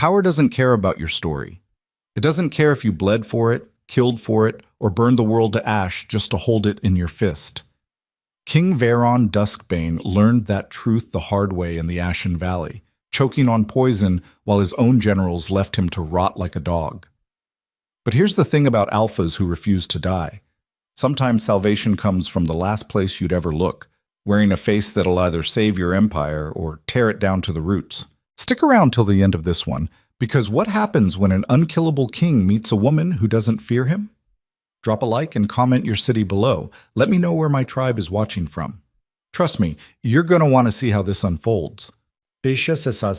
Power doesn't care about your story. It doesn't care if you bled for it, killed for it, or burned the world to ash just to hold it in your fist. King Veron Duskbane learned that truth the hard way in the Ashen Valley, choking on poison while his own generals left him to rot like a dog. But here's the thing about alphas who refuse to die. Sometimes salvation comes from the last place you'd ever look, wearing a face that'll either save your empire or tear it down to the roots. Stick around till the end of this one, because what happens when an unkillable king meets a woman who doesn't fear him? Drop a like and comment your city below. Let me know where my tribe is watching from. Trust me, you're going to want to see how this unfolds. The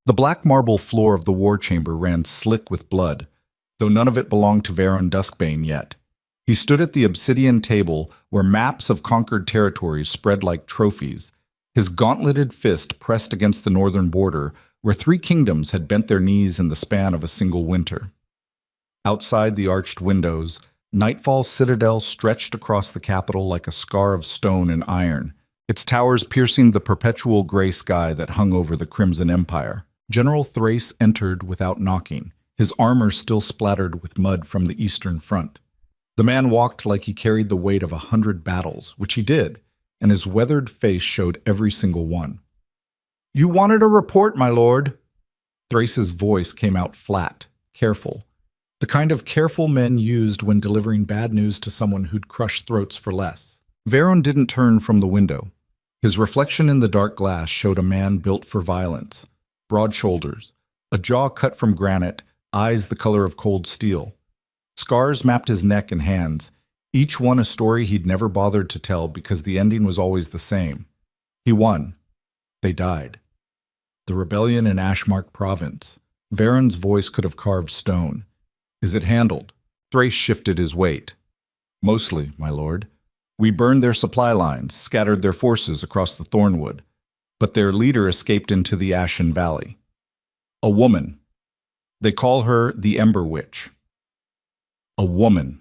black marble floor of the war chamber ran slick with blood, though none of it belonged to Veron Duskbane yet. He stood at the obsidian table where maps of conquered territories spread like trophies, his gauntleted fist pressed against the northern border where 3 kingdoms had bent their knees in the span of a single winter. Outside the arched windows, Nightfall's citadel stretched across the capital like a scar of stone and iron, its towers piercing the perpetual gray sky that hung over the Crimson Empire. General Thrace entered without knocking, his armor still splattered with mud from the eastern front. The man walked like he carried the weight of 100 battles, which he did, and his weathered face showed every single one. "You wanted a report, my lord." Thrace's voice came out flat, careful. The kind of careful men used when delivering bad news to someone who'd crush throats for less. Veron didn't turn from the window. His reflection in the dark glass showed a man built for violence. Broad shoulders, a jaw cut from granite, eyes the color of cold steel. Scars mapped his neck and hands, each one a story he'd never bothered to tell because the ending was always the same. He won. They died. The rebellion in Ashmark Province. Veron's voice could have carved stone. "Is it handled?" Thrace shifted his weight. "Mostly, my lord. We burned their supply lines, scattered their forces across the Thornwood, but their leader escaped into the Ashen Valley. A woman. They call her the Ember Witch." A woman.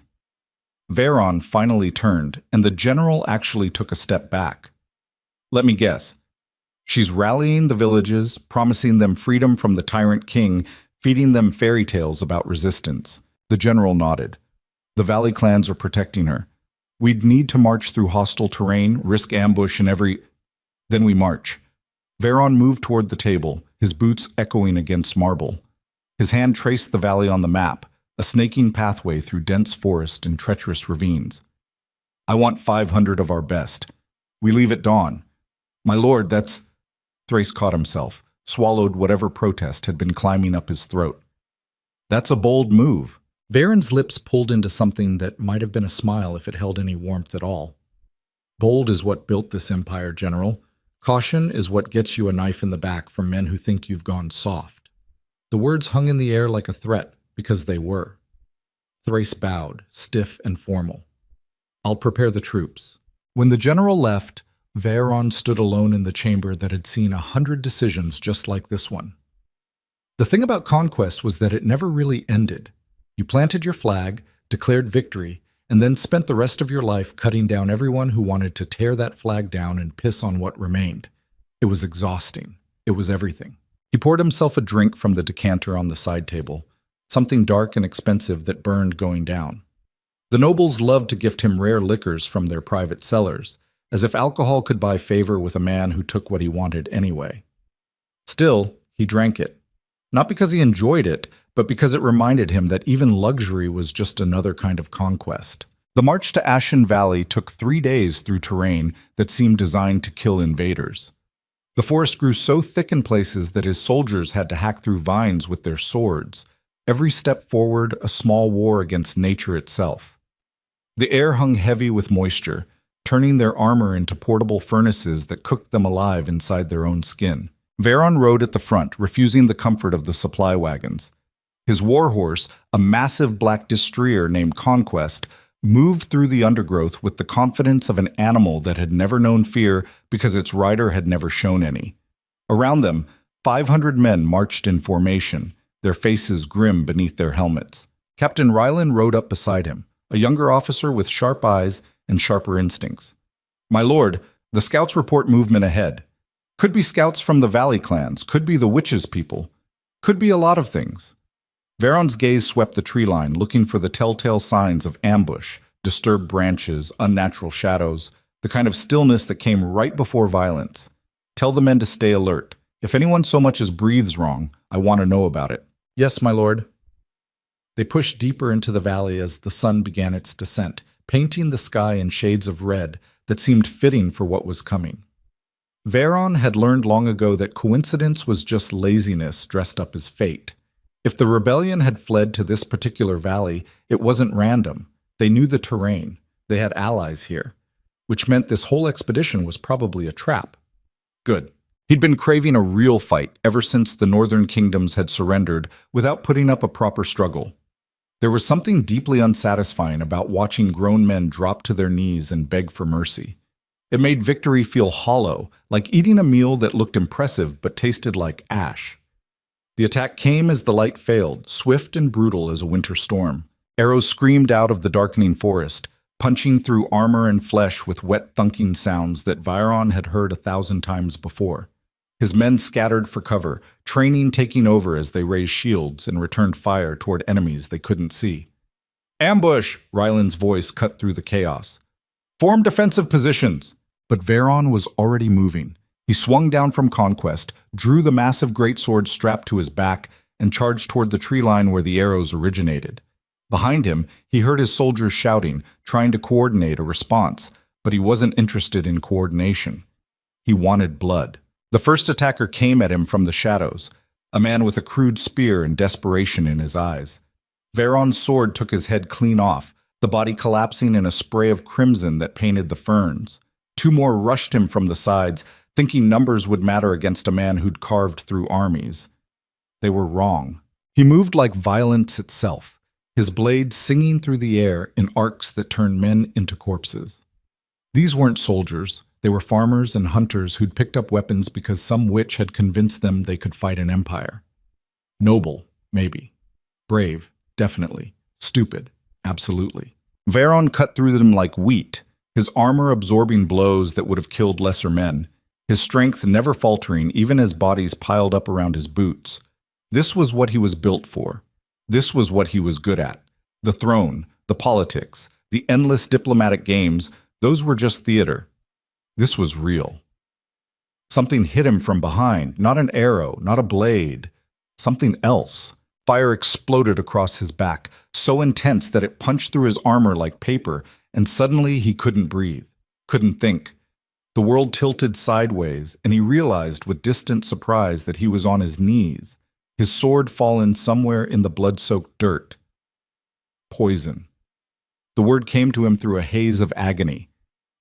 Veron finally turned, and the general actually took a step back. "Let me guess. She's rallying the villages, promising them freedom from the tyrant king, feeding them fairy tales about resistance." The general nodded. "The valley clans are protecting her. We'd need to march through hostile terrain, risk ambush in every... Then we march." Veron moved toward the table, his boots echoing against marble. His hand traced the valley on the map, a snaking pathway through dense forest and treacherous ravines. "I want 500 of our best. We leave at dawn." "My lord, that's..." Thrace caught himself, swallowed whatever protest had been climbing up his throat. "That's a bold move." Veron's lips pulled into something that might have been a smile if it held any warmth at all. "Bold is what built this empire, General. Caution is what gets you a knife in the back from men who think you've gone soft." The words hung in the air like a threat, because they were. Thrace bowed, stiff and formal. "I'll prepare the troops." When the general left, Veron stood alone in the chamber that had seen 100 decisions just like this one. The thing about conquest was that it never really ended. You planted your flag, declared victory, and then spent the rest of your life cutting down everyone who wanted to tear that flag down and piss on what remained. It was exhausting. It was everything. He poured himself a drink from the decanter on the side table, something dark and expensive that burned going down. The nobles loved to gift him rare liquors from their private cellars, as if alcohol could buy favor with a man who took what he wanted anyway. Still, he drank it. Not because he enjoyed it, but because it reminded him that even luxury was just another kind of conquest. The march to Ashen Valley took 3 days through terrain that seemed designed to kill invaders. The forest grew so thick in places that his soldiers had to hack through vines with their swords, every step forward a small war against nature itself. The air hung heavy with moisture, turning their armor into portable furnaces that cooked them alive inside their own skin. Veron rode at the front, refusing the comfort of the supply wagons. His warhorse, a massive black destrier named Conquest, moved through the undergrowth with the confidence of an animal that had never known fear because its rider had never shown any. Around them, 500 men marched in formation, their faces grim beneath their helmets. Captain Rylan rode up beside him, a younger officer with sharp eyes and sharper instincts. "My lord, the scouts report movement ahead." Could be scouts from the Valley clans, could be the witches' people, could be a lot of things. Varon's gaze swept the tree line, looking for the telltale signs of ambush, disturbed branches, unnatural shadows, the kind of stillness that came right before violence. Tell the men to stay alert. If anyone so much as breathes wrong, I want to know about it. Yes, my lord. They pushed deeper into the valley as the sun began its descent, painting the sky in shades of red that seemed fitting for what was coming. Varon had learned long ago that coincidence was just laziness dressed up as fate. If the rebellion had fled to this particular valley, it wasn't random. They knew the terrain. They had allies here, which meant this whole expedition was probably a trap. Good. He'd been craving a real fight ever since the northern kingdoms had surrendered without putting up a proper struggle. There was something deeply unsatisfying about watching grown men drop to their knees and beg for mercy. It made victory feel hollow, like eating a meal that looked impressive but tasted like ash. The attack came as the light failed, swift and brutal as a winter storm. Arrows screamed out of the darkening forest, punching through armor and flesh with wet thunking sounds that Varon had heard 1,000 times before. His men scattered for cover, training taking over as they raised shields and returned fire toward enemies they couldn't see. Ambush! Ryland's voice cut through the chaos. Form defensive positions! But Varon was already moving. He swung down from Conquest, drew the massive greatsword strapped to his back, and charged toward the tree line where the arrows originated. Behind him, he heard his soldiers shouting, trying to coordinate a response, but he wasn't interested in coordination. He wanted blood. The first attacker came at him from the shadows, a man with a crude spear and desperation in his eyes. Varon's sword took his head clean off, the body collapsing in a spray of crimson that painted the ferns. Two more rushed him from the sides, thinking numbers would matter against a man who'd carved through armies. They were wrong. He moved like violence itself, his blade singing through the air in arcs that turned men into corpses. These weren't soldiers. They were farmers and hunters who'd picked up weapons because some witch had convinced them they could fight an empire. Noble, maybe. Brave, definitely. Stupid, absolutely. Varon cut through them like wheat, his armor absorbing blows that would have killed lesser men, his strength never faltering even as bodies piled up around his boots. This was what he was built for. This was what he was good at. The throne, the politics, the endless diplomatic games, those were just theater. This was real. Something hit him from behind, not an arrow, not a blade, something else. Fire exploded across his back, so intense that it punched through his armor like paper, and suddenly he couldn't breathe, couldn't think. The world tilted sideways, and he realized with distant surprise that he was on his knees, his sword fallen somewhere in the blood-soaked dirt. Poison. The word came to him through a haze of agony.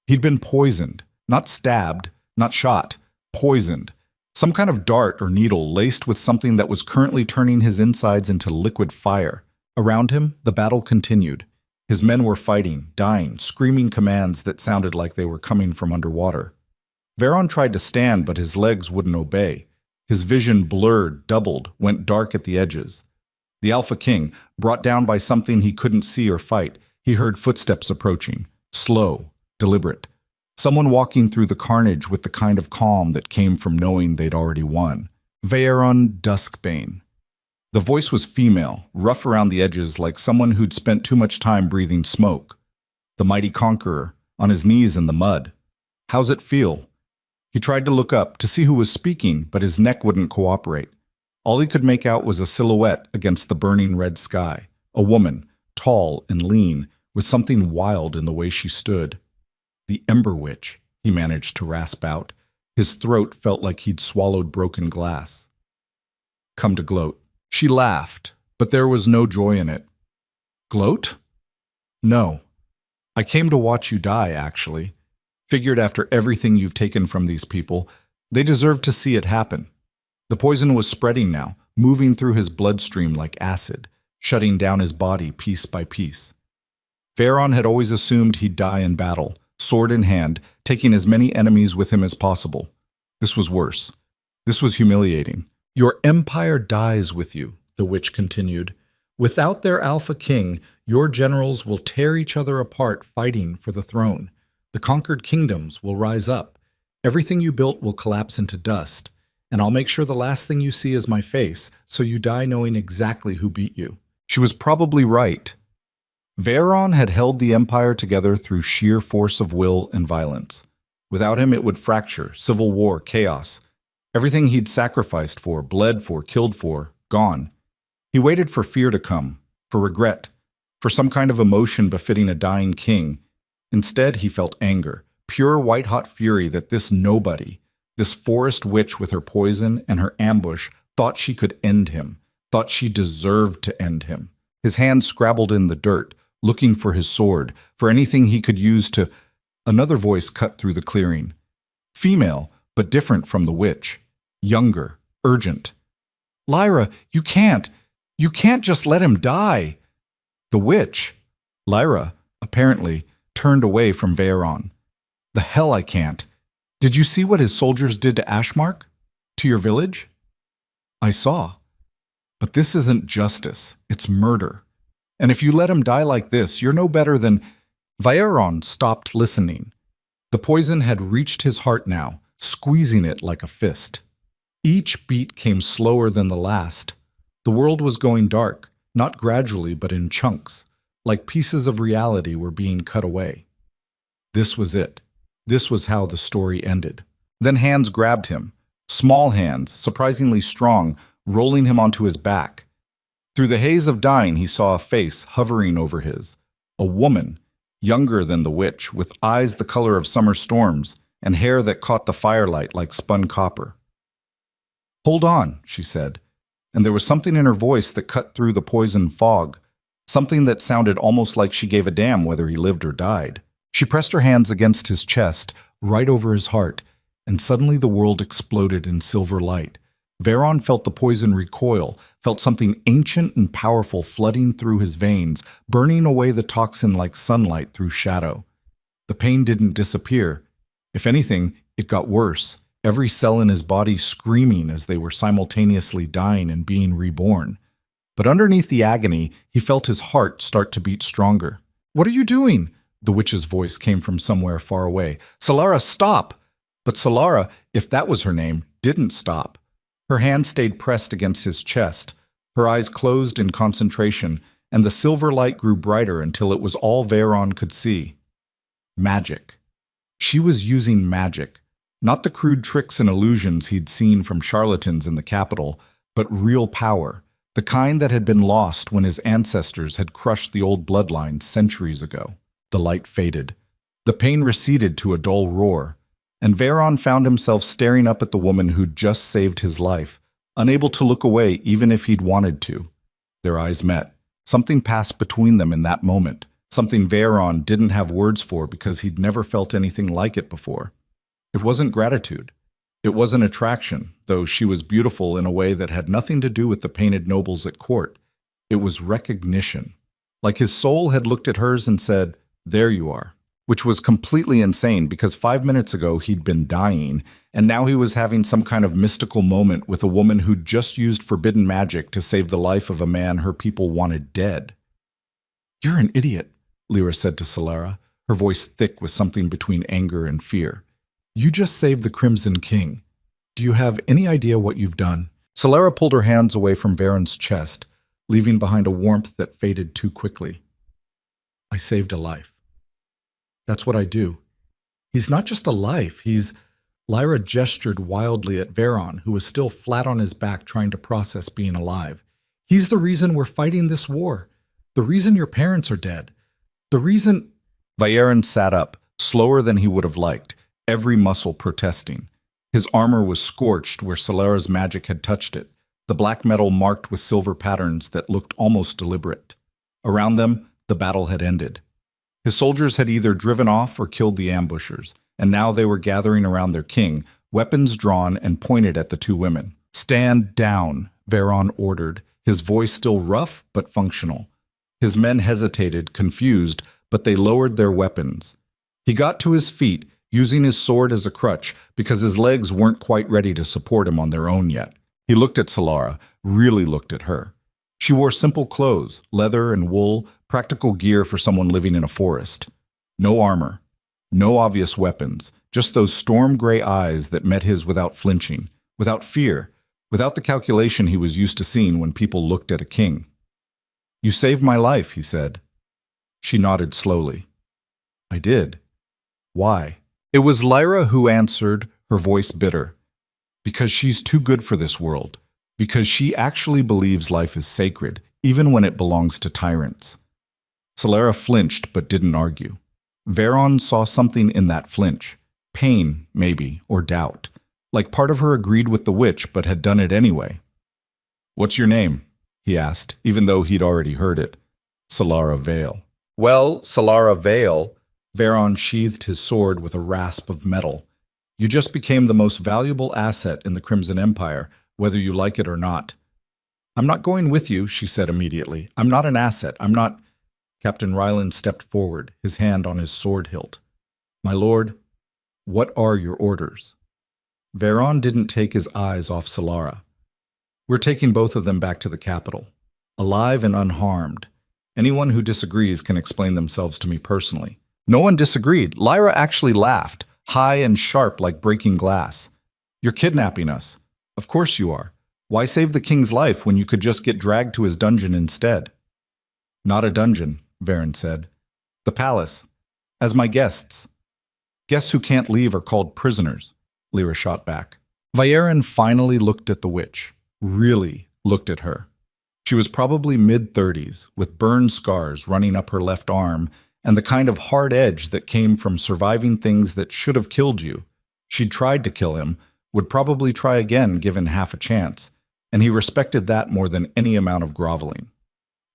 He'd been poisoned. Not stabbed, not shot, poisoned. Some kind of dart or needle laced with something that was currently turning his insides into liquid fire. Around him, the battle continued. His men were fighting, dying, screaming commands that sounded like they were coming from underwater. Varon tried to stand, but his legs wouldn't obey. His vision blurred, doubled, went dark at the edges. The Alpha King, brought down by something he couldn't see or fight, he heard footsteps approaching, slow, deliberate. Someone walking through the carnage with the kind of calm that came from knowing they'd already won. Varon Duskbane. The voice was female, rough around the edges like someone who'd spent too much time breathing smoke. The mighty conqueror, on his knees in the mud. How's it feel? He tried to look up to see who was speaking, but his neck wouldn't cooperate. All he could make out was a silhouette against the burning red sky. A woman, tall and lean, with something wild in the way she stood. The Ember Witch, he managed to rasp out. His throat felt like he'd swallowed broken glass. Come to gloat. She laughed, but there was no joy in it. Gloat? No. I came to watch you die, actually. Figured after everything you've taken from these people, they deserve to see it happen. The poison was spreading now, moving through his bloodstream like acid, shutting down his body piece by piece. Varon had always assumed he'd die in battle, sword in hand, taking as many enemies with him as possible. This was worse. This was humiliating. Your empire dies with you, the witch continued. Without their Alpha King, your generals will tear each other apart fighting for the throne. The conquered kingdoms will rise up. Everything you built will collapse into dust, and I'll make sure the last thing you see is my face, so you die knowing exactly who beat you." She was probably right. Veron had held the empire together through sheer force of will and violence. Without him, it would fracture, civil war, chaos. Everything he'd sacrificed for, bled for, killed for, gone. He waited for fear to come, for regret, for some kind of emotion befitting a dying king. Instead, he felt anger, pure white-hot fury that this nobody, this forest witch with her poison and her ambush, thought she could end him, thought she deserved to end him. His hand scrabbled in the dirt, looking for his sword, for anything he could use to... Another voice cut through the clearing. Female, but different from the witch. Younger, urgent. "Lyra, you can't just let him die." The witch, Lyra, apparently, turned away from Veron. "The hell I can't. Did you see what his soldiers did to Ashmark? To your village?" "I saw. But this isn't justice. It's murder. And if you let him die like this, you're no better than..." Veron stopped listening. The poison had reached his heart now, squeezing it like a fist. Each beat came slower than the last. The world was going dark, not gradually but in chunks, like pieces of reality were being cut away. This was it. This was how the story ended. Then hands grabbed him, small hands, surprisingly strong, rolling him onto his back. Through the haze of dying, he saw a face hovering over his. A woman, younger than the witch, with eyes the color of summer storms and hair that caught the firelight like spun copper. "Hold on," she said, and there was something in her voice that cut through the poison fog, something that sounded almost like she gave a damn whether he lived or died. She pressed her hands against his chest, right over his heart, and suddenly the world exploded in silver light. Veron felt the poison recoil, felt something ancient and powerful flooding through his veins, burning away the toxin like sunlight through shadow. The pain didn't disappear. If anything, it got worse, every cell in his body screaming as they were simultaneously dying and being reborn. But underneath the agony, he felt his heart start to beat stronger. "What are you doing?" The witch's voice came from somewhere far away. "Solara, stop!" But Solara, if that was her name, didn't stop. Her hand stayed pressed against his chest, her eyes closed in concentration, and the silver light grew brighter until it was all Veron could see. Magic. She was using magic. Not the crude tricks and illusions he'd seen from charlatans in the capital, but real power, the kind that had been lost when his ancestors had crushed the old bloodline centuries ago. The light faded. The pain receded to a dull roar, and Veron found himself staring up at the woman who'd just saved his life, unable to look away even if he'd wanted to. Their eyes met. Something passed between them in that moment, something Veron didn't have words for because he'd never felt anything like it before. It wasn't gratitude. It wasn't attraction, though she was beautiful in a way that had nothing to do with the painted nobles at court. It was recognition. Like his soul had looked at hers and said, "There you are." Which was completely insane because 5 minutes ago he'd been dying, and now he was having some kind of mystical moment with a woman who'd just used forbidden magic to save the life of a man her people wanted dead. "You're an idiot," Lyra said to Solara, her voice thick with something between anger and fear. "You just saved the Crimson King. Do you have any idea what you've done?" Solara pulled her hands away from Veron's chest, leaving behind a warmth that faded too quickly. "I saved a life. That's what I do. He's not just a life, he's..." Lyra gestured wildly at Veron, who was still flat on his back trying to process being alive. "He's the reason we're fighting this war. The reason your parents are dead. The reason..." Veron sat up, slower than he would have liked, every muscle protesting. His armor was scorched where Solara's magic had touched it, the black metal marked with silver patterns that looked almost deliberate. Around them, the battle had ended. His soldiers had either driven off or killed the ambushers, and now they were gathering around their king, weapons drawn and pointed at the two women. "Stand down," Veron ordered, his voice still rough but functional. His men hesitated, confused, but they lowered their weapons. He got to his feet, using his sword as a crutch because his legs weren't quite ready to support him on their own yet. He looked at Solara, really looked at her. She wore simple clothes, leather and wool, practical gear for someone living in a forest. No armor, no obvious weapons, Just those storm-gray eyes that met his without flinching, without fear, without the calculation he was used to seeing when people looked at a king. "You saved my life," he said. She nodded slowly. "I did." "Why?" It was Lyra who answered, her voice bitter. "Because she's too good for this world. Because she actually believes life is sacred, even when it belongs to tyrants." Solara flinched but didn't argue. Veron saw something in that flinch. Pain, maybe, or doubt. Like part of her agreed with the witch but had done it anyway. "What's your name?" he asked, even though he'd already heard it. "Solara Vale." "Well, Solara Vale," Veron sheathed his sword with a rasp of metal. "You just became the most valuable asset in the Crimson Empire, whether you like it or not." "I'm not going with you," she said immediately. "I'm not an asset. I'm not—" Captain Ryland stepped forward, his hand on his sword hilt. "My lord, what are your orders?" Veron didn't take his eyes off Solara. "We're taking both of them back to the capital, alive and unharmed. Anyone who disagrees can explain themselves to me personally." No one disagreed. Lyra actually laughed, high and sharp like breaking glass. "You're kidnapping us." "Of course you are. Why save the king's life when you could just get dragged to his dungeon instead?" "Not a dungeon," Veron said. "The palace. As my guests." "Guests who can't leave are called prisoners," Lyra shot back. Vayerin finally looked at the witch. Really looked at her. She was probably mid-30s, with burn scars running up her left arm, and the kind of hard edge that came from surviving things that should have killed you. She'd tried to kill him, would probably try again given half a chance, and he respected that more than any amount of groveling.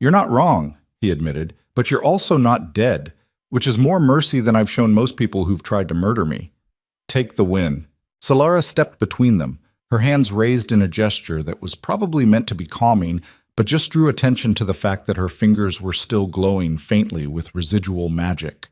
"You're not wrong," he admitted, "but you're also not dead, which is more mercy than I've shown most people who've tried to murder me. Take the win." Solara stepped between them, her hands raised in a gesture that was probably meant to be calming, but just drew attention to the fact that her fingers were still glowing faintly with residual magic.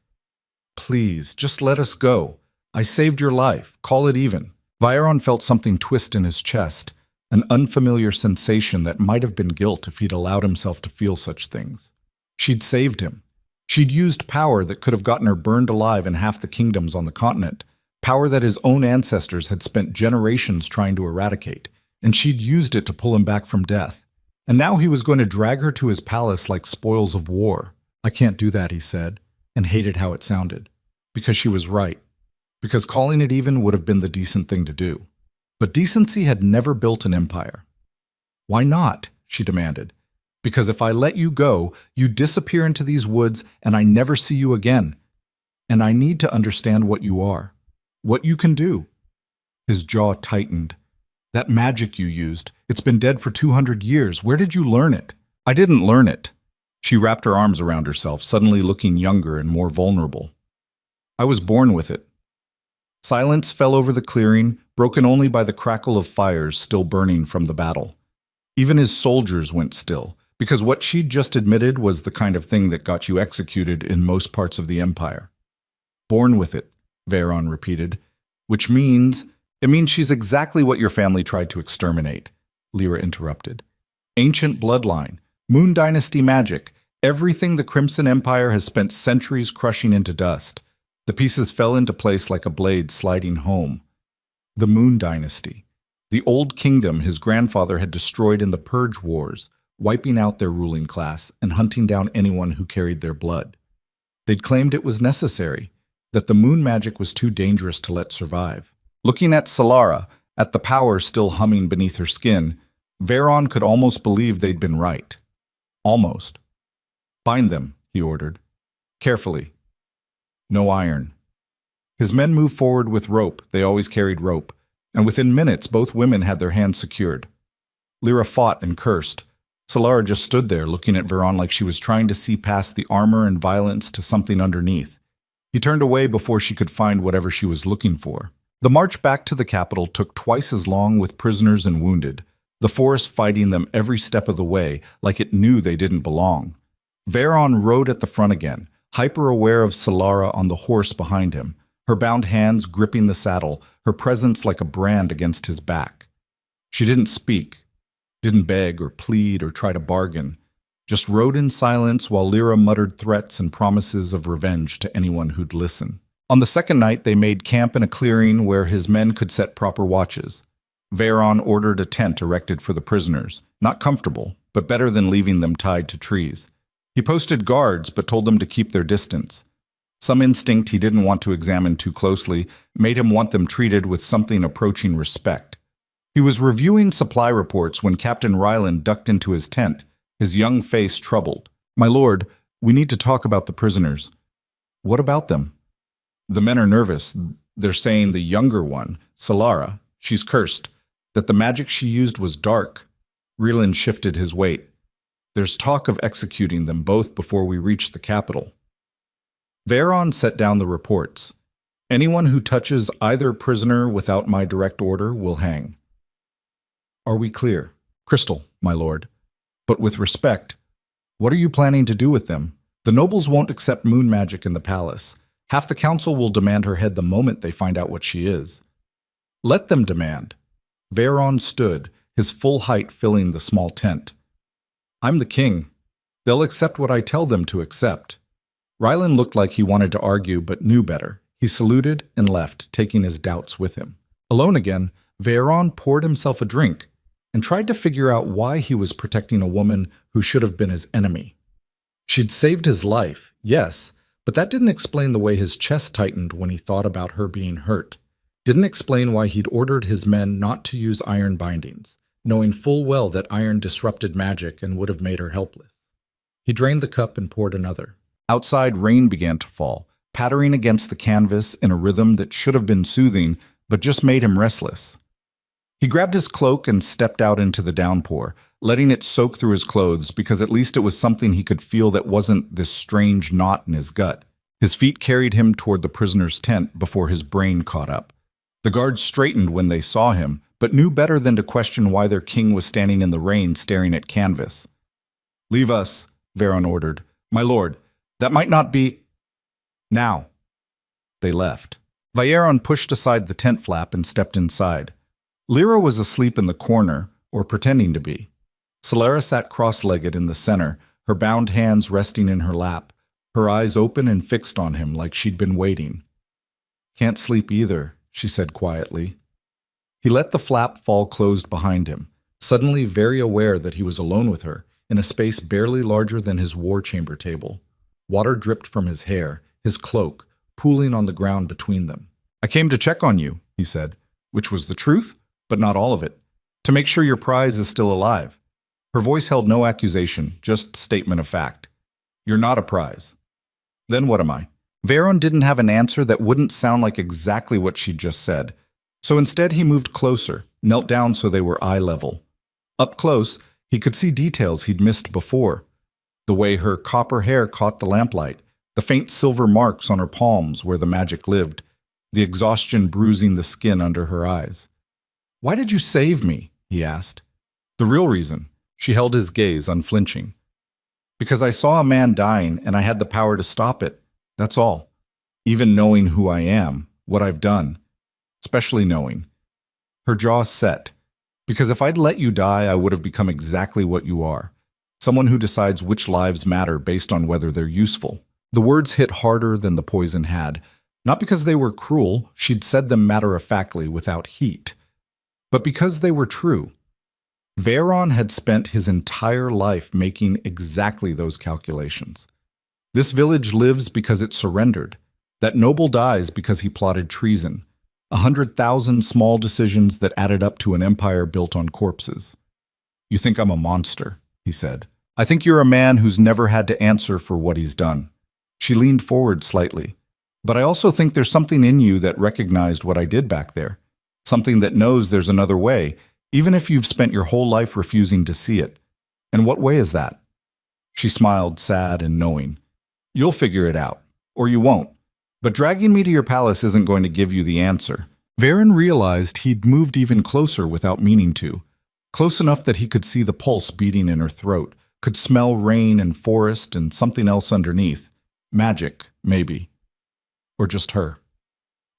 "Please, just let us go. I saved your life. Call it even." Vayeron felt something twist in his chest, an unfamiliar sensation that might have been guilt if he'd allowed himself to feel such things. She'd saved him. She'd used power that could have gotten her burned alive in half the kingdoms on the continent, power that his own ancestors had spent generations trying to eradicate, and she'd used it to pull him back from death. And now he was going to drag her to his palace like spoils of war. "I can't do that," he said, and hated how it sounded. Because she was right. Because calling it even would have been the decent thing to do. But decency had never built an empire. "Why not?" she demanded. "Because if I let you go, you disappear into these woods and I never see you again. And I need to understand what you are. What you can do." His jaw tightened. "That magic you used, it's been dead for 200 years. Where did you learn it?" "I didn't learn it." She wrapped her arms around herself, suddenly looking younger and more vulnerable. "I was born with it." Silence fell over the clearing, broken only by the crackle of fires still burning from the battle. Even his soldiers went still, because what she'd just admitted was the kind of thing that got you executed in most parts of the Empire. "Born with it," Veron repeated, "which means... It means she's exactly what your family tried to exterminate," Lyra interrupted. "Ancient bloodline, Moon Dynasty magic, everything the Crimson Empire has spent centuries crushing into dust. The pieces fell into place like a blade sliding home. The Moon Dynasty, the old kingdom his grandfather had destroyed in the Purge Wars, wiping out their ruling class and hunting down anyone who carried their blood. They'd claimed it was necessary, that the moon magic was too dangerous to let survive. Looking at Solara, at the power still humming beneath her skin, Veron could almost believe they'd been right. Almost. "Bind them," he ordered. "Carefully. No iron." His men moved forward with rope. They always carried rope, and within minutes both women had their hands secured. Lyra fought and cursed. Solara just stood there looking at Veron like she was trying to see past the armor and violence to something underneath. He turned away before she could find whatever she was looking for. The march back to the capital took twice as long with prisoners and wounded, the forest fighting them every step of the way like it knew they didn't belong. Veron rode at the front again, hyper-aware of Solara on the horse behind him, her bound hands gripping the saddle, her presence like a brand against his back. She didn't speak, didn't beg or plead or try to bargain, just rode in silence while Lyra muttered threats and promises of revenge to anyone who'd listen. On the second night, they made camp in a clearing where his men could set proper watches. Veron ordered a tent erected for the prisoners, not comfortable, but better than leaving them tied to trees. He posted guards, but told them to keep their distance. Some instinct he didn't want to examine too closely made him want them treated with something approaching respect. He was reviewing supply reports when Captain Ryland ducked into his tent, his young face troubled. "My lord, we need to talk about the prisoners." "What about them?" "The men are nervous. They're saying the younger one, Solara, she's cursed, that the magic she used was dark." Ryland shifted his weight. "There's talk of executing them both before we reach the capital." Veron set down the reports. "Anyone who touches either prisoner without my direct order will hang." "Are we clear?" "Crystal, my lord. But with respect, what are you planning to do with them? The nobles won't accept moon magic in the palace. Half the council will demand her head the moment they find out what she is." "Let them demand." Veron stood, his full height filling the small tent. "I'm the king. They'll accept what I tell them to accept." Ryland looked like he wanted to argue but knew better. He saluted and left, taking his doubts with him. Alone again, Veron poured himself a drink and tried to figure out why he was protecting a woman who should have been his enemy. She'd saved his life, yes, but that didn't explain the way his chest tightened when he thought about her being hurt. Didn't explain why he'd ordered his men not to use iron bindings, knowing full well that iron disrupted magic and would have made her helpless. He drained the cup and poured another. Outside, rain began to fall, pattering against the canvas in a rhythm that should have been soothing, but just made him restless. He grabbed his cloak and stepped out into the downpour, letting it soak through his clothes because at least it was something he could feel that wasn't this strange knot in his gut. His feet carried him toward the prisoner's tent before his brain caught up. The guards straightened when they saw him, but knew better than to question why their king was standing in the rain staring at canvas. "Leave us," Veron ordered. "My lord, that might not be—" "Now." They left. Vayeron pushed aside the tent flap and stepped inside. Lyra was asleep in the corner, or pretending to be. Solara sat cross-legged in the center, her bound hands resting in her lap, her eyes open and fixed on him like she'd been waiting. "Can't sleep either," she said quietly. He let the flap fall closed behind him, suddenly very aware that he was alone with her, in a space barely larger than his war chamber table. Water dripped from his hair, his cloak, pooling on the ground between them. "I came to check on you," he said, which was the truth, but not all of it, to make sure your prize is still alive. Her voice held no accusation, just statement of fact. "You're not a prize." "Then what am I?" Veron didn't have an answer that wouldn't sound like exactly what she'd just said. So instead he moved closer, knelt down so they were eye level. Up close, he could see details he'd missed before. The way her copper hair caught the lamplight, the faint silver marks on her palms where the magic lived, the exhaustion bruising the skin under her eyes. "Why did you save me?" he asked. "The real reason." She held his gaze, unflinching. "Because I saw a man dying and I had the power to stop it. That's all. Even knowing who I am, what I've done. Especially knowing." Her jaw set. "Because if I'd let you die, I would have become exactly what you are. Someone who decides which lives matter based on whether they're useful." The words hit harder than the poison had. Not because they were cruel, she'd said them matter-of-factly, without heat, but because they were true. Veron had spent his entire life making exactly those calculations. This village lives because it surrendered. That noble dies because he plotted treason. 100,000 small decisions that added up to an empire built on corpses. "You think I'm a monster," he said. "I think you're a man who's never had to answer for what he's done." She leaned forward slightly. "But I also think there's something in you that recognized what I did back there. Something that knows there's another way, even if you've spent your whole life refusing to see it. And what way is that?" She smiled, sad and knowing. "You'll figure it out. Or you won't. But dragging me to your palace isn't going to give you the answer." Veron realized he'd moved even closer without meaning to. Close enough that he could see the pulse beating in her throat, could smell rain and forest and something else underneath. Magic, maybe. Or just her.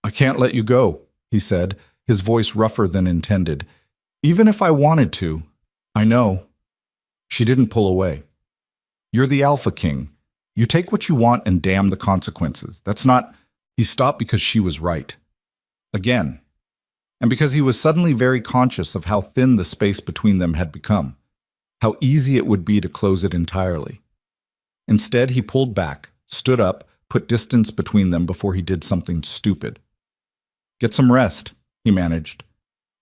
"I can't let you go," he said, his voice rougher than intended. "Even if I wanted to. I know." She didn't pull away. "You're the Alpha King. You take what you want and damn the consequences. That's not—" He stopped because she was right. Again. And because he was suddenly very conscious of how thin the space between them had become, how easy it would be to close it entirely. Instead, he pulled back, stood up, put distance between them before he did something stupid. "Get some rest," he managed.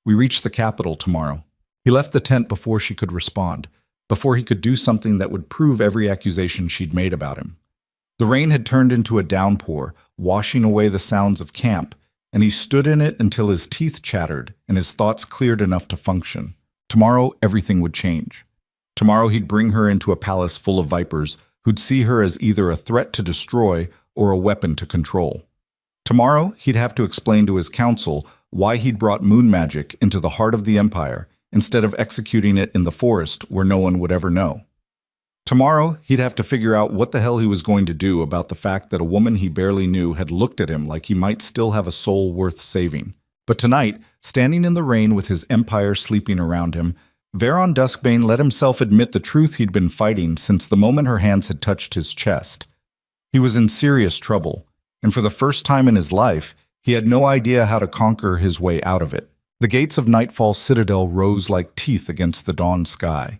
"We reach the capital tomorrow." He left the tent before she could respond, before he could do something that would prove every accusation she'd made about him. The rain had turned into a downpour, washing away the sounds of camp, and he stood in it until his teeth chattered and his thoughts cleared enough to function. Tomorrow, everything would change. Tomorrow he'd bring her into a palace full of vipers who'd see her as either a threat to destroy or a weapon to control. Tomorrow, he'd have to explain to his council why he'd brought moon magic into the heart of the empire instead of executing it in the forest where no one would ever know. Tomorrow, he'd have to figure out what the hell he was going to do about the fact that a woman he barely knew had looked at him like he might still have a soul worth saving. But tonight, standing in the rain with his empire sleeping around him, Veron Duskbane let himself admit the truth he'd been fighting since the moment her hands had touched his chest. He was in serious trouble, and for the first time in his life, he had no idea how to conquer his way out of it. The gates of Nightfall Citadel rose like teeth against the dawn sky.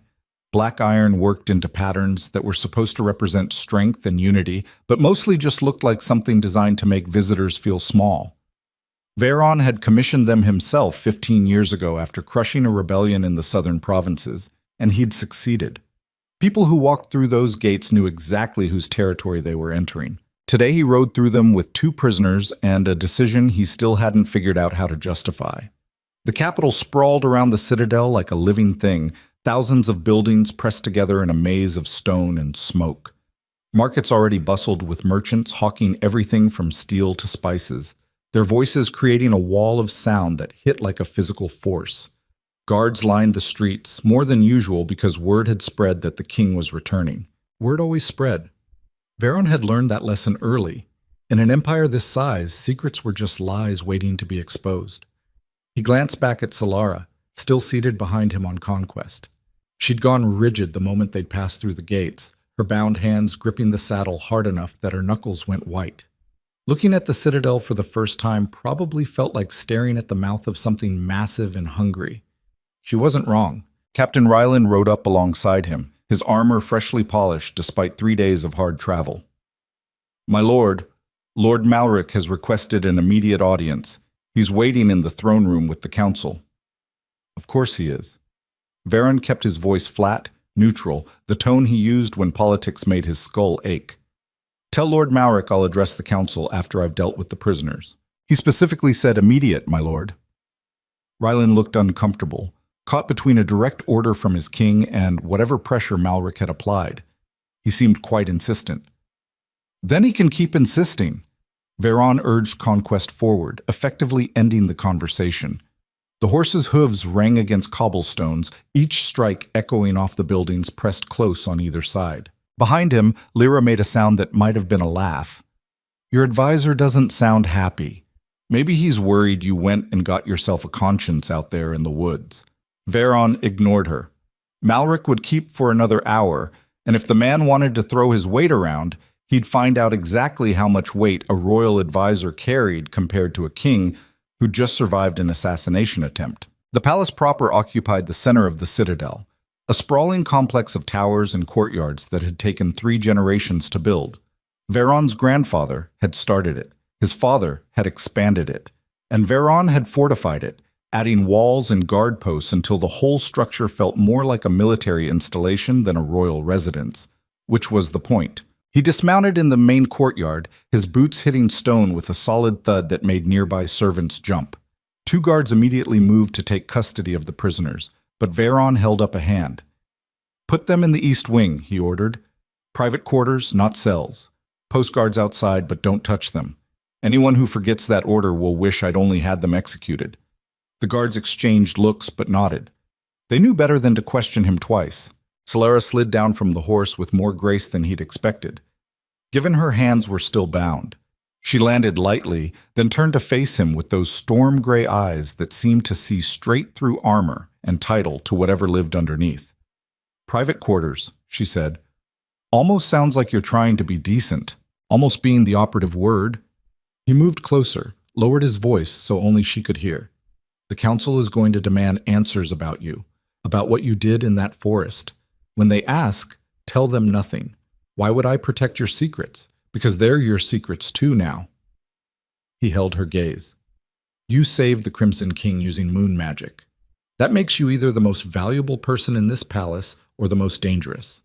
Black iron worked into patterns that were supposed to represent strength and unity, but mostly just looked like something designed to make visitors feel small. Veron had commissioned them himself 15 years ago after crushing a rebellion in the southern provinces, and he'd succeeded. People who walked through those gates knew exactly whose territory they were entering. Today he rode through them with 2 prisoners and a decision he still hadn't figured out how to justify. The capital sprawled around the citadel like a living thing, thousands of buildings pressed together in a maze of stone and smoke. Markets already bustled with merchants hawking everything from steel to spices, their voices creating a wall of sound that hit like a physical force. Guards lined the streets, more than usual because word had spread that the king was returning. Word always spread. Veron had learned that lesson early. In an empire this size, secrets were just lies waiting to be exposed. He glanced back at Solara, still seated behind him on conquest. She'd gone rigid the moment they'd passed through the gates, her bound hands gripping the saddle hard enough that her knuckles went white. Looking at the citadel for the first time probably felt like staring at the mouth of something massive and hungry. She wasn't wrong. Captain Rylan rode up alongside him, his armor freshly polished despite 3 days of hard travel. "My lord, Lord Malric has requested an immediate audience. He's waiting in the throne room with the council." "Of course he is." Veron kept his voice flat, neutral, the tone he used when politics made his skull ache. "Tell Lord Malric I'll address the council after I've dealt with the prisoners." "He specifically said immediate, my lord." Rylan looked uncomfortable, caught between a direct order from his king and whatever pressure Malric had applied. He seemed quite insistent. "Then he can keep insisting." Veron urged Conquest forward, effectively ending the conversation. The horse's hooves rang against cobblestones, each strike echoing off the buildings pressed close on either side. Behind him, Lyra made a sound that might have been a laugh. "Your advisor doesn't sound happy. Maybe he's worried you went and got yourself a conscience out there in the woods." Veron ignored her. Malric would keep for another hour, and if the man wanted to throw his weight around, he'd find out exactly how much weight a royal advisor carried compared to a king who'd just survived an assassination attempt. The palace proper occupied the center of the citadel, a sprawling complex of towers and courtyards that had taken 3 generations to build. Veron's grandfather had started it, his father had expanded it, and Veron had fortified it, adding walls and guard posts until the whole structure felt more like a military installation than a royal residence, which was the point. He dismounted in the main courtyard, his boots hitting stone with a solid thud that made nearby servants jump. 2 guards immediately moved to take custody of the prisoners, but Veron held up a hand. "Put them in the east wing," he ordered. "Private quarters, not cells. Post guards outside, but don't touch them. Anyone who forgets that order will wish I'd only had them executed." The guards exchanged looks but nodded. They knew better than to question him twice. Solara slid down from the horse with more grace than he'd expected. Given her hands were still bound, she landed lightly, then turned to face him with those storm-gray eyes that seemed to see straight through armor and title to whatever lived underneath. "Private quarters," she said. "Almost sounds like you're trying to be decent, almost being the operative word." He moved closer, lowered his voice so only she could hear. The council is going to demand answers about you, about what you did in that forest. When they ask, tell them nothing. Why would I protect your secrets? Because they're your secrets too now. He held her gaze. You saved the Crimson King using moon magic. That makes you either the most valuable person in this palace or the most dangerous.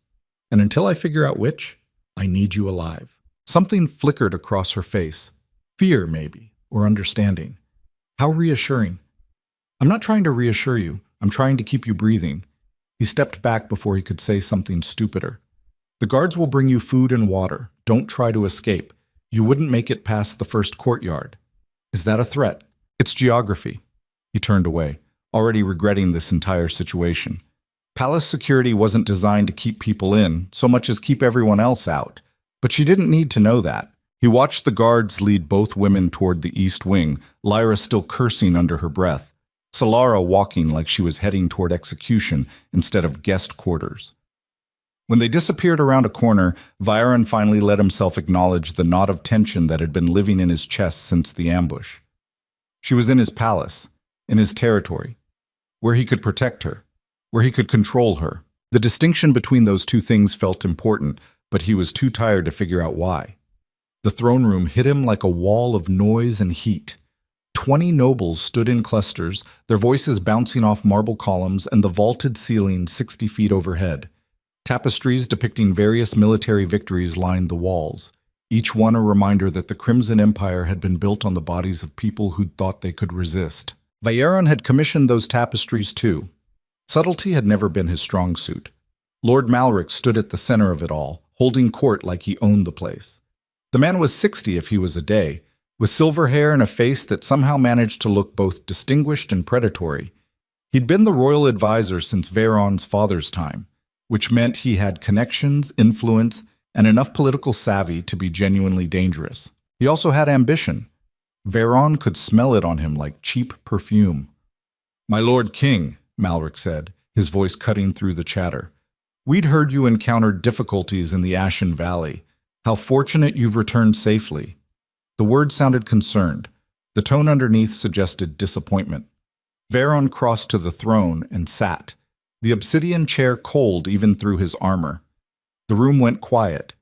And until I figure out which, I need you alive. Something flickered across her face. Fear, maybe, or understanding. How reassuring. I'm not trying to reassure you. I'm trying to keep you breathing. He stepped back before he could say something stupider. The guards will bring you food and water. Don't try to escape. You wouldn't make it past the first courtyard. Is that a threat? It's geography. He turned away, already regretting this entire situation. Palace security wasn't designed to keep people in, so much as keep everyone else out. But she didn't need to know that. He watched the guards lead both women toward the east wing, Lyra still cursing under her breath, Solara walking like she was heading toward execution instead of guest quarters. When they disappeared around a corner, Viren finally let himself acknowledge the knot of tension that had been living in his chest since the ambush. She was in his palace, in his territory, where he could protect her, where he could control her. The distinction between those two things felt important, but he was too tired to figure out why. The throne room hit him like a wall of noise and heat. 20 nobles stood in clusters, their voices bouncing off marble columns and the vaulted ceiling 60 feet overhead. Tapestries depicting various military victories lined the walls, each one a reminder that the Crimson Empire had been built on the bodies of people who'd thought they could resist. Viren had commissioned those tapestries too. Subtlety had never been his strong suit. Lord Malric stood at the center of it all, holding court like he owned the place. The man was 60 if he was a day, with silver hair and a face that somehow managed to look both distinguished and predatory. He'd been the royal advisor since Veyron's father's time, which meant he had connections, influence, and enough political savvy to be genuinely dangerous. He also had ambition. Veyron could smell it on him like cheap perfume. "My Lord King," Malric said, his voice cutting through the chatter. "We'd heard you encountered difficulties in the Ashen Valley. How fortunate you've returned safely." The words sounded concerned. The tone underneath suggested disappointment. Veyron crossed to the throne and sat, the obsidian chair cold even through his armor. The room went quiet,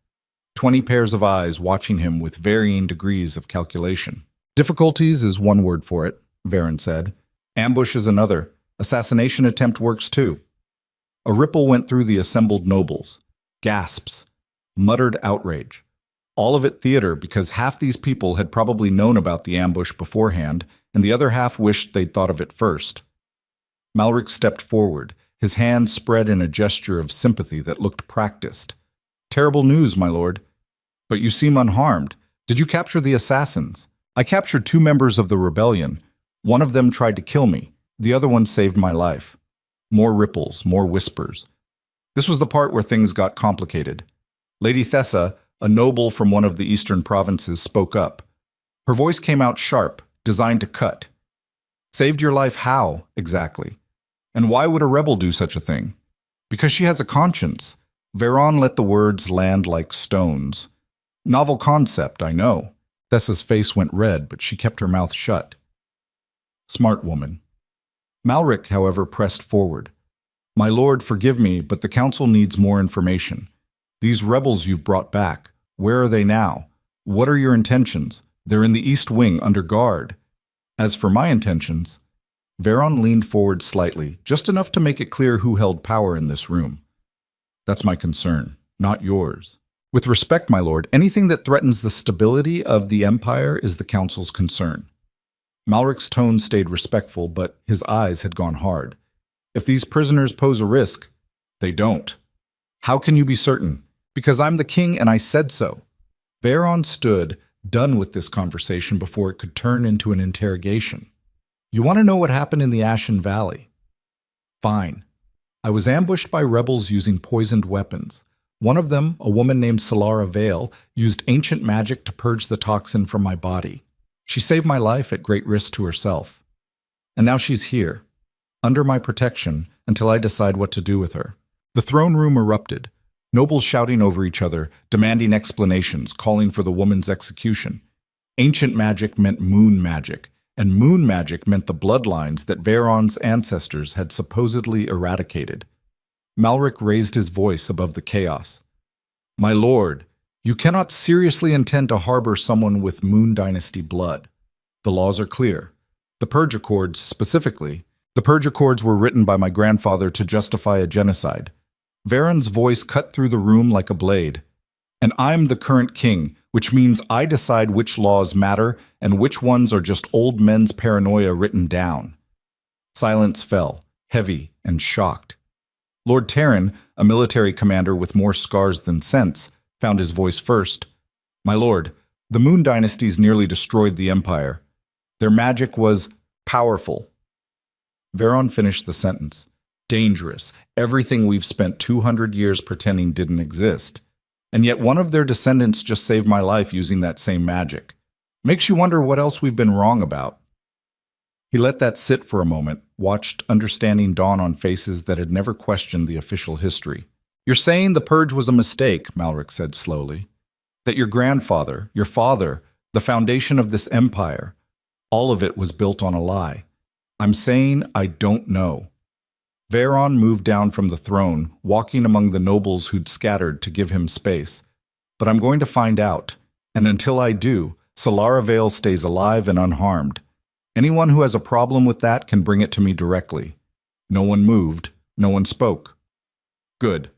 20 pairs of eyes watching him with varying degrees of calculation. "Difficulties is one word for it," Veyron said. "Ambush is another. Assassination attempt works too." A ripple went through the assembled nobles. Gasps. Muttered outrage. All of it theater because half these people had probably known about the ambush beforehand, and the other half wished they'd thought of it first. Malric stepped forward, his hand spread in a gesture of sympathy that looked practiced. "Terrible news, my lord. But you seem unharmed. Did you capture the assassins? I captured 2 members of the rebellion. One of them tried to kill me. The other one saved my life." More ripples, more whispers. This was the part where things got complicated. Lady Thessa, a noble from one of the eastern provinces, spoke up. Her voice came out sharp, designed to cut. "Saved your life how, exactly? And why would a rebel do such a thing?" "Because she has a conscience." Veyron let the words land like stones. "Novel concept, I know." Thessa's face went red, but she kept her mouth shut. Smart woman. Malric, however, pressed forward. "My lord, forgive me, but the council needs more information. These rebels you've brought back, where are they now? What are your intentions? They're in the East Wing, under guard." As for my intentions, Veyron leaned forward slightly, just enough to make it clear who held power in this room. "That's my concern, not yours. With respect, my lord, anything that threatens the stability of the Empire is the Council's concern." Malric's tone stayed respectful, but his eyes had gone hard. "If these prisoners pose a risk, they don't." "How can you be certain?" "Because I'm the king and I said so." Veyron stood, done with this conversation before it could turn into an interrogation. "You want to know what happened in the Ashen Valley?" "Fine. I was ambushed by rebels using poisoned weapons. One of them, a woman named Solara Vale, used ancient magic to purge the toxin from my body. She saved my life at great risk to herself. And now she's here, under my protection, until I decide what to do with her." The throne room erupted, nobles shouting over each other, demanding explanations, calling for the woman's execution. Ancient magic meant moon magic, and moon magic meant the bloodlines that Veyron's ancestors had supposedly eradicated. Malric raised his voice above the chaos. "My lord, you cannot seriously intend to harbor someone with Moon Dynasty blood. The laws are clear. The Purge Accords, specifically. The Purge Accords were written by my grandfather to justify a genocide." Veyron's voice cut through the room like a blade. "And I'm the current king, which means I decide which laws matter and which ones are just old men's paranoia written down." Silence fell, heavy and shocked. Lord Terran, a military commander with more scars than sense, found his voice first. "My lord, the Moon Dynasties nearly destroyed the Empire. Their magic was powerful." Veyron finished the sentence. "Dangerous. Everything we've spent 200 years pretending didn't exist. And yet one of their descendants just saved my life using that same magic. Makes you wonder what else we've been wrong about." He let that sit for a moment, watched understanding dawn on faces that had never questioned the official history. "You're saying the purge was a mistake," Malric said slowly. "That your grandfather, your father, the foundation of this empire, all of it was built on a lie. I'm saying I don't know." Veyron moved down from the throne, walking among the nobles who'd scattered to give him space. "But I'm going to find out, and until I do, Solara Vale stays alive and unharmed. Anyone who has a problem with that can bring it to me directly." No one moved, no one spoke. "Good.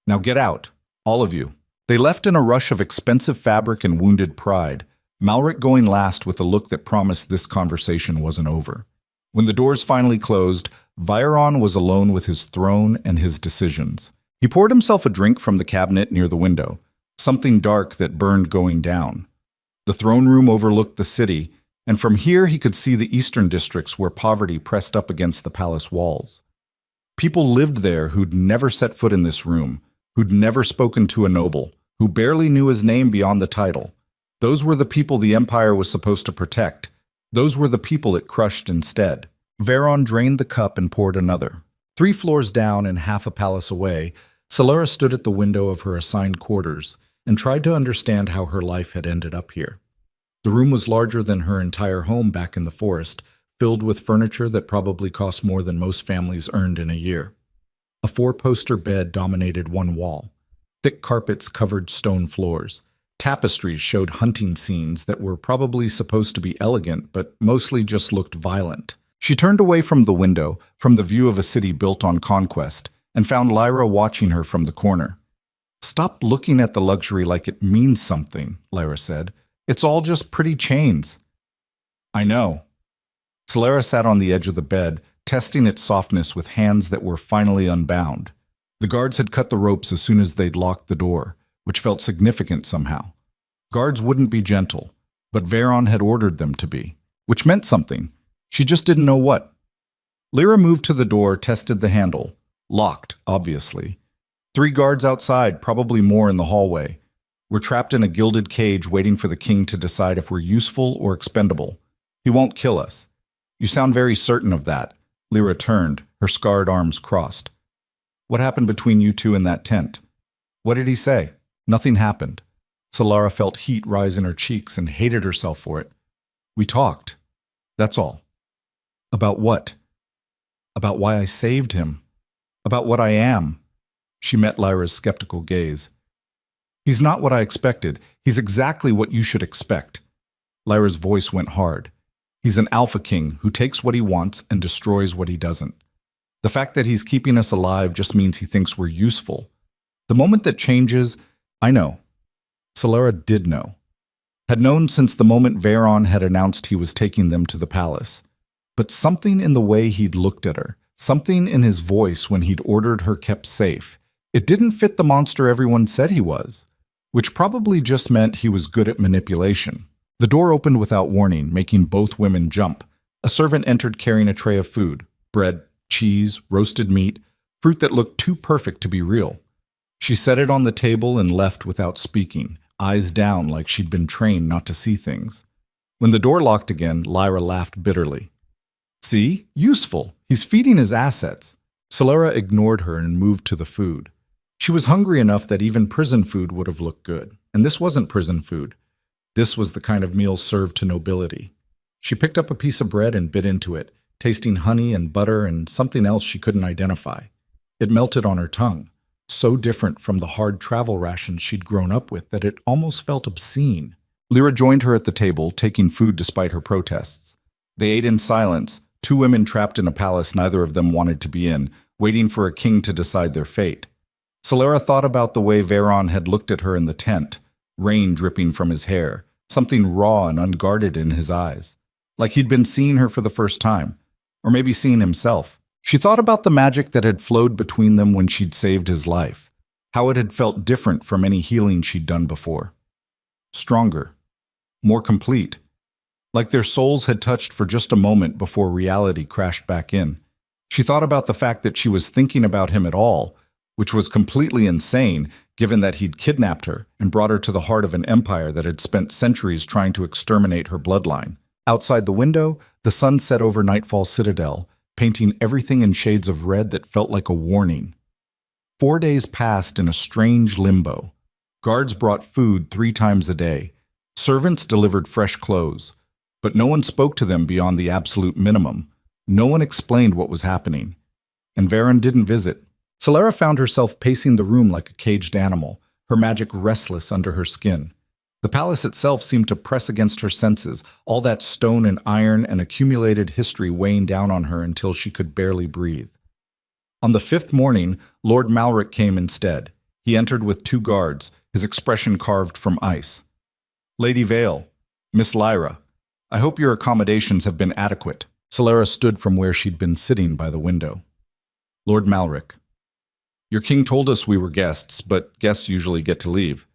Now get out, all of you." They left in a rush of expensive fabric and wounded pride, Malric going last with a look that promised this conversation wasn't over. When the doors finally closed, Veyron was alone with his throne and his decisions. He poured himself a drink from the cabinet near the window, something dark that burned going down. The throne room overlooked the city, and from here he could see the eastern districts where poverty pressed up against the palace walls. People lived there who'd never set foot in this room, who'd never spoken to a noble, who barely knew his name beyond the title. Those were the people the Empire was supposed to protect. Those were the people it crushed instead. Veyron drained the cup and poured another. 3 floors down and half a palace away, Solara stood at the window of her assigned quarters and tried to understand how her life had ended up here. The room was larger than her entire home back in the forest, filled with furniture that probably cost more than most families earned in a year. A 4-poster bed dominated one wall. Thick carpets covered stone floors. Tapestries showed hunting scenes that were probably supposed to be elegant, but mostly just looked violent. She turned away from the window, from the view of a city built on conquest, and found Lyra watching her from the corner. "Stop looking at the luxury like it means something," Lyra said. "It's all just pretty chains." "I know." Solara sat on the edge of the bed, testing its softness with hands that were finally unbound. The guards had cut the ropes as soon as they'd locked the door, which felt significant somehow. Guards wouldn't be gentle, but Veyron had ordered them to be, which meant something. She just didn't know what. Lyra moved to the door, tested the handle. Locked, obviously. 3 guards outside, probably more in the hallway. We're trapped in a gilded cage waiting for the king to decide if we're useful or expendable. He won't kill us. You sound very certain of that. Lyra turned, her scarred arms crossed. What happened between you two in that tent? What did he say? Nothing happened. Solara felt heat rise in her cheeks and hated herself for it. We talked. That's all. About what? About why I saved him. About what I am. She met Lyra's skeptical gaze. He's not what I expected. He's exactly what you should expect. Lyra's voice went hard. He's an alpha king who takes what he wants and destroys what he doesn't. The fact that he's keeping us alive just means he thinks we're useful. The moment that changes, I know. Solara did know. Had known since the moment Veyron had announced he was taking them to the palace. But something in the way he'd looked at her, something in his voice when he'd ordered her kept safe, it didn't fit the monster everyone said he was, which probably just meant he was good at manipulation. The door opened without warning, making both women jump. A servant entered carrying a tray of food, bread, cheese, roasted meat, fruit that looked too perfect to be real. She set it on the table and left without speaking, eyes down like she'd been trained not to see things. When the door locked again, Lyra laughed bitterly. See? Useful. He's feeding his assets. Solara ignored her and moved to the food. She was hungry enough that even prison food would have looked good, and this wasn't prison food. This was the kind of meal served to nobility. She picked up a piece of bread and bit into it, tasting honey and butter and something else she couldn't identify. It melted on her tongue, so different from the hard travel rations she'd grown up with that it almost felt obscene. Lyra joined her at the table, taking food despite her protests. They ate in silence, two women trapped in a palace neither of them wanted to be in, waiting for a king to decide their fate. Solara thought about the way Veron had looked at her in the tent, rain dripping from his hair, something raw and unguarded in his eyes, like he'd been seeing her for the first time, or maybe seeing himself. She thought about the magic that had flowed between them when she'd saved his life, how it had felt different from any healing she'd done before. Stronger, more complete, like their souls had touched for just a moment before reality crashed back in. She thought about the fact that she was thinking about him at all, which was completely insane given that he'd kidnapped her and brought her to the heart of an empire that had spent centuries trying to exterminate her bloodline. Outside the window, the sun set over Nightfall Citadel, painting everything in shades of red that felt like a warning. 4 days passed in a strange limbo. Guards brought food 3 times a day. Servants delivered fresh clothes. But no one spoke to them beyond the absolute minimum. No one explained what was happening. And Veron didn't visit. Solara found herself pacing the room like a caged animal, her magic restless under her skin. The palace itself seemed to press against her senses, all that stone and iron and accumulated history weighing down on her until she could barely breathe. On the 5th morning, Lord Malric came instead. He entered with 2 guards, his expression carved from ice. "Lady Vale, Miss Lyra, I hope your accommodations have been adequate." Solara stood from where she'd been sitting by the window. "Lord Malric, your king told us we were guests, but guests usually get to leave."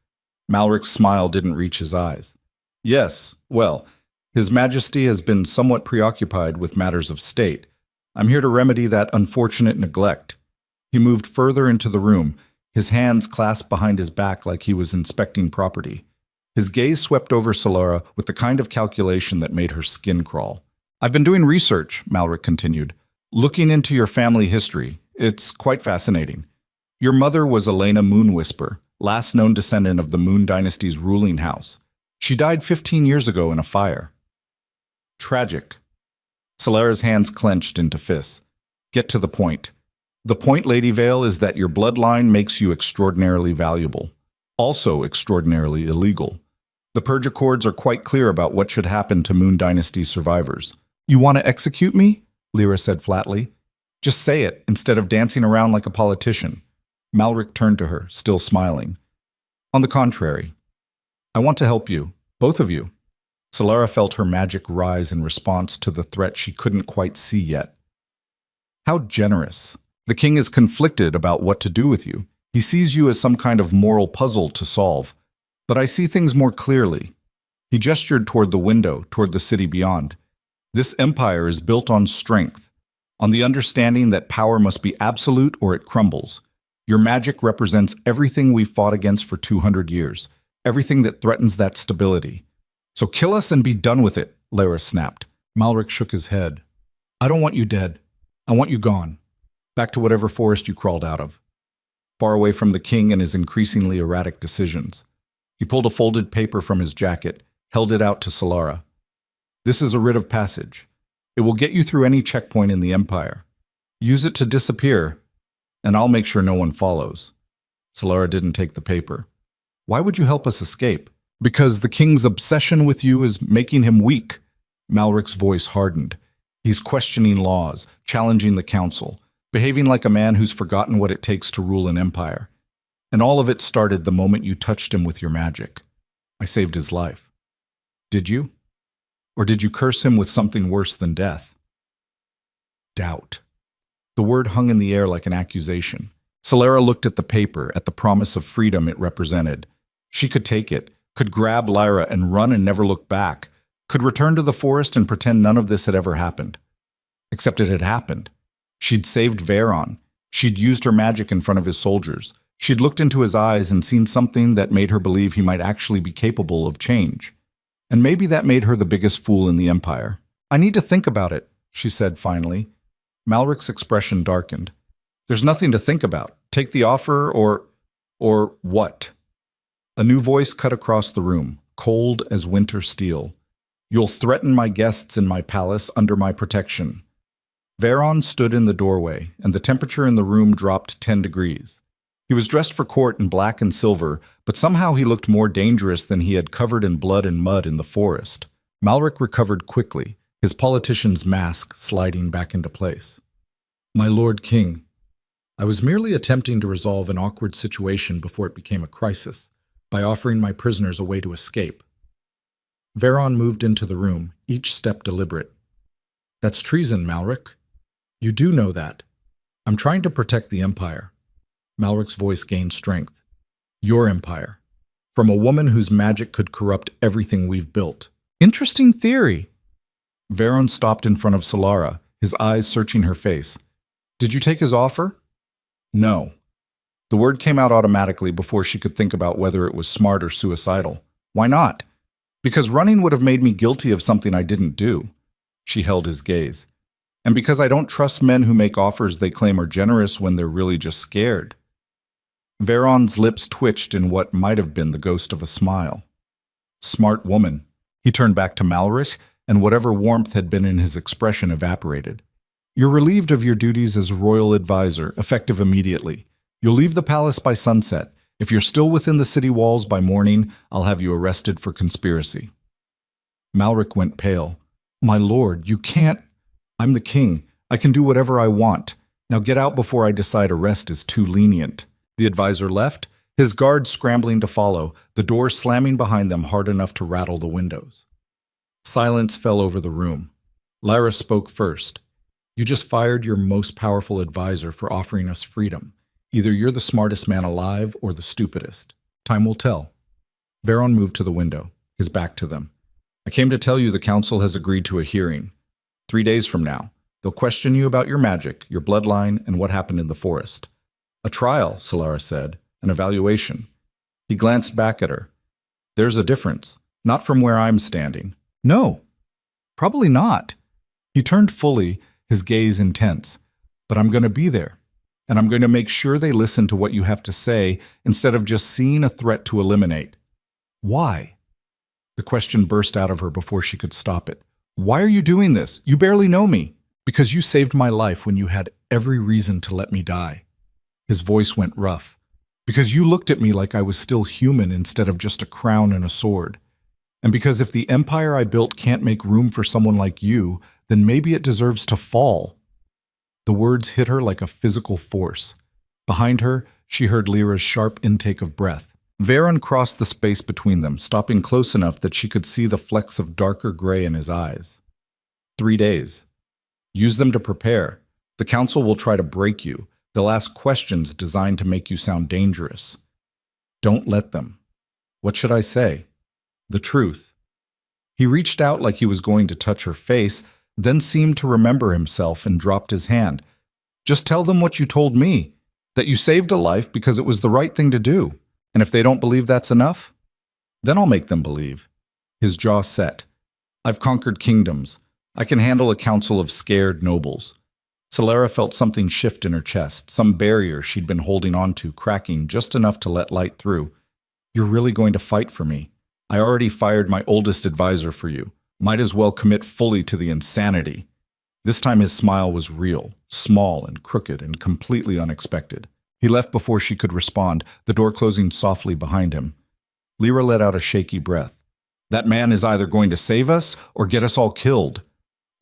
Malric's smile didn't reach his eyes. "Yes, well, His Majesty has been somewhat preoccupied with matters of state. I'm here to remedy that unfortunate neglect." He moved further into the room, his hands clasped behind his back like he was inspecting property. His gaze swept over Solara with the kind of calculation that made her skin crawl. "I've been doing research," Malric continued, "looking into your family history. It's quite fascinating. Your mother was Elena Moonwhisper, last known descendant of the Moon Dynasty's ruling house. She died 15 years ago in a fire." "Tragic." Solara's hands clenched into fists. "Get to the point." "The point, Lady Vale, is that your bloodline makes you extraordinarily valuable, also extraordinarily illegal. The Purge Accords are quite clear about what should happen to Moon Dynasty survivors." "You want to execute me?" Lyra said flatly. "Just say it, instead of dancing around like a politician." Malric turned to her, still smiling. "On the contrary, I want to help you, both of you." Solara felt her magic rise in response to the threat she couldn't quite see yet. "How generous. The king is conflicted about what to do with you. He sees you as some kind of moral puzzle to solve. But I see things more clearly." He gestured toward the window, toward the city beyond. "This empire is built on strength, on the understanding that power must be absolute or it crumbles. Your magic represents everything we've fought against for 200 years, everything that threatens that stability. So kill us and be done with it," Lyra snapped. Malric shook his head. "I don't want you dead. I want you gone. Back to whatever forest you crawled out of. Far away from the king and his increasingly erratic decisions." He pulled a folded paper from his jacket, held it out to Solara. "This is a writ of passage. It will get you through any checkpoint in the Empire. Use it to disappear, and I'll make sure no one follows." Solara didn't take the paper. "Why would you help us escape?" "Because the king's obsession with you is making him weak." Malric's voice hardened. "He's questioning laws, challenging the council, behaving like a man who's forgotten what it takes to rule an empire. And all of it started the moment you touched him with your magic. I saved his life." "Did you? Or did you curse him with something worse than death?" Doubt. The word hung in the air like an accusation. Solara looked at the paper, at the promise of freedom it represented. She could take it, could grab Lyra and run and never look back, could return to the forest and pretend none of this had ever happened. Except it had happened. She'd saved Veron. She'd used her magic in front of his soldiers. She'd looked into his eyes and seen something that made her believe he might actually be capable of change. And maybe that made her the biggest fool in the Empire. "I need to think about it," she said finally. Malric's expression darkened. "There's nothing to think about. Take the offer or what?" A new voice cut across the room, cold as winter steel. You'll threaten my guests in my palace under my protection. Veron stood in the doorway, and the temperature in the room dropped 10 degrees. He was dressed for court in black and silver, but somehow he looked more dangerous than he had covered in blood and mud in the forest. Malric recovered quickly, his politician's mask sliding back into place. My Lord King, I was merely attempting to resolve an awkward situation before it became a crisis, by offering my prisoners a way to escape. Veron moved into the room, each step deliberate. That's treason, Malric. You do know that. I'm trying to protect the Empire. Malric's voice gained strength. Your Empire. From a woman whose magic could corrupt everything we've built. Interesting theory. Veron stopped in front of Solara, his eyes searching her face. Did you take his offer? No. The word came out automatically before she could think about whether it was smart or suicidal. Why not? Because running would have made me guilty of something I didn't do. She held his gaze. And because I don't trust men who make offers they claim are generous when they're really just scared. Veron's lips twitched in what might have been the ghost of a smile. Smart woman. He turned back to Malric, and whatever warmth had been in his expression evaporated. You're relieved of your duties as royal advisor, effective immediately. You'll leave the palace by sunset. If you're still within the city walls by morning, I'll have you arrested for conspiracy. Malric went pale. My lord, you can't. I'm the king. I can do whatever I want. Now get out before I decide arrest is too lenient. The advisor left, his guards scrambling to follow, the door slamming behind them hard enough to rattle the windows. Silence fell over the room. Lyra spoke first. You just fired your most powerful advisor for offering us freedom. Either you're the smartest man alive or the stupidest. Time will tell. Veron moved to the window, his back to them. I came to tell you the council has agreed to a hearing. 3 days from now, they'll question you about your magic, your bloodline, and what happened in the forest. A trial, Solara said, an evaluation. He glanced back at her. There's a difference, not from where I'm standing. No, probably not. He turned fully, his gaze intense. But I'm going to be there, and I'm going to make sure they listen to what you have to say instead of just seeing a threat to eliminate. Why? The question burst out of her before she could stop it. Why are you doing this? You barely know me. Because you saved my life when you had every reason to let me die. His voice went rough. Because you looked at me like I was still human instead of just a crown and a sword. And because if the empire I built can't make room for someone like you, then maybe it deserves to fall. The words hit her like a physical force. Behind her, she heard Lyra's sharp intake of breath. Veron crossed the space between them, stopping close enough that she could see the flecks of darker gray in his eyes. 3 days. Use them to prepare. The council will try to break you. They'll ask questions designed to make you sound dangerous. Don't let them. What should I say? The truth. He reached out like he was going to touch her face, then seemed to remember himself and dropped his hand. Just tell them what you told me, that you saved a life because it was the right thing to do. And if they don't believe that's enough, then I'll make them believe. His jaw set. I've conquered kingdoms. I can handle a council of scared nobles. Solara felt something shift in her chest, some barrier she'd been holding onto cracking just enough to let light through. You're really going to fight for me. I already fired my oldest advisor for you. Might as well commit fully to the insanity. This time his smile was real, small and crooked and completely unexpected. He left before she could respond, the door closing softly behind him. Lyra let out a shaky breath. That man is either going to save us or get us all killed.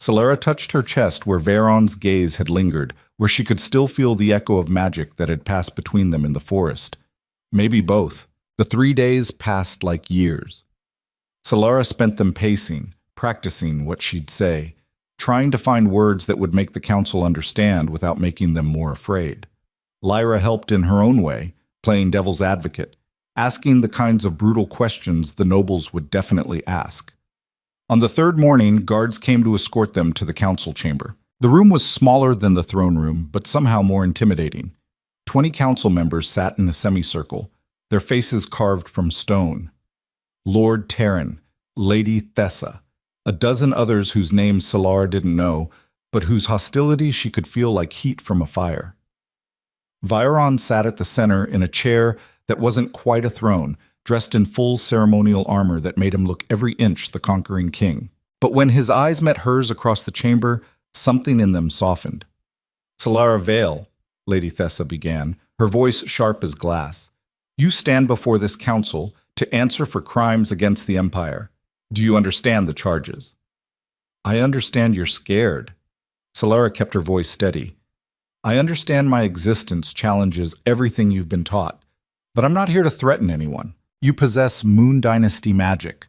Solara touched her chest where Veron's gaze had lingered, where she could still feel the echo of magic that had passed between them in the forest. Maybe both. The 3 days passed like years. Solara spent them pacing, practicing what she'd say, trying to find words that would make the council understand without making them more afraid. Lyra helped in her own way, playing devil's advocate, asking the kinds of brutal questions the nobles would definitely ask. On the 3rd morning, guards came to escort them to the council chamber. The room was smaller than the throne room, but somehow more intimidating. 20 council members sat in a semicircle, their faces carved from stone. Lord Terran, Lady Thessa, a dozen others whose names Solara didn't know, but whose hostility she could feel like heat from a fire. Viron sat at the center in a chair that wasn't quite a throne, dressed in full ceremonial armor that made him look every inch the conquering king. But when his eyes met hers across the chamber, something in them softened. "Solara Vale," Lady Thessa began, her voice sharp as glass. "You stand before this council to answer for crimes against the Empire. Do you understand the charges?" "I understand you're scared." Solara kept her voice steady. "I understand my existence challenges everything you've been taught, but I'm not here to threaten anyone. You possess Moon Dynasty magic."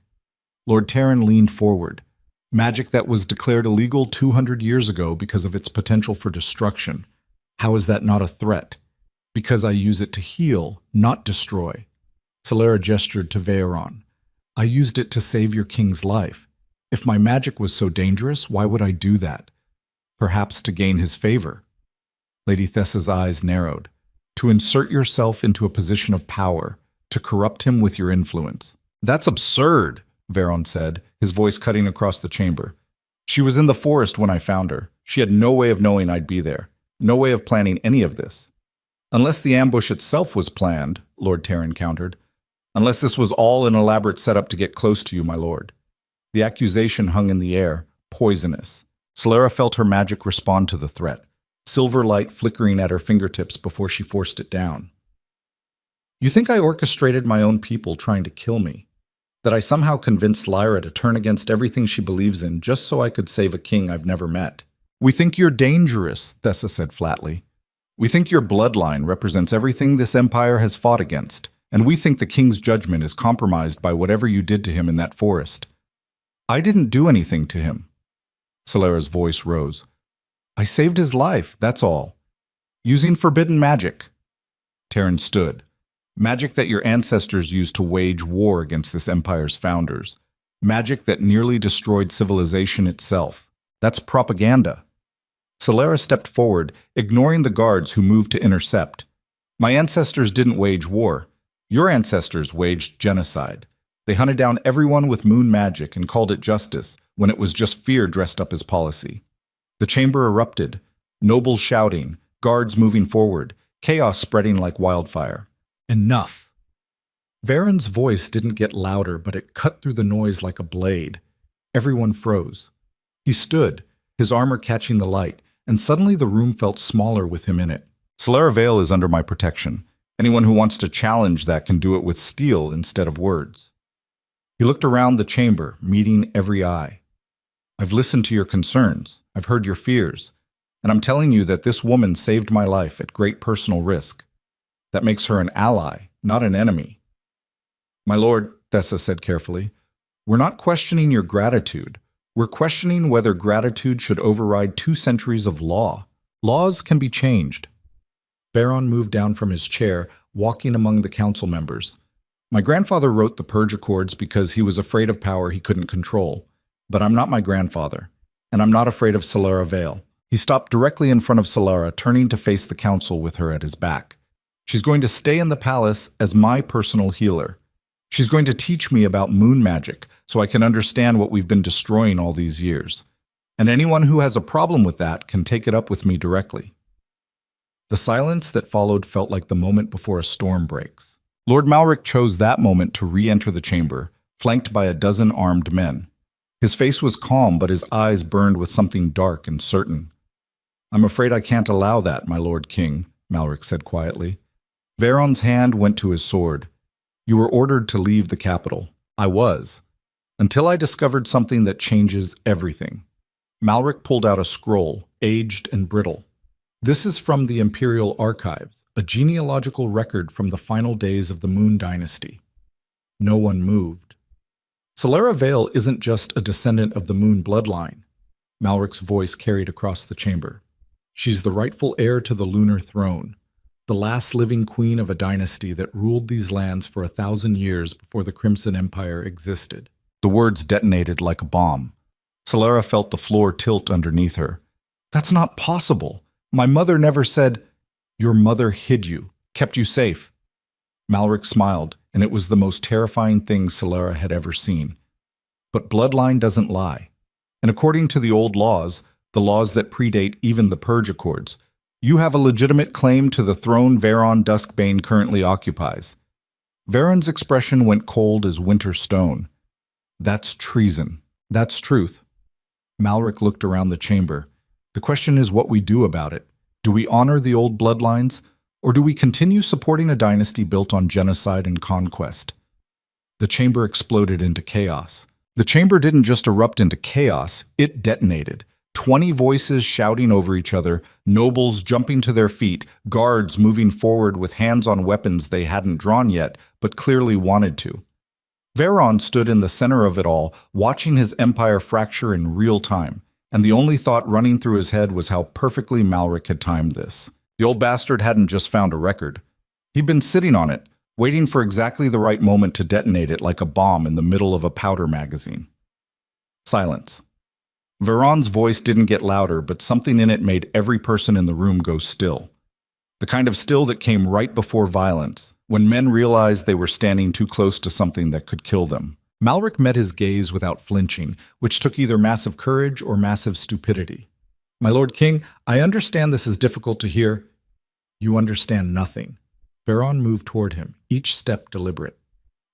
Lord Terran leaned forward. "Magic that was declared illegal 200 years ago because of its potential for destruction. How is that not a threat?" "Because I use it to heal, not destroy." Solara gestured to Veyron. "I used it to save your king's life. If my magic was so dangerous, why would I do that? Perhaps to gain his favor." Lady Thessa's eyes narrowed. "To insert yourself into a position of power, to corrupt him with your influence." "That's absurd," Veyron said, his voice cutting across the chamber. "She was in the forest when I found her. She had no way of knowing I'd be there. No way of planning any of this." "Unless the ambush itself was planned," Lord Terran countered. "Unless this was all an elaborate setup to get close to you, my lord." The accusation hung in the air, poisonous. Solara felt her magic respond to the threat, silver light flickering at her fingertips before she forced it down. "You think I orchestrated my own people trying to kill me? That I somehow convinced Lyra to turn against everything she believes in just so I could save a king I've never met?" "We think you're dangerous," Thessa said flatly. "We think your bloodline represents everything this empire has fought against, and we think the king's judgment is compromised by whatever you did to him in that forest." "I didn't do anything to him." Solara's voice rose. "I saved his life, that's all. Using forbidden magic." Terran stood. "Magic that your ancestors used to wage war against this empire's founders. Magic that nearly destroyed civilization itself. That's propaganda." Solara stepped forward, ignoring the guards who moved to intercept. "My ancestors didn't wage war. Your ancestors waged genocide. They hunted down everyone with moon magic and called it justice, when it was just fear dressed up as policy." The chamber erupted, nobles shouting, guards moving forward, chaos spreading like wildfire. "Enough." Veyron's voice didn't get louder, but it cut through the noise like a blade. Everyone froze. He stood, his armor catching the light, and suddenly the room felt smaller with him in it. "Solara Vale is under my protection. Anyone who wants to challenge that can do it with steel instead of words." He looked around the chamber, meeting every eye. "I've listened to your concerns. I've heard your fears. And I'm telling you that this woman saved my life at great personal risk. That makes her an ally, not an enemy." "My lord," Thessa said carefully, "we're not questioning your gratitude. We're questioning whether gratitude should override 2 centuries of law. Laws can be changed." Veyron moved down from his chair, walking among the council members. "My grandfather wrote the Purge Accords because he was afraid of power he couldn't control. But I'm not my grandfather, and I'm not afraid of Solara Vale." He stopped directly in front of Solara, turning to face the council with her at his back. "She's going to stay in the palace as my personal healer. She's going to teach me about moon magic so I can understand what we've been destroying all these years. And anyone who has a problem with that can take it up with me directly." The silence that followed felt like the moment before a storm breaks. Lord Malric chose that moment to re-enter the chamber, flanked by a dozen armed men. His face was calm, but his eyes burned with something dark and certain. "I'm afraid I can't allow that, my Lord King," Malric said quietly. Veyron's hand went to his sword. "You were ordered to leave the capital." "I was. Until I discovered something that changes everything." Malric pulled out a scroll, aged and brittle. "This is from the Imperial Archives, a genealogical record from the final days of the Moon Dynasty." No one moved. "Solara Vale isn't just a descendant of the Moon bloodline," Malric's voice carried across the chamber. "She's the rightful heir to the lunar throne, the last living queen of a dynasty that ruled these lands for 1,000 years before the Crimson Empire existed." The words detonated like a bomb. Solara felt the floor tilt underneath her. "That's not possible. My mother never said—" "Your mother hid you, kept you safe." Malric smiled, and it was the most terrifying thing Solara had ever seen. "But bloodline doesn't lie. And according to the old laws, the laws that predate even the Purge Accords, you have a legitimate claim to the throne Veyron Duskbane currently occupies. Varen's expression went cold as winter stone. That's treason. That's truth. Malric looked around the chamber. The question is what we do about it. Do we honor the old bloodlines, or do we continue supporting a dynasty built on genocide and conquest? The chamber exploded into chaos. The chamber didn't just erupt into chaos, it detonated. 20 voices shouting over each other, nobles jumping to their feet, guards moving forward with hands on weapons they hadn't drawn yet, but clearly wanted to. Veron stood in the center of it all, watching his empire fracture in real time, and the only thought running through his head was how perfectly Malric had timed this. The old bastard hadn't just found a record. He'd been sitting on it, waiting for exactly the right moment to detonate it like a bomb in the middle of a powder magazine. Silence. Veron's voice didn't get louder, but something in it made every person in the room go still. The kind of still that came right before violence, when men realized they were standing too close to something that could kill them. Malric met his gaze without flinching, which took either massive courage or massive stupidity. My Lord King, I understand this is difficult to hear. You understand nothing. Veron moved toward him, each step deliberate.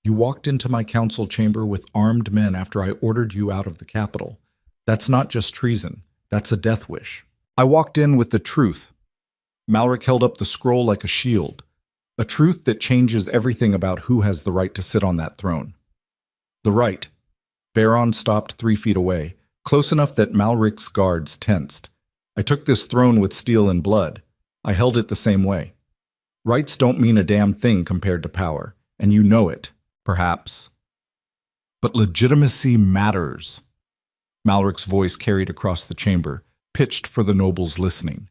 You walked into my council chamber with armed men after I ordered you out of the capital. That's not just treason. That's a death wish. I walked in with the truth. Malric held up the scroll like a shield, a truth that changes everything about who has the right to sit on that throne. The right. Veron stopped 3 feet away, close enough that Malric's guards tensed. I took this throne with steel and blood. I held it the same way. Rights don't mean a damn thing compared to power, and you know it, perhaps. But legitimacy matters. Malric's voice carried across the chamber, pitched for the nobles listening.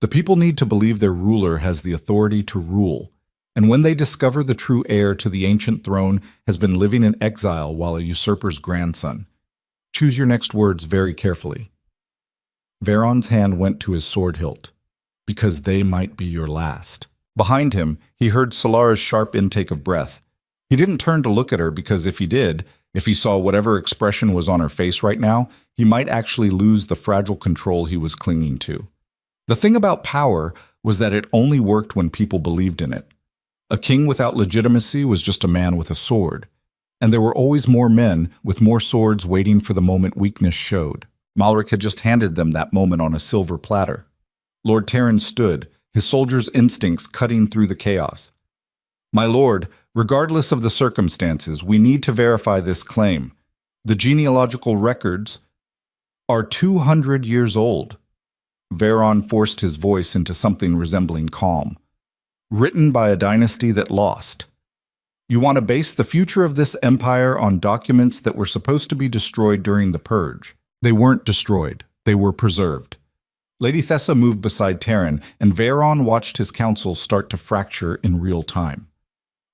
The people need to believe their ruler has the authority to rule, and when they discover the true heir to the ancient throne has been living in exile while a usurper's grandson. Choose your next words very carefully. Veron's hand went to his sword hilt, because they might be your last. Behind him, he heard Solara's sharp intake of breath. He didn't turn to look at her because if he did, if he saw whatever expression was on her face right now, he might actually lose the fragile control he was clinging to. The thing about power was that it only worked when people believed in it. A king without legitimacy was just a man with a sword, and there were always more men with more swords waiting for the moment weakness showed. Malric had just handed them that moment on a silver platter. Lord Terran stood, his soldiers' instincts cutting through the chaos. My lord, regardless of the circumstances, we need to verify this claim. The genealogical records are 200 years old. Veron forced his voice into something resembling calm. Written by a dynasty that lost. You want to base the future of this empire on documents that were supposed to be destroyed during the Purge. They weren't destroyed. They were preserved. Lady Thessa moved beside Terran, and Veron watched his council start to fracture in real time.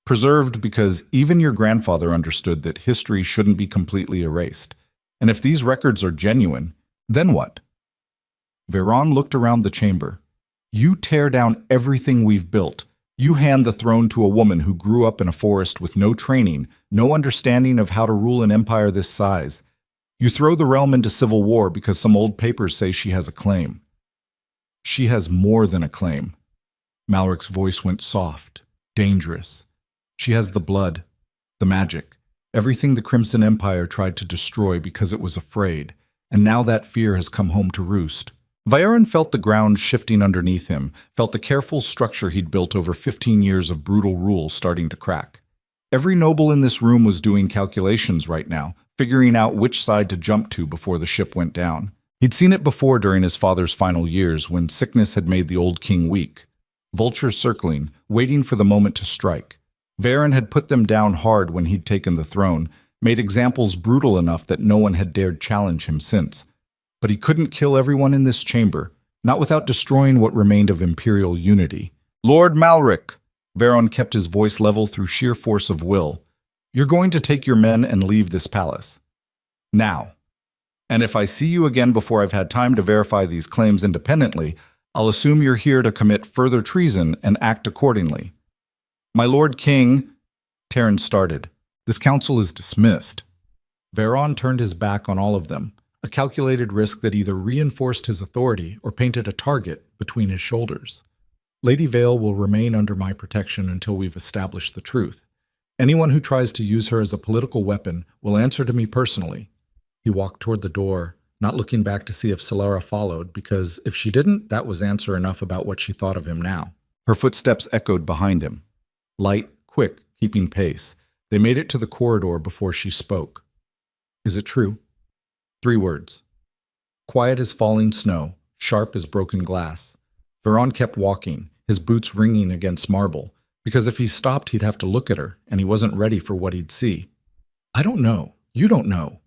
Preserved because even your grandfather understood that history shouldn't be completely erased. And if these records are genuine, then what? Veron looked around the chamber. You tear down everything we've built. You hand the throne to a woman who grew up in a forest with no training, no understanding of how to rule an empire this size. You throw the realm into civil war because some old papers say she has a claim. She has more than a claim. Malric's voice went soft, dangerous. She has the blood, the magic, everything the Crimson Empire tried to destroy because it was afraid, and now that fear has come home to roost. Viren felt the ground shifting underneath him, felt the careful structure he'd built over 15 years of brutal rule starting to crack. Every noble in this room was doing calculations right now, figuring out which side to jump to before the ship went down. He'd seen it before during his father's final years when sickness had made the old king weak. Vultures circling, waiting for the moment to strike. Varen had put them down hard when he'd taken the throne, made examples brutal enough that no one had dared challenge him since. But he couldn't kill everyone in this chamber, not without destroying what remained of imperial unity. Lord Malric, Veron kept his voice level through sheer force of will. You're going to take your men and leave this palace. Now. And if I see you again before I've had time to verify these claims independently, I'll assume you're here to commit further treason and act accordingly. My Lord King, Terran started. This council is dismissed. Veron turned his back on all of them, a calculated risk that either reinforced his authority or painted a target between his shoulders. Lady Vale will remain under my protection until we've established the truth. Anyone who tries to use her as a political weapon will answer to me personally. He walked toward the door, not looking back to see if Solara followed, because if she didn't, that was answer enough about what she thought of him now. Her footsteps echoed behind him. Light, quick, keeping pace. They made it to the corridor before she spoke. Is it true? 3 words. Quiet as falling snow, sharp as broken glass. Veron kept walking, his boots ringing against marble, because if he stopped he'd have to look at her, and he wasn't ready for what he'd see. I don't know. You don't know.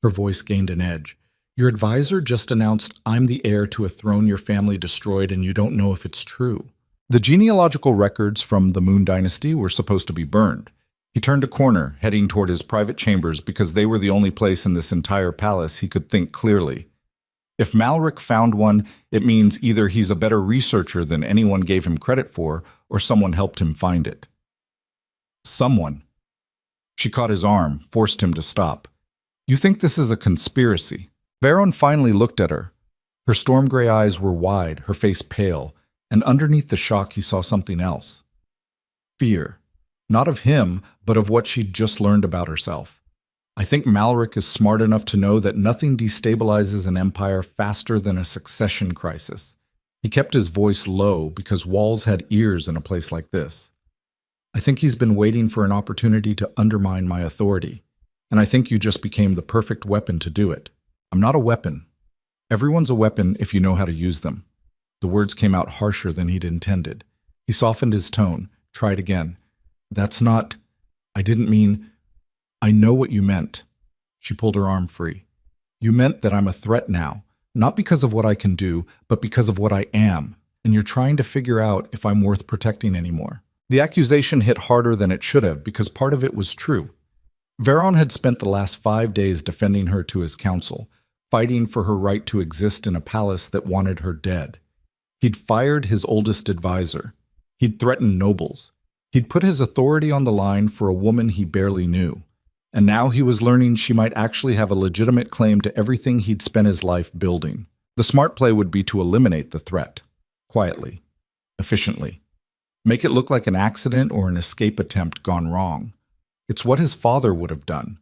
Her voice gained an edge. Your advisor just announced I'm the heir to a throne your family destroyed, and you don't know if it's true. The genealogical records from the Moon Dynasty were supposed to be burned. He turned a corner, heading toward his private chambers because they were the only place in this entire palace he could think clearly. If Malric found one, it means either he's a better researcher than anyone gave him credit for, or someone helped him find it. Someone. She caught his arm, forced him to stop. You think this is a conspiracy? Veron finally looked at her. Her storm gray eyes were wide, her face pale, and underneath the shock he saw something else. Fear. Not of him, but of what she'd just learned about herself. I think Malric is smart enough to know that nothing destabilizes an empire faster than a succession crisis. He kept his voice low because walls had ears in a place like this. I think he's been waiting for an opportunity to undermine my authority, and I think you just became the perfect weapon to do it. I'm not a weapon. Everyone's a weapon if you know how to use them. The words came out harsher than he'd intended. He softened his tone, tried again. That's not... I didn't mean... I know what you meant. She pulled her arm free. You meant that I'm a threat now, not because of what I can do, but because of what I am, and you're trying to figure out if I'm worth protecting anymore. The accusation hit harder than it should have because part of it was true. Veron had spent the last 5 days defending her to his council, fighting for her right to exist in a palace that wanted her dead. He'd fired his oldest advisor. He'd threatened nobles. He'd put his authority on the line for a woman he barely knew. And now he was learning she might actually have a legitimate claim to everything he'd spent his life building. The smart play would be to eliminate the threat. Quietly. Efficiently. Make it look like an accident or an escape attempt gone wrong. It's what his father would have done.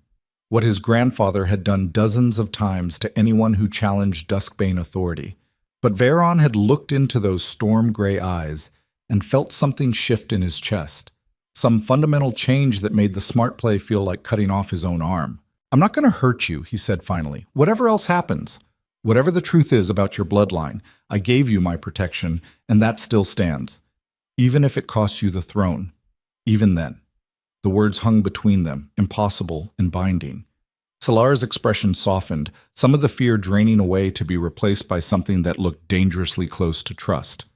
What his grandfather had done dozens of times to anyone who challenged Duskbane authority. But Veron had looked into those storm gray eyes and felt something shift in his chest. Some fundamental change that made the smart play feel like cutting off his own arm. I'm not going to hurt you, he said finally. Whatever else happens. Whatever the truth is about your bloodline, I gave you my protection, and that still stands. Even if it costs you the throne. Even then. The words hung between them, impossible and binding. Solara's expression softened, some of the fear draining away to be replaced by something that looked dangerously close to trust.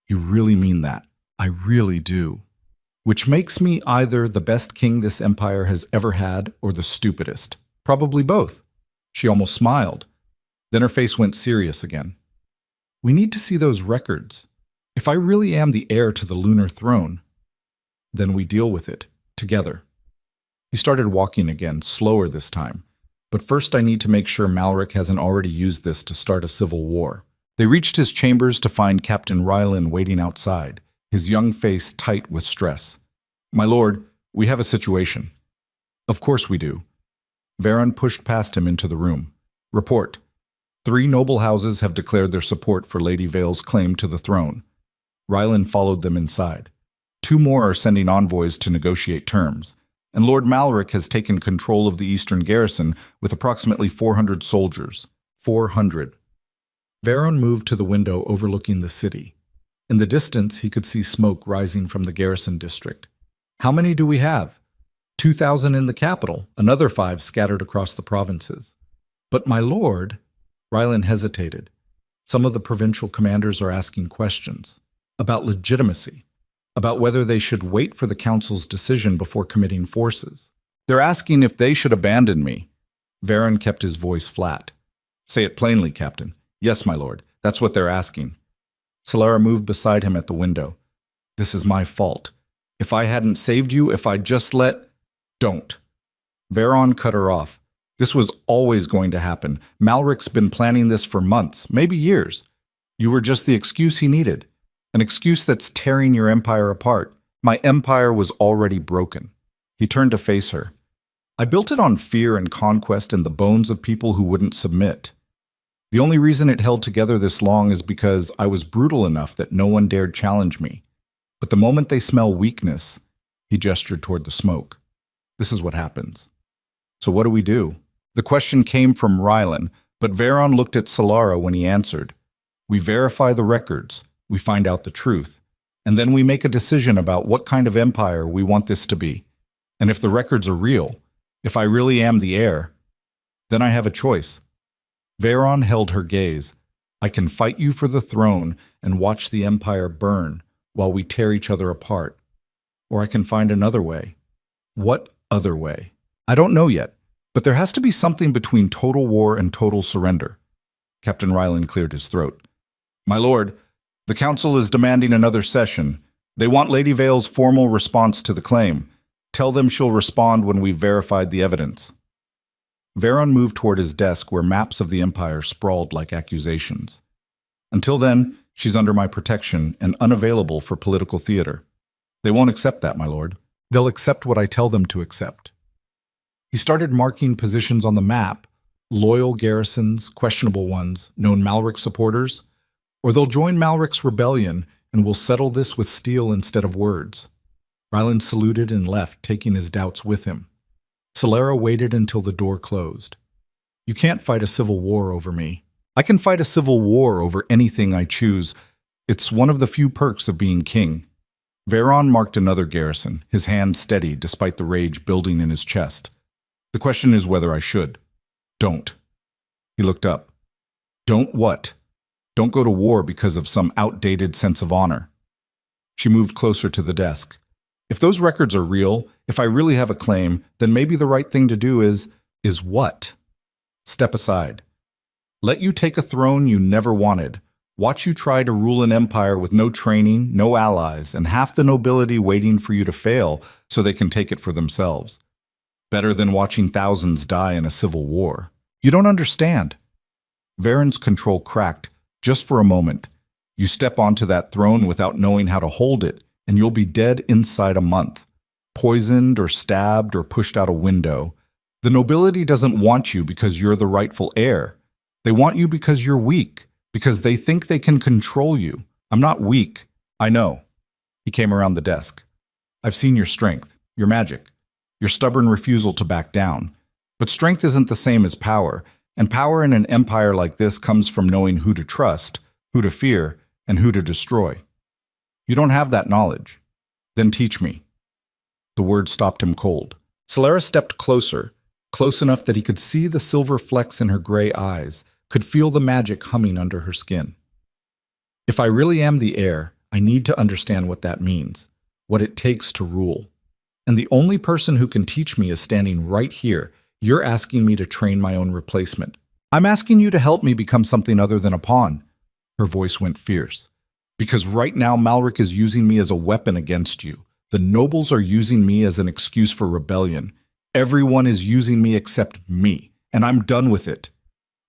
You really mean that? I really do. Which makes me either the best king this empire has ever had or the stupidest. Probably both. She almost smiled. Then her face went serious again. We need to see those records. If I really am the heir to the lunar throne, then we deal with it, together. He started walking again, slower this time. But first I need to make sure Malric hasn't already used this to start a civil war. They reached his chambers to find Captain Rylan waiting outside, his young face tight with stress. My lord, we have a situation. Of course we do. Veron pushed past him into the room. Report. 3 noble houses have declared their support for Lady Vale's claim to the throne. Rylan followed them inside. 2 more are sending envoys to negotiate terms, and Lord Malric has taken control of the eastern garrison with approximately 400 soldiers. 400. Veron moved to the window overlooking the city. In the distance, he could see smoke rising from the garrison district. How many do we have? 2,000 in the capital, another 5 scattered across the provinces. But my lord, Rylan hesitated. Some of the provincial commanders are asking questions about legitimacy, about whether they should wait for the council's decision before committing forces. They're asking if they should abandon me. Veron kept his voice flat. Say it plainly, Captain. Yes, my lord. That's what they're asking. Solara moved beside him at the window. This is my fault. If I hadn't saved you, if I'd just let... Don't. Veron cut her off. This was always going to happen. Malric's been planning this for months, maybe years. You were just the excuse he needed. An excuse that's tearing your empire apart. My empire was already broken. He turned to face her. I built it on fear and conquest and the bones of people who wouldn't submit. The only reason it held together this long is because I was brutal enough that no one dared challenge me. But the moment they smell weakness, he gestured toward the smoke. This is what happens. So what do we do? The question came from Rylan, but Veron looked at Solara when he answered. We verify the records, we find out the truth, and then we make a decision about what kind of empire we want this to be. And if the records are real, if I really am the heir, then I have a choice. Veron held her gaze. I can fight you for the throne and watch the empire burn while we tear each other apart. Or I can find another way. What other way? I don't know yet, but there has to be something between total war and total surrender. Captain Rylan cleared his throat. My lord, the council is demanding another session. They want Lady Vale's formal response to the claim. Tell them she'll respond when we've verified the evidence. Veron moved toward his desk where maps of the Empire sprawled like accusations. Until then, she's under my protection and unavailable for political theater. They won't accept that, my lord. They'll accept what I tell them to accept. He started marking positions on the map, loyal garrisons, questionable ones, known Malric supporters, or they'll join Malric's rebellion and we'll settle this with steel instead of words. Rylan saluted and left, taking his doubts with him. Solara waited until the door closed. You can't fight a civil war over me. I can fight a civil war over anything I choose. It's one of the few perks of being king. Veron marked another garrison, his hand steady despite the rage building in his chest. The question is whether I should. Don't. He looked up. Don't what? Don't go to war because of some outdated sense of honor. She moved closer to the desk. If those records are real, if I really have a claim, then maybe the right thing to do is what? Step aside. Let you take a throne you never wanted. Watch you try to rule an empire with no training, no allies, and half the nobility waiting for you to fail so they can take it for themselves. Better than watching thousands die in a civil war. You don't understand. Veron's control cracked, just for a moment. You step onto that throne without knowing how to hold it, and you'll be dead inside a month. Poisoned or stabbed or pushed out a window. The nobility doesn't want you because you're the rightful heir. They want you because you're weak, because they think they can control you. I'm not weak. I know. He came around the desk. I've seen your strength, your magic, your stubborn refusal to back down. But strength isn't the same as power, and power in an empire like this comes from knowing who to trust, who to fear, and who to destroy. You don't have that knowledge. Then teach me. The word stopped him cold. Solara stepped closer, close enough that he could see the silver flecks in her gray eyes, could feel the magic humming under her skin. If I really am the heir, I need to understand what that means, what it takes to rule. And the only person who can teach me is standing right here. You're asking me to train my own replacement. I'm asking you to help me become something other than a pawn. Her voice went fierce. Because right now Malric is using me as a weapon against you. The nobles are using me as an excuse for rebellion. Everyone is using me except me, and I'm done with it.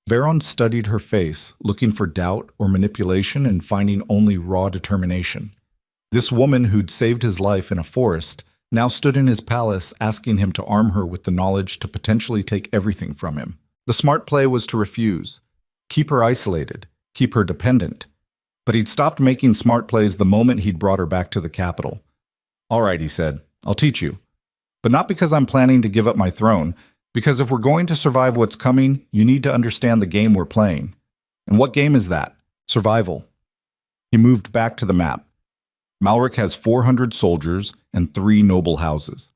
Veron studied her face, looking for doubt or manipulation and finding only raw determination. This woman who'd saved his life in a forest now stood in his palace asking him to arm her with the knowledge to potentially take everything from him. The smart play was to refuse, keep her isolated, keep her dependent. But he'd stopped making smart plays the moment he'd brought her back to the capital. All right, he said, I'll teach you. But not because I'm planning to give up my throne, because if we're going to survive what's coming, you need to understand the game we're playing. And what game is that? Survival. He moved back to the map. Malric has 400 soldiers and 3 noble houses.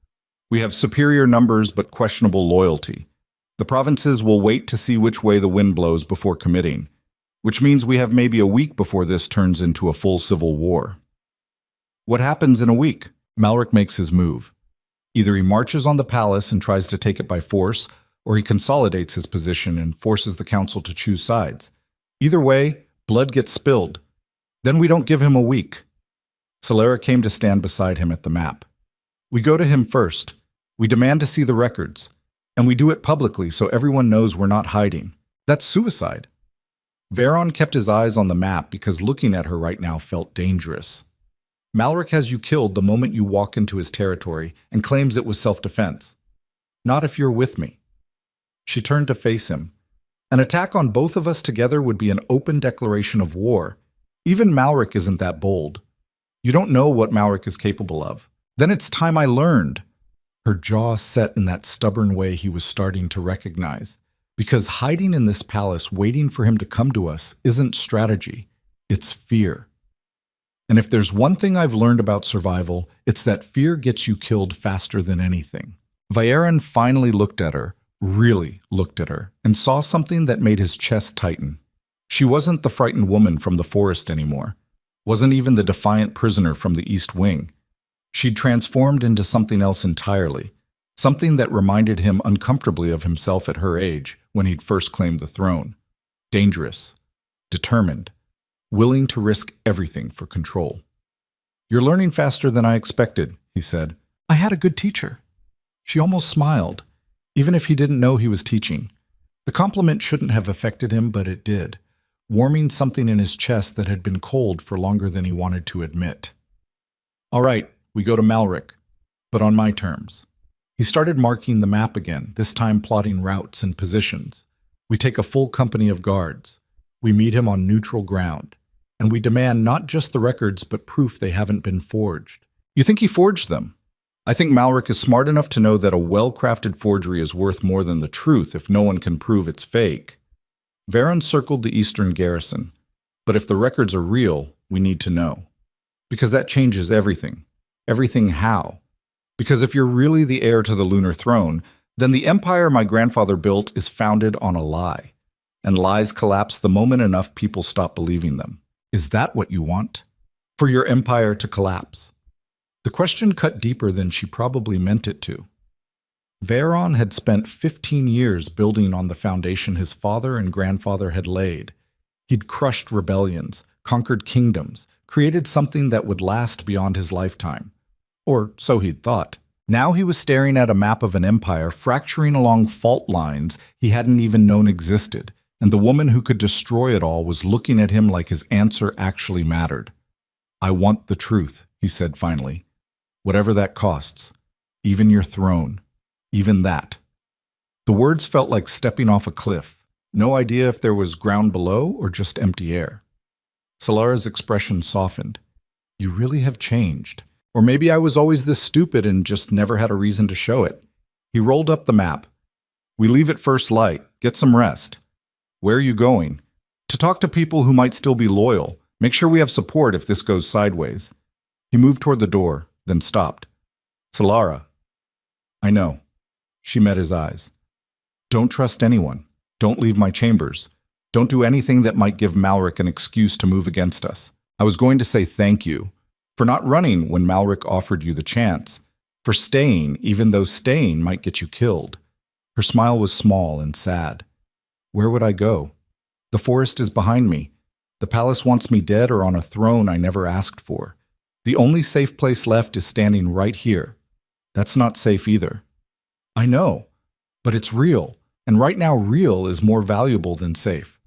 We have superior numbers but questionable loyalty. The provinces will wait to see which way the wind blows before committing, which means we have maybe a week before this turns into a full civil war. What happens in a week? Malric makes his move. Either he marches on the palace and tries to take it by force, or he consolidates his position and forces the council to choose sides. Either way, blood gets spilled. Then we don't give him a week. Solara came to stand beside him at the map. We go to him first. We demand to see the records. And we do it publicly so everyone knows we're not hiding. That's suicide. Veron kept his eyes on the map because looking at her right now felt dangerous. Malric has you killed the moment you walk into his territory and claims it was self-defense. Not if you're with me." She turned to face him. "An attack on both of us together would be an open declaration of war. Even Malric isn't that bold. You don't know what Malric is capable of." "Then it's time I learned." Her jaw set in that stubborn way he was starting to recognize. Because hiding in this palace, waiting for him to come to us, isn't strategy. It's fear. And if there's one thing I've learned about survival, it's that fear gets you killed faster than anything. Vaeron finally looked at her, really looked at her, and saw something that made his chest tighten. She wasn't the frightened woman from the forest anymore. Wasn't even the defiant prisoner from the East Wing. She'd transformed into something else entirely. Something that reminded him uncomfortably of himself at her age when he'd first claimed the throne. Dangerous. Determined. Willing to risk everything for control. "You're learning faster than I expected," he said. "I had a good teacher." She almost smiled, even if he didn't know he was teaching. The compliment shouldn't have affected him, but it did, warming something in his chest that had been cold for longer than he wanted to admit. "All right, we go to Malric, but on my terms." He started marking the map again, this time plotting routes and positions. "We take a full company of guards. We meet him on neutral ground. And we demand not just the records, but proof they haven't been forged." "You think he forged them?" "I think Malric is smart enough to know that a well-crafted forgery is worth more than the truth if no one can prove it's fake." Vaeron circled the eastern garrison. "But if the records are real, we need to know. Because that changes everything. Everything how? Because if you're really the heir to the lunar throne, then the empire my grandfather built is founded on a lie. And lies collapse the moment enough people stop believing them. Is that what you want? For your empire to collapse?" The question cut deeper than she probably meant it to. Vaeron had spent 15 years building on the foundation his father and grandfather had laid. He'd crushed rebellions, conquered kingdoms, created something that would last beyond his lifetime. Or so he'd thought. Now he was staring at a map of an empire fracturing along fault lines he hadn't even known existed, and the woman who could destroy it all was looking at him like his answer actually mattered. "I want the truth," he said finally. "Whatever that costs. Even your throne. Even that." The words felt like stepping off a cliff. No idea if there was ground below or just empty air. Solara's expression softened. "You really have changed. Or maybe I was always this stupid and just never had a reason to show it." He rolled up the map. "We leave at first light. Get some rest." "Where are you going?" "To talk to people who might still be loyal. Make sure we have support if this goes sideways." He moved toward the door, then stopped. "Solara." "I know." She met his eyes. "Don't trust anyone. Don't leave my chambers. Don't do anything that might give Malric an excuse to move against us. I was going to say thank you. For not running when Malric offered you the chance. For staying, even though staying might get you killed." Her smile was small and sad. "Where would I go? The forest is behind me. The palace wants me dead or on a throne I never asked for. The only safe place left is standing right here. That's not safe either." "I know, but it's real, and right now real is more valuable than safe."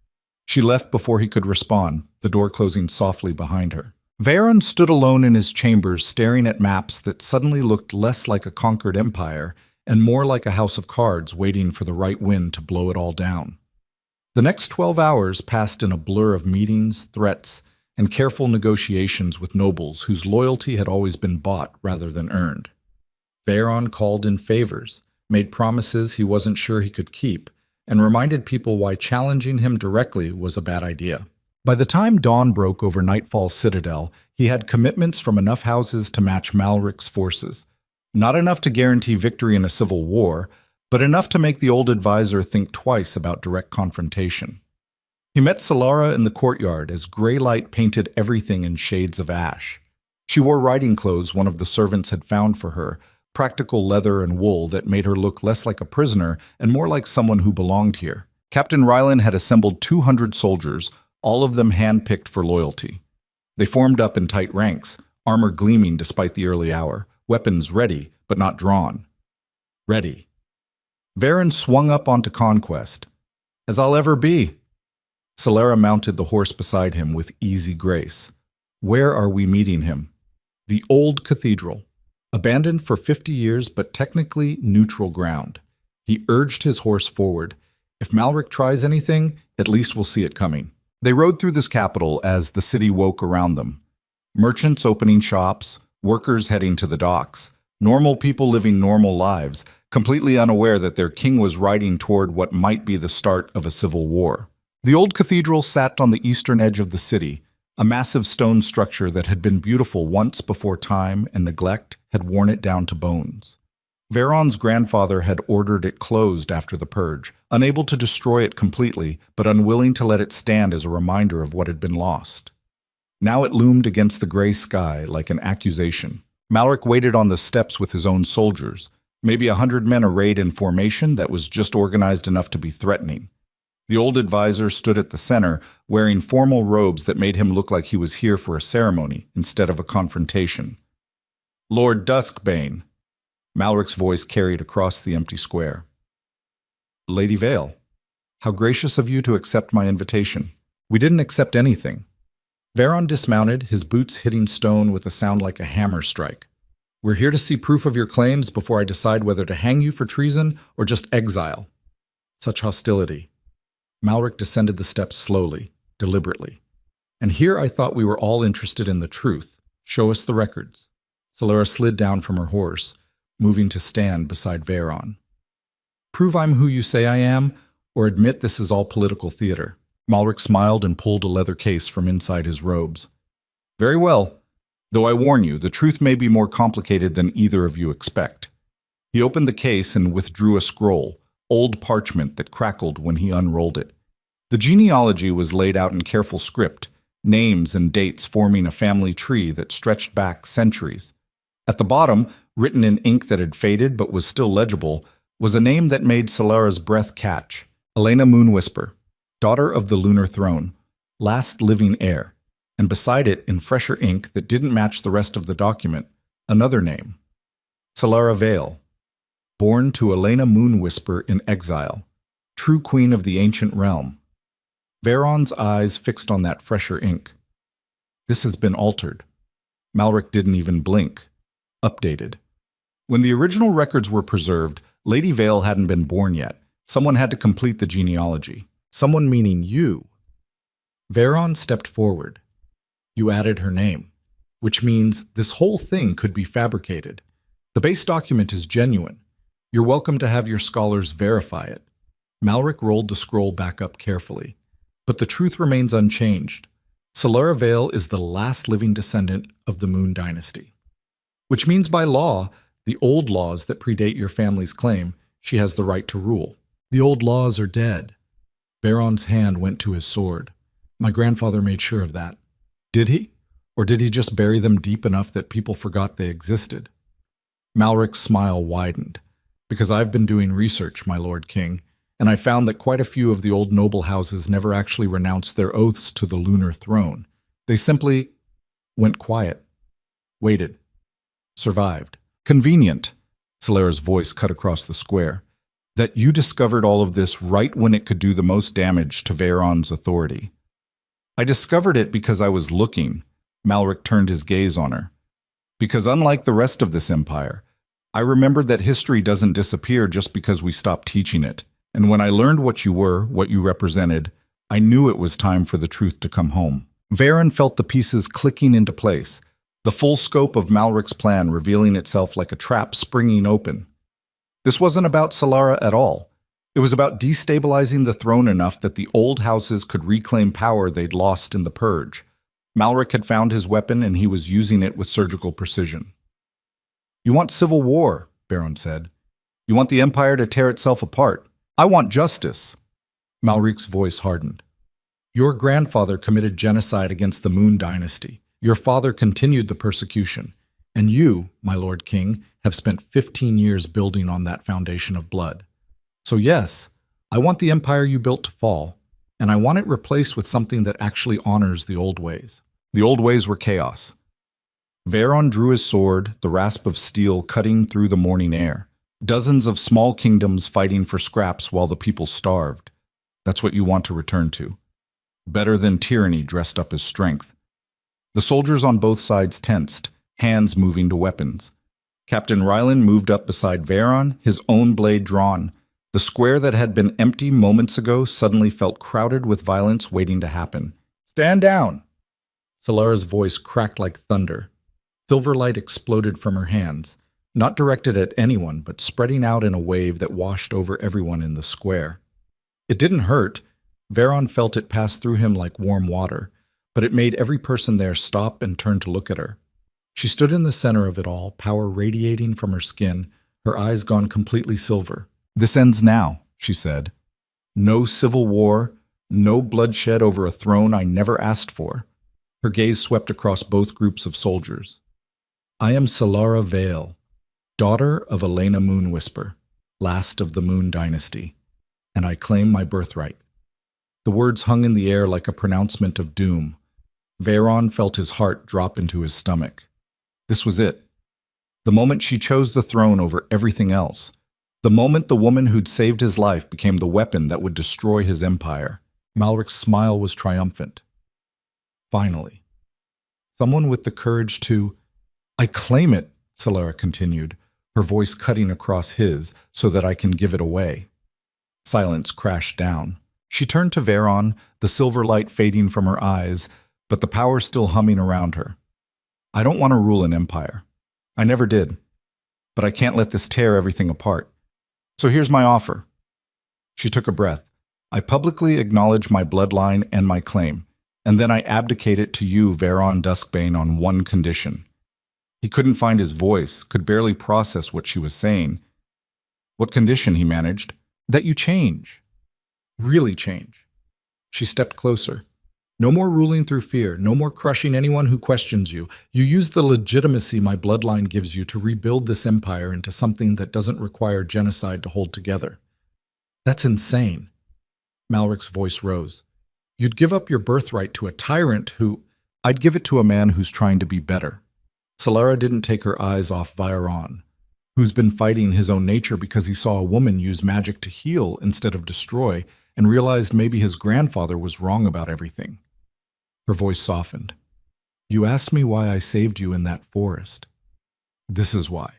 She left before he could respond, the door closing softly behind her. Vaeron stood alone in his chambers staring at maps that suddenly looked less like a conquered empire and more like a house of cards waiting for the right wind to blow it all down. The next 12 hours passed in a blur of meetings, threats, and careful negotiations with nobles whose loyalty had always been bought rather than earned. Vaeron called in favors, made promises he wasn't sure he could keep, and reminded people why challenging him directly was a bad idea. By the time dawn broke over Nightfall Citadel, he had commitments from enough houses to match Malric's forces. Not enough to guarantee victory in a civil war, but enough to make the old advisor think twice about direct confrontation. He met Solara in the courtyard as gray light painted everything in shades of ash. She wore riding clothes one of the servants had found for her, practical leather and wool that made her look less like a prisoner and more like someone who belonged here. Captain Rylan had assembled 200 soldiers, all of them hand-picked for loyalty. They formed up in tight ranks, armor gleaming despite the early hour, weapons ready, but not drawn. Ready. Vaeron swung up onto Conquest. "As I'll ever be." Solara mounted the horse beside him with easy grace. "Where are we meeting him?" The old cathedral, abandoned for 50 years but technically neutral ground. He urged his horse forward. If Malric tries anything, at least we'll see it coming. They rode through this capital as the city woke around them. Merchants opening shops, workers heading to the docks, normal people living normal lives, completely unaware that their king was riding toward what might be the start of a civil war. The old cathedral sat on the eastern edge of the city, a massive stone structure that had been beautiful once before time and neglect had worn it down to bones. Veron's grandfather had ordered it closed after the purge, unable to destroy it completely, but unwilling to let it stand as a reminder of what had been lost. Now it loomed against the gray sky like an accusation. Malric waited on the steps with his own soldiers, maybe 100 men arrayed in formation that was just organized enough to be threatening. The old advisor stood at the center, wearing formal robes that made him look like he was here for a ceremony instead of a confrontation. Lord Duskbane, Malric's voice carried across the empty square. Lady Vale, how gracious of you to accept my invitation. We didn't accept anything. Veron dismounted, his boots hitting stone with a sound like a hammer strike. We're here to see proof of your claims before I decide whether to hang you for treason or just exile. Such hostility. Malric descended the steps slowly, deliberately. And here I thought we were all interested in the truth. Show us the records. Solara slid down from her horse, moving to stand beside Veron. Prove I'm who you say I am, or admit this is all political theater. Malric smiled and pulled a leather case from inside his robes. Very well, though I warn you, the truth may be more complicated than either of you expect. He opened the case and withdrew a scroll, old parchment that crackled when he unrolled it. The genealogy was laid out in careful script, names and dates forming a family tree that stretched back centuries. At the bottom, written in ink that had faded but was still legible, was a name that made Solara's breath catch. Elena Moonwhisper, daughter of the Lunar Throne, last living heir. And beside it, in fresher ink that didn't match the rest of the document, another name. Solara Vale, born to Elena Moonwhisper in exile, true queen of the ancient realm. Veron's eyes fixed on that fresher ink. This has been altered. Malric didn't even blink. Updated. When the original records were preserved, Lady Vale hadn't been born yet. Someone had to complete the genealogy. Someone meaning you. Veron stepped forward. You added her name, which means this whole thing could be fabricated. The base document is genuine. You're welcome to have your scholars verify it. Malric rolled the scroll back up carefully. But the truth remains unchanged. Solara Vale is the last living descendant of the Moon Dynasty. Which means by law, the old laws that predate your family's claim, she has the right to rule. The old laws are dead. Veron's hand went to his sword. My grandfather made sure of that. Did he? Or did he just bury them deep enough that people forgot they existed? Malric's smile widened. Because I've been doing research, my Lord King, and I found that quite a few of the old noble houses never actually renounced their oaths to the Lunar Throne. They simply went quiet, waited, survived. Convenient, Solara's voice cut across the square, that you discovered all of this right when it could do the most damage to Veron's authority. I discovered it because I was looking. Malric turned his gaze on her. Because unlike the rest of this empire, I remembered that history doesn't disappear just because we stop teaching it. And when I learned what you were, what you represented, I knew it was time for the truth to come home. Veron felt the pieces clicking into place, the full scope of Malric's plan revealing itself like a trap springing open. This wasn't about Solara at all. It was about destabilizing the throne enough that the old houses could reclaim power they'd lost in the purge. Malric had found his weapon and he was using it with surgical precision. You want civil war, Veron said. You want the empire to tear itself apart. I want justice. Malric's voice hardened. Your grandfather committed genocide against the Moon Dynasty. Your father continued the persecution. And you, my Lord King, have spent 15 years building on that foundation of blood. So yes, I want the empire you built to fall, and I want it replaced with something that actually honors the old ways. The old ways were chaos. Veron drew his sword, the rasp of steel cutting through the morning air. Dozens of small kingdoms fighting for scraps while the people starved. That's what you want to return to. Better than tyranny dressed up as strength. The soldiers on both sides tensed, hands moving to weapons. Captain Ryland moved up beside Veron, his own blade drawn. The square that had been empty moments ago suddenly felt crowded with violence waiting to happen. "Stand down!" Solara's voice cracked like thunder. Silver light exploded from her hands, not directed at anyone, but spreading out in a wave that washed over everyone in the square. It didn't hurt. Veron felt it pass through him like warm water, but it made every person there stop and turn to look at her. She stood in the center of it all, power radiating from her skin, her eyes gone completely silver. "This ends now," she said. "No civil war, no bloodshed over a throne I never asked for." Her gaze swept across both groups of soldiers. "I am Solara Vale, daughter of Elena Moonwhisper, last of the Moon Dynasty, and I claim my birthright." The words hung in the air like a pronouncement of doom. Veron felt his heart drop into his stomach. This was it. The moment she chose the throne over everything else. The moment the woman who'd saved his life became the weapon that would destroy his empire. Malric's smile was triumphant. Finally. Someone with the courage to... "I claim it," Solara continued, her voice cutting across his so that I can give it away. Silence crashed down. She turned to Veron, the silver light fading from her eyes, but the power still humming around her. "I don't want to rule an empire. I never did. But I can't let this tear everything apart. So here's my offer." She took a breath. "I publicly acknowledge my bloodline and my claim, and then I abdicate it to you, Veron Duskbane, on one condition." He couldn't find his voice, could barely process what she was saying. "What condition?" he managed. "That you change. Really change." She stepped closer. "No more ruling through fear, no more crushing anyone who questions you. You use the legitimacy my bloodline gives you to rebuild this empire into something that doesn't require genocide to hold together." "That's insane." Malric's voice rose. "You'd give up your birthright to a tyrant who..." "I'd give it to a man who's trying to be better." Solara didn't take her eyes off Veron, who's been fighting his own nature because he saw a woman use magic to heal instead of destroy, and realized maybe his grandfather was wrong about everything. Her voice softened. "You asked me why I saved you in that forest. This is why.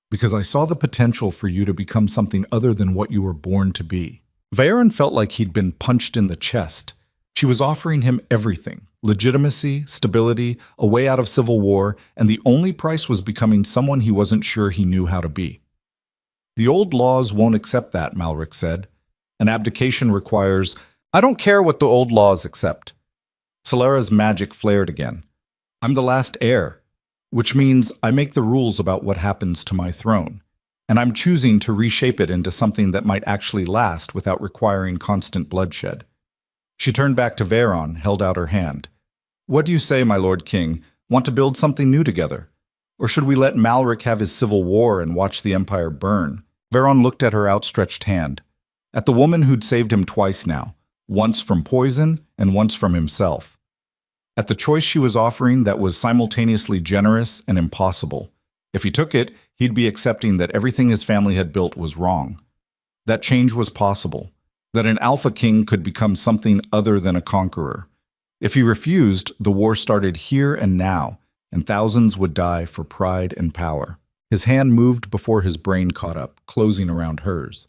Because I saw the potential for you to become something other than what you were born to be." Veron felt like he'd been punched in the chest. She was offering him everything: legitimacy, stability, a way out of civil war, and the only price was becoming someone he wasn't sure he knew how to be. "The old laws won't accept that," Malric said. "An abdication requires..." "I don't care what the old laws accept." Solara's magic flared again. "I'm the last heir, which means I make the rules about what happens to my throne, and I'm choosing to reshape it into something that might actually last without requiring constant bloodshed." She turned back to Veron, held out her hand. "What do you say, my Lord King? Want to build something new together? Or should we let Malric have his civil war and watch the empire burn?" Veron looked at her outstretched hand. At the woman who'd saved him twice now, once from poison and once from himself. At the choice she was offering that was simultaneously generous and impossible. If he took it, he'd be accepting that everything his family had built was wrong. That change was possible. That an Alpha King could become something other than a conqueror. If he refused, the war started here and now, and thousands would die for pride and power. His hand moved before his brain caught up, closing around hers.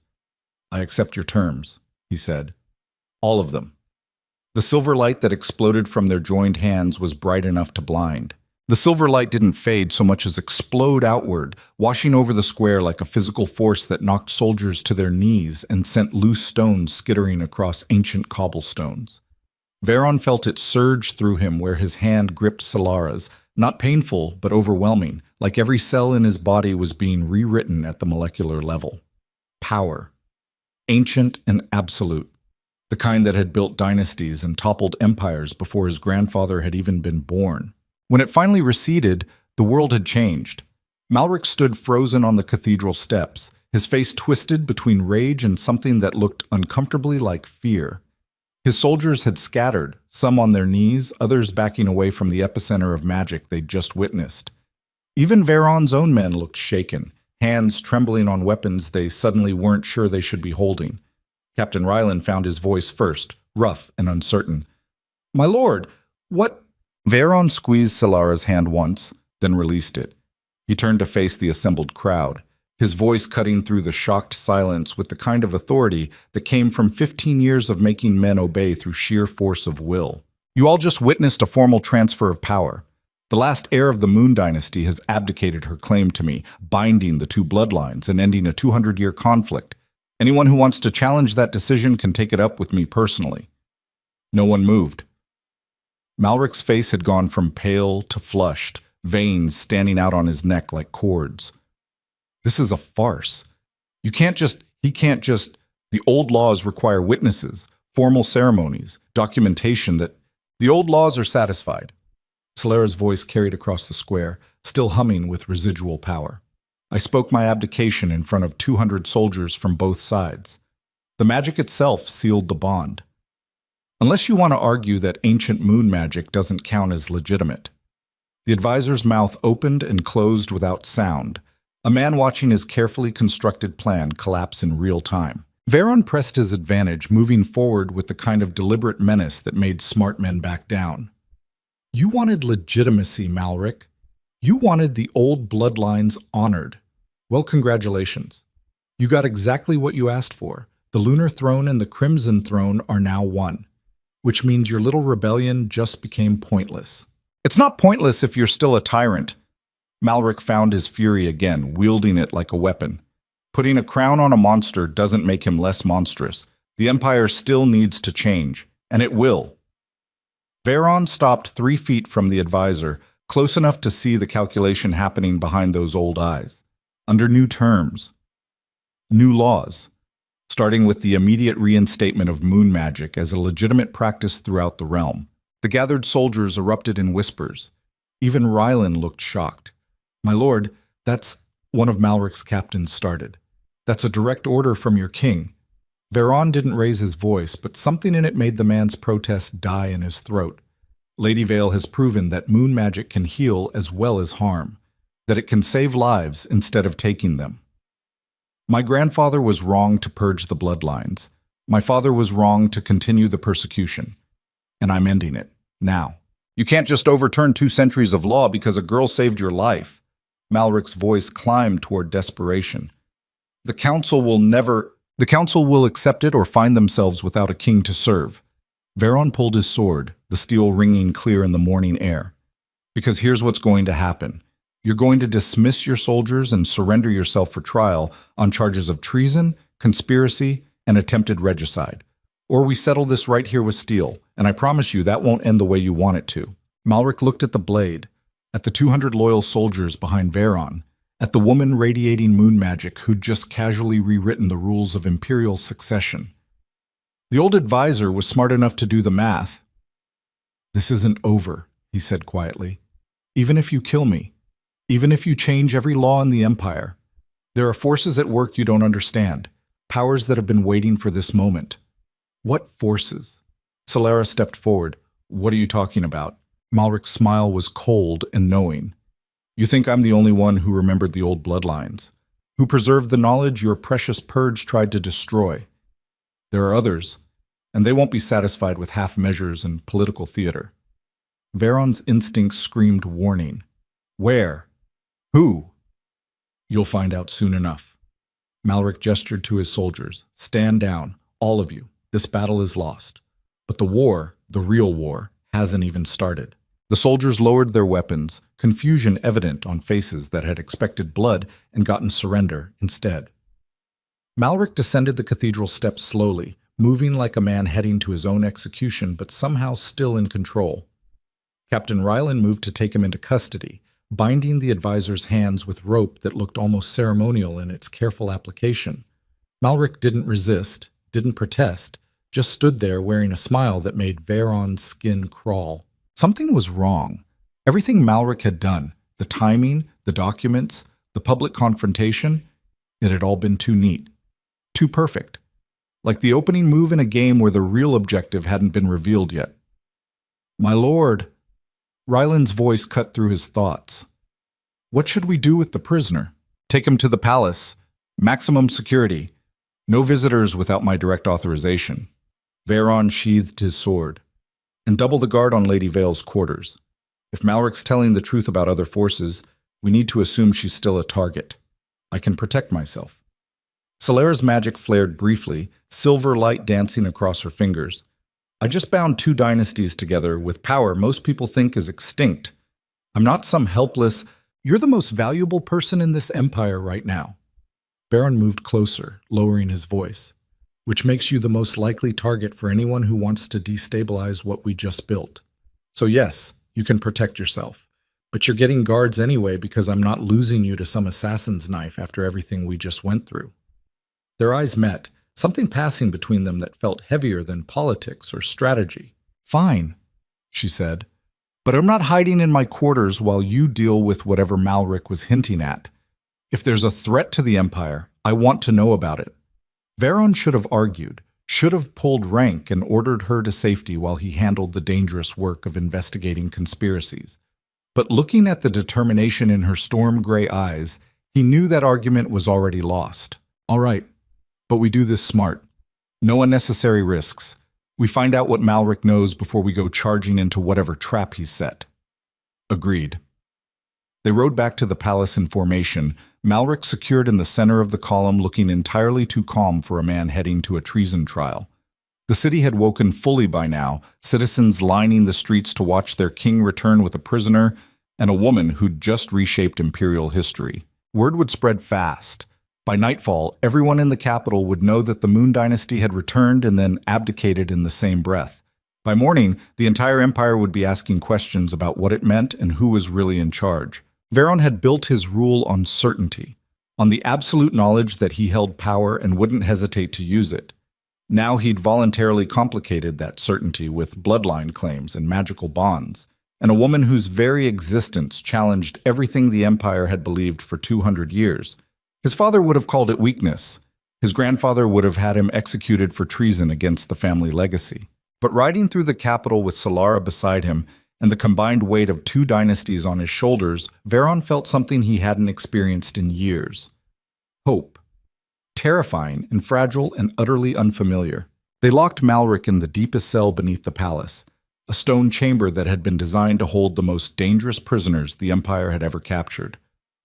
"I accept your terms," he said. "All of them." The silver light that exploded from their joined hands was bright enough to blind. The silver light didn't fade so much as explode outward, washing over the square like a physical force that knocked soldiers to their knees and sent loose stones skittering across ancient cobblestones. Veron felt it surge through him where his hand gripped Solara's, not painful but overwhelming, like every cell in his body was being rewritten at the molecular level. Power. Ancient and absolute. The kind that had built dynasties and toppled empires before his grandfather had even been born. When it finally receded, the world had changed. Malric stood frozen on the cathedral steps, his face twisted between rage and something that looked uncomfortably like fear. His soldiers had scattered, some on their knees, others backing away from the epicenter of magic they'd just witnessed. Even Veron's own men looked shaken, hands trembling on weapons they suddenly weren't sure they should be holding. Captain Ryland found his voice first, rough and uncertain. "My lord, what..." Veron squeezed Solara's hand once, then released it. He turned to face the assembled crowd, his voice cutting through the shocked silence with the kind of authority that came from 15 years of making men obey through sheer force of will. You all just witnessed a formal transfer of power. The last heir of the Moon Dynasty has abdicated her claim to me, binding the two bloodlines and ending a 200-year conflict. Anyone who wants to challenge that decision can take it up with me personally. No one moved. Malric's face had gone from pale to flushed, veins standing out on his neck like cords. This is a farce. He can't just, the old laws require witnesses, formal ceremonies, documentation that the old laws are satisfied. Solera's voice carried across the square, still humming with residual power. I spoke my abdication in front of 200 soldiers from both sides. The magic itself sealed the bond. Unless you want to argue that ancient moon magic doesn't count as legitimate. The advisor's mouth opened and closed without sound, a man watching his carefully constructed plan collapse in real time. Veron pressed his advantage, moving forward with the kind of deliberate menace that made smart men back down. You wanted legitimacy, Malric. You wanted the old bloodlines honored. Well, congratulations. You got exactly what you asked for. The Lunar Throne and the Crimson Throne are now one, which means your little rebellion just became pointless. It's not pointless if you're still a tyrant. Malric found his fury again, wielding it like a weapon. Putting a crown on a monster doesn't make him less monstrous. The Empire still needs to change, and it will. Veron stopped 3 feet from the advisor, close enough to see the calculation happening behind those old eyes. Under new terms, new laws, starting with the immediate reinstatement of moon magic as a legitimate practice throughout the realm. The gathered soldiers erupted in whispers. Even Rylan looked shocked. My lord, that's one of Malric's captains started. That's a direct order from your king. Veron didn't raise his voice, but something in it made the man's protest die in his throat. Lady Vale has proven that moon magic can heal as well as harm, that it can save lives instead of taking them. My grandfather was wrong to purge the bloodlines. My father was wrong to continue the persecution. And I'm ending it, now. You can't just overturn 2 centuries of law because a girl saved your life. Malric's voice climbed toward desperation. The council will accept it or find themselves without a king to serve. Veron pulled his sword, the steel ringing clear in the morning air. Because here's what's going to happen. You're going to dismiss your soldiers and surrender yourself for trial on charges of treason, conspiracy, and attempted regicide. Or we settle this right here with steel, and I promise you that won't end the way you want it to. Malric looked at the blade, at the 200 loyal soldiers behind Veron, at the woman radiating moon magic who'd just casually rewritten the rules of imperial succession. The old advisor was smart enough to do the math. This isn't over, he said quietly. Even if you kill me, even if you change every law in the Empire, there are forces at work you don't understand, powers that have been waiting for this moment. What forces? Solera stepped forward. What are you talking about? Malric's smile was cold and knowing. You think I'm the only one who remembered the old bloodlines, who preserved the knowledge your precious purge tried to destroy. There are others, and they won't be satisfied with half measures and political theater. Veron's instincts screamed warning. Where? Who? You'll find out soon enough. Malric gestured to his soldiers. Stand down, all of you. This battle is lost. But the war, the real war, hasn't even started. The soldiers lowered their weapons, confusion evident on faces that had expected blood and gotten surrender instead. Malric descended the cathedral steps slowly, moving like a man heading to his own execution but somehow still in control. Captain Rylan moved to take him into custody, binding the advisor's hands with rope that looked almost ceremonial in its careful application. Malric didn't resist, didn't protest, just stood there wearing a smile that made Veron's skin crawl. Something was wrong. Everything Malric had done, the timing, the documents, the public confrontation, it had all been too neat, too perfect. Like the opening move in a game where the real objective hadn't been revealed yet. My lord, Rylan's voice cut through his thoughts. What should we do with the prisoner? Take him to the palace. Maximum security. No visitors without my direct authorization. Veron sheathed his sword. And double the guard on Lady Vale's quarters. If Malric's telling the truth about other forces, we need to assume she's still a target. I can protect myself. Solera's magic flared briefly, silver light dancing across her fingers. I just bound 2 dynasties together with power most people think is extinct. I'm not some helpless, "You're the most valuable person in this empire right now." Baron moved closer, lowering his voice. "Which makes you the most likely target for anyone who wants to destabilize what we just built. So yes, you can protect yourself. But you're getting guards anyway because I'm not losing you to some assassin's knife after everything we just went through." Their eyes met, something passing between them that felt heavier than politics or strategy. "Fine," she said. "But I'm not hiding in my quarters while you deal with whatever Malric was hinting at. If there's a threat to the Empire, I want to know about it." Veron should have argued, should have pulled rank and ordered her to safety while he handled the dangerous work of investigating conspiracies. But looking at the determination in her storm-gray eyes, he knew that argument was already lost. "All right, but we do this smart. No unnecessary risks. We find out what Malric knows before we go charging into whatever trap he's set." Agreed. They rode back to the palace in formation, Malric secured in the center of the column, looking entirely too calm for a man heading to a treason trial. The city had woken fully by now, citizens lining the streets to watch their king return with a prisoner and a woman who'd just reshaped imperial history. Word would spread fast. By nightfall, everyone in the capital would know that the Moon Dynasty had returned and then abdicated in the same breath. By morning, the entire empire would be asking questions about what it meant and who was really in charge. Veron had built his rule on certainty, on the absolute knowledge that he held power and wouldn't hesitate to use it. Now he'd voluntarily complicated that certainty with bloodline claims and magical bonds, and a woman whose very existence challenged everything the Empire had believed for 200 years. His father would have called it weakness. His grandfather would have had him executed for treason against the family legacy. But riding through the capital with Solara beside him, and the combined weight of 2 dynasties on his shoulders, Veron felt something he hadn't experienced in years. Hope. Terrifying and fragile and utterly unfamiliar. They locked Malric in the deepest cell beneath the palace, a stone chamber that had been designed to hold the most dangerous prisoners the Empire had ever captured.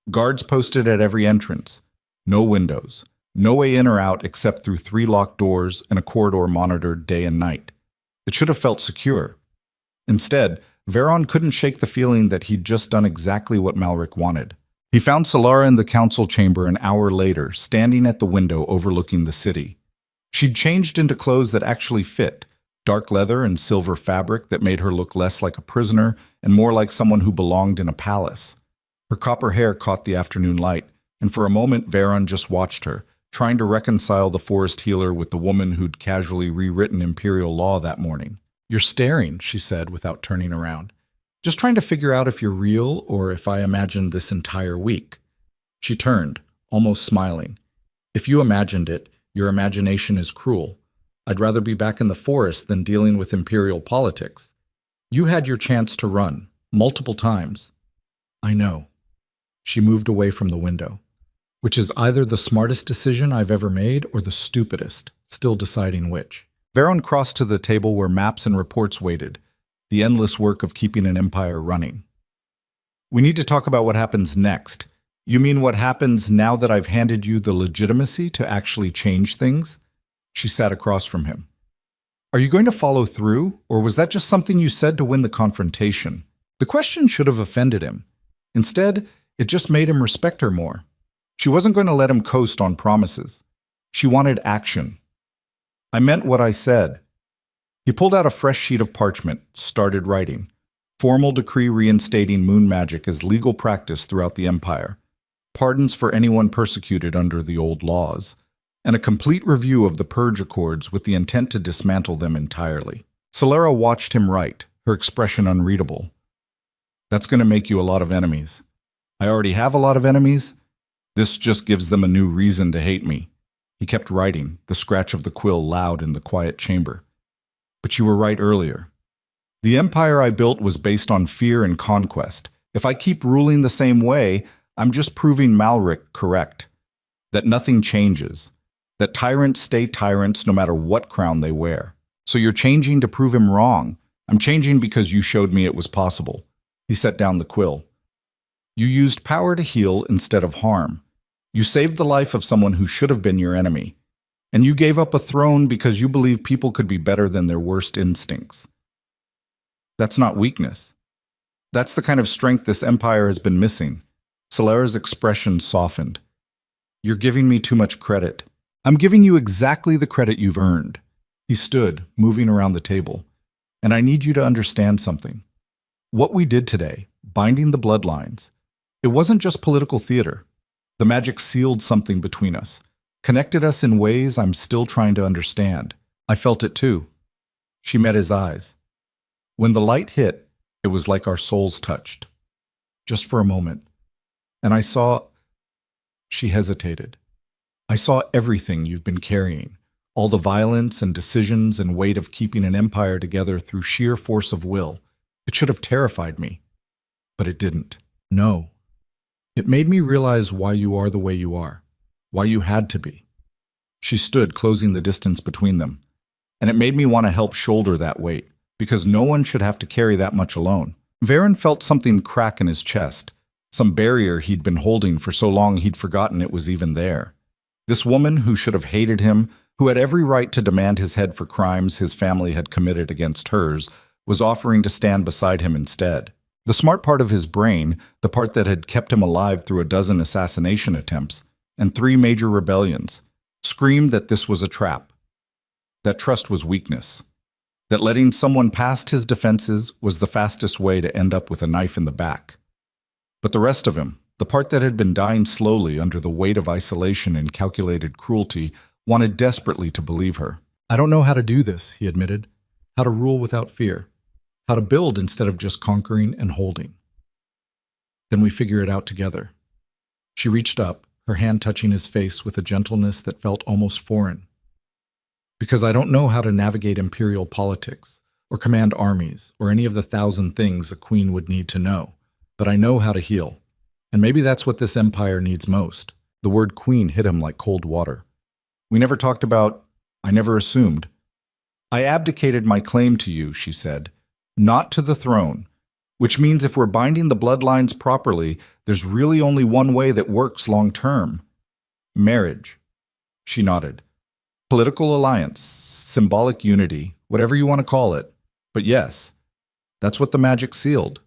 Guards posted at every entrance. No windows. No way in or out except through 3 locked doors and a corridor monitored day and night. It should have felt secure. Instead, Veron couldn't shake the feeling that he'd just done exactly what Malric wanted. He found Solara in the council chamber an hour later, standing at the window overlooking the city. She'd changed into clothes that actually fit, dark leather and silver fabric that made her look less like a prisoner and more like someone who belonged in a palace. Her copper hair caught the afternoon light, and for a moment Veron just watched her, trying to reconcile the forest healer with the woman who'd casually rewritten imperial law that morning. "You're staring," she said without turning around. "Just trying to figure out if you're real or if I imagined this entire week." She turned, almost smiling. "If you imagined it, your imagination is cruel. I'd rather be back in the forest than dealing with imperial politics. You had your chance to run, multiple times." "I know." She moved away from the window. "Which is either the smartest decision I've ever made or the stupidest, still deciding which." Veron crossed to the table where maps and reports waited, the endless work of keeping an empire running. "We need to talk about what happens next. You mean what happens now that I've handed you the legitimacy to actually change things?" She sat across from him. "Are you going to follow through, or was that just something you said to win the confrontation?" The question should have offended him. Instead, it just made him respect her more. She wasn't going to let him coast on promises. She wanted action. "I meant what I said." He pulled out a fresh sheet of parchment, started writing. Formal decree reinstating moon magic as legal practice throughout the Empire. Pardons for anyone persecuted under the old laws. And a complete review of the Purge Accords with the intent to dismantle them entirely. Solara watched him write, her expression unreadable. "That's going to make you a lot of enemies." "I already have a lot of enemies. This just gives them a new reason to hate me." He kept writing, the scratch of the quill loud in the quiet chamber. "But you were right earlier. The empire I built was based on fear and conquest. If I keep ruling the same way, I'm just proving Malric correct. That nothing changes. That tyrants stay tyrants no matter what crown they wear. So you're changing to prove him wrong. I'm changing because you showed me it was possible. He set down the quill. You used power to heal instead of harm. You saved the life of someone who should have been your enemy. And you gave up a throne because you believed people could be better than their worst instincts. That's not weakness. That's the kind of strength this empire has been missing. Solera's expression softened. You're giving me too much credit. I'm giving you exactly the credit you've earned. He stood, moving around the table. And I need you to understand something. What we did today, binding the bloodlines, it wasn't just political theater. The magic sealed something between us, connected us in ways I'm still trying to understand. I felt it too. She met his eyes. When the light hit, it was like our souls touched. Just for a moment. And I saw... She hesitated. I saw everything you've been carrying. All the violence and decisions and weight of keeping an empire together through sheer force of will. It should have terrified me. But it didn't. No. It made me realize why you are the way you are. Why you had to be. She stood, closing the distance between them. And it made me want to help shoulder that weight, because no one should have to carry that much alone. Varen felt something crack in his chest, some barrier he'd been holding for so long he'd forgotten it was even there. This woman who should have hated him, who had every right to demand his head for crimes his family had committed against hers, was offering to stand beside him instead. The smart part of his brain, the part that had kept him alive through a dozen assassination attempts and 3 major rebellions, screamed that this was a trap, that trust was weakness, that letting someone past his defenses was the fastest way to end up with a knife in the back. But the rest of him, the part that had been dying slowly under the weight of isolation and calculated cruelty, wanted desperately to believe her. I don't know how to do this, he admitted. How to rule without fear. How to build instead of just conquering and holding. Then we figure it out together. She reached up, her hand touching his face with a gentleness that felt almost foreign. Because I don't know how to navigate imperial politics, or command armies, or any of the 1,000 things a queen would need to know. But I know how to heal. And maybe that's what this empire needs most. The word queen hit him like cold water. We never talked about, I never assumed. I abdicated my claim to you, she said, not to the throne, which means if we're binding the bloodlines properly, there's really only one way that works long term. Marriage. She nodded. Political alliance, symbolic unity, whatever you want to call it. But yes, that's what the magic sealed.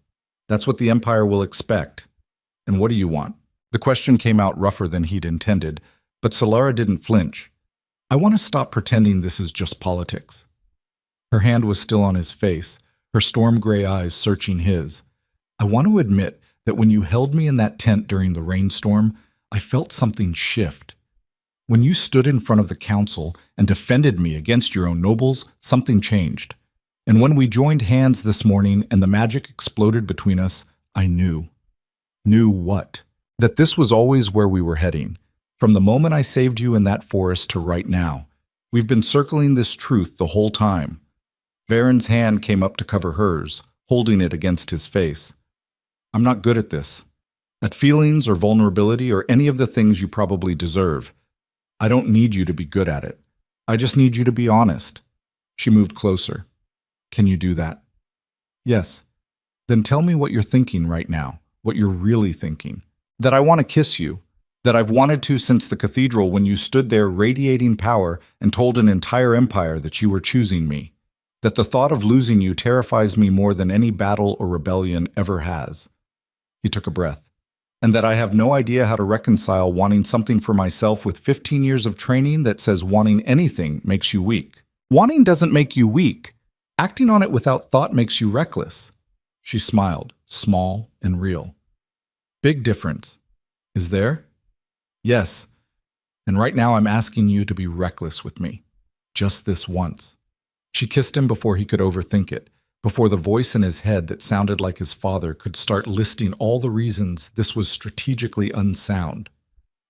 That's what the Empire will expect. And what do you want? The question came out rougher than he'd intended, but Solara didn't flinch. I want to stop pretending this is just politics. Her hand was still on his face, her storm gray eyes searching his. I want to admit that when you held me in that tent during the rainstorm, I felt something shift. When you stood in front of the council and defended me against your own nobles, something changed. And when we joined hands this morning and the magic exploded between us, I knew. Knew what? That this was always where we were heading. From the moment I saved you in that forest to right now. We've been circling this truth the whole time. Varen's hand came up to cover hers, holding it against his face. I'm not good at this. At feelings or vulnerability or any of the things you probably deserve. I don't need you to be good at it. I just need you to be honest. She moved closer. Can you do that? Yes. Then tell me what you're thinking right now, what you're really thinking. That I want to kiss you. That I've wanted to since the cathedral when you stood there radiating power and told an entire empire that you were choosing me. That the thought of losing you terrifies me more than any battle or rebellion ever has. He took a breath. And that I have no idea how to reconcile wanting something for myself with 15 years of training that says wanting anything makes you weak. Wanting doesn't make you weak. Acting on it without thought makes you reckless. She smiled, small and real. Big difference. Is there? Yes. And right now I'm asking you to be reckless with me. Just this once. She kissed him before he could overthink it, before the voice in his head that sounded like his father could start listing all the reasons this was strategically unsound.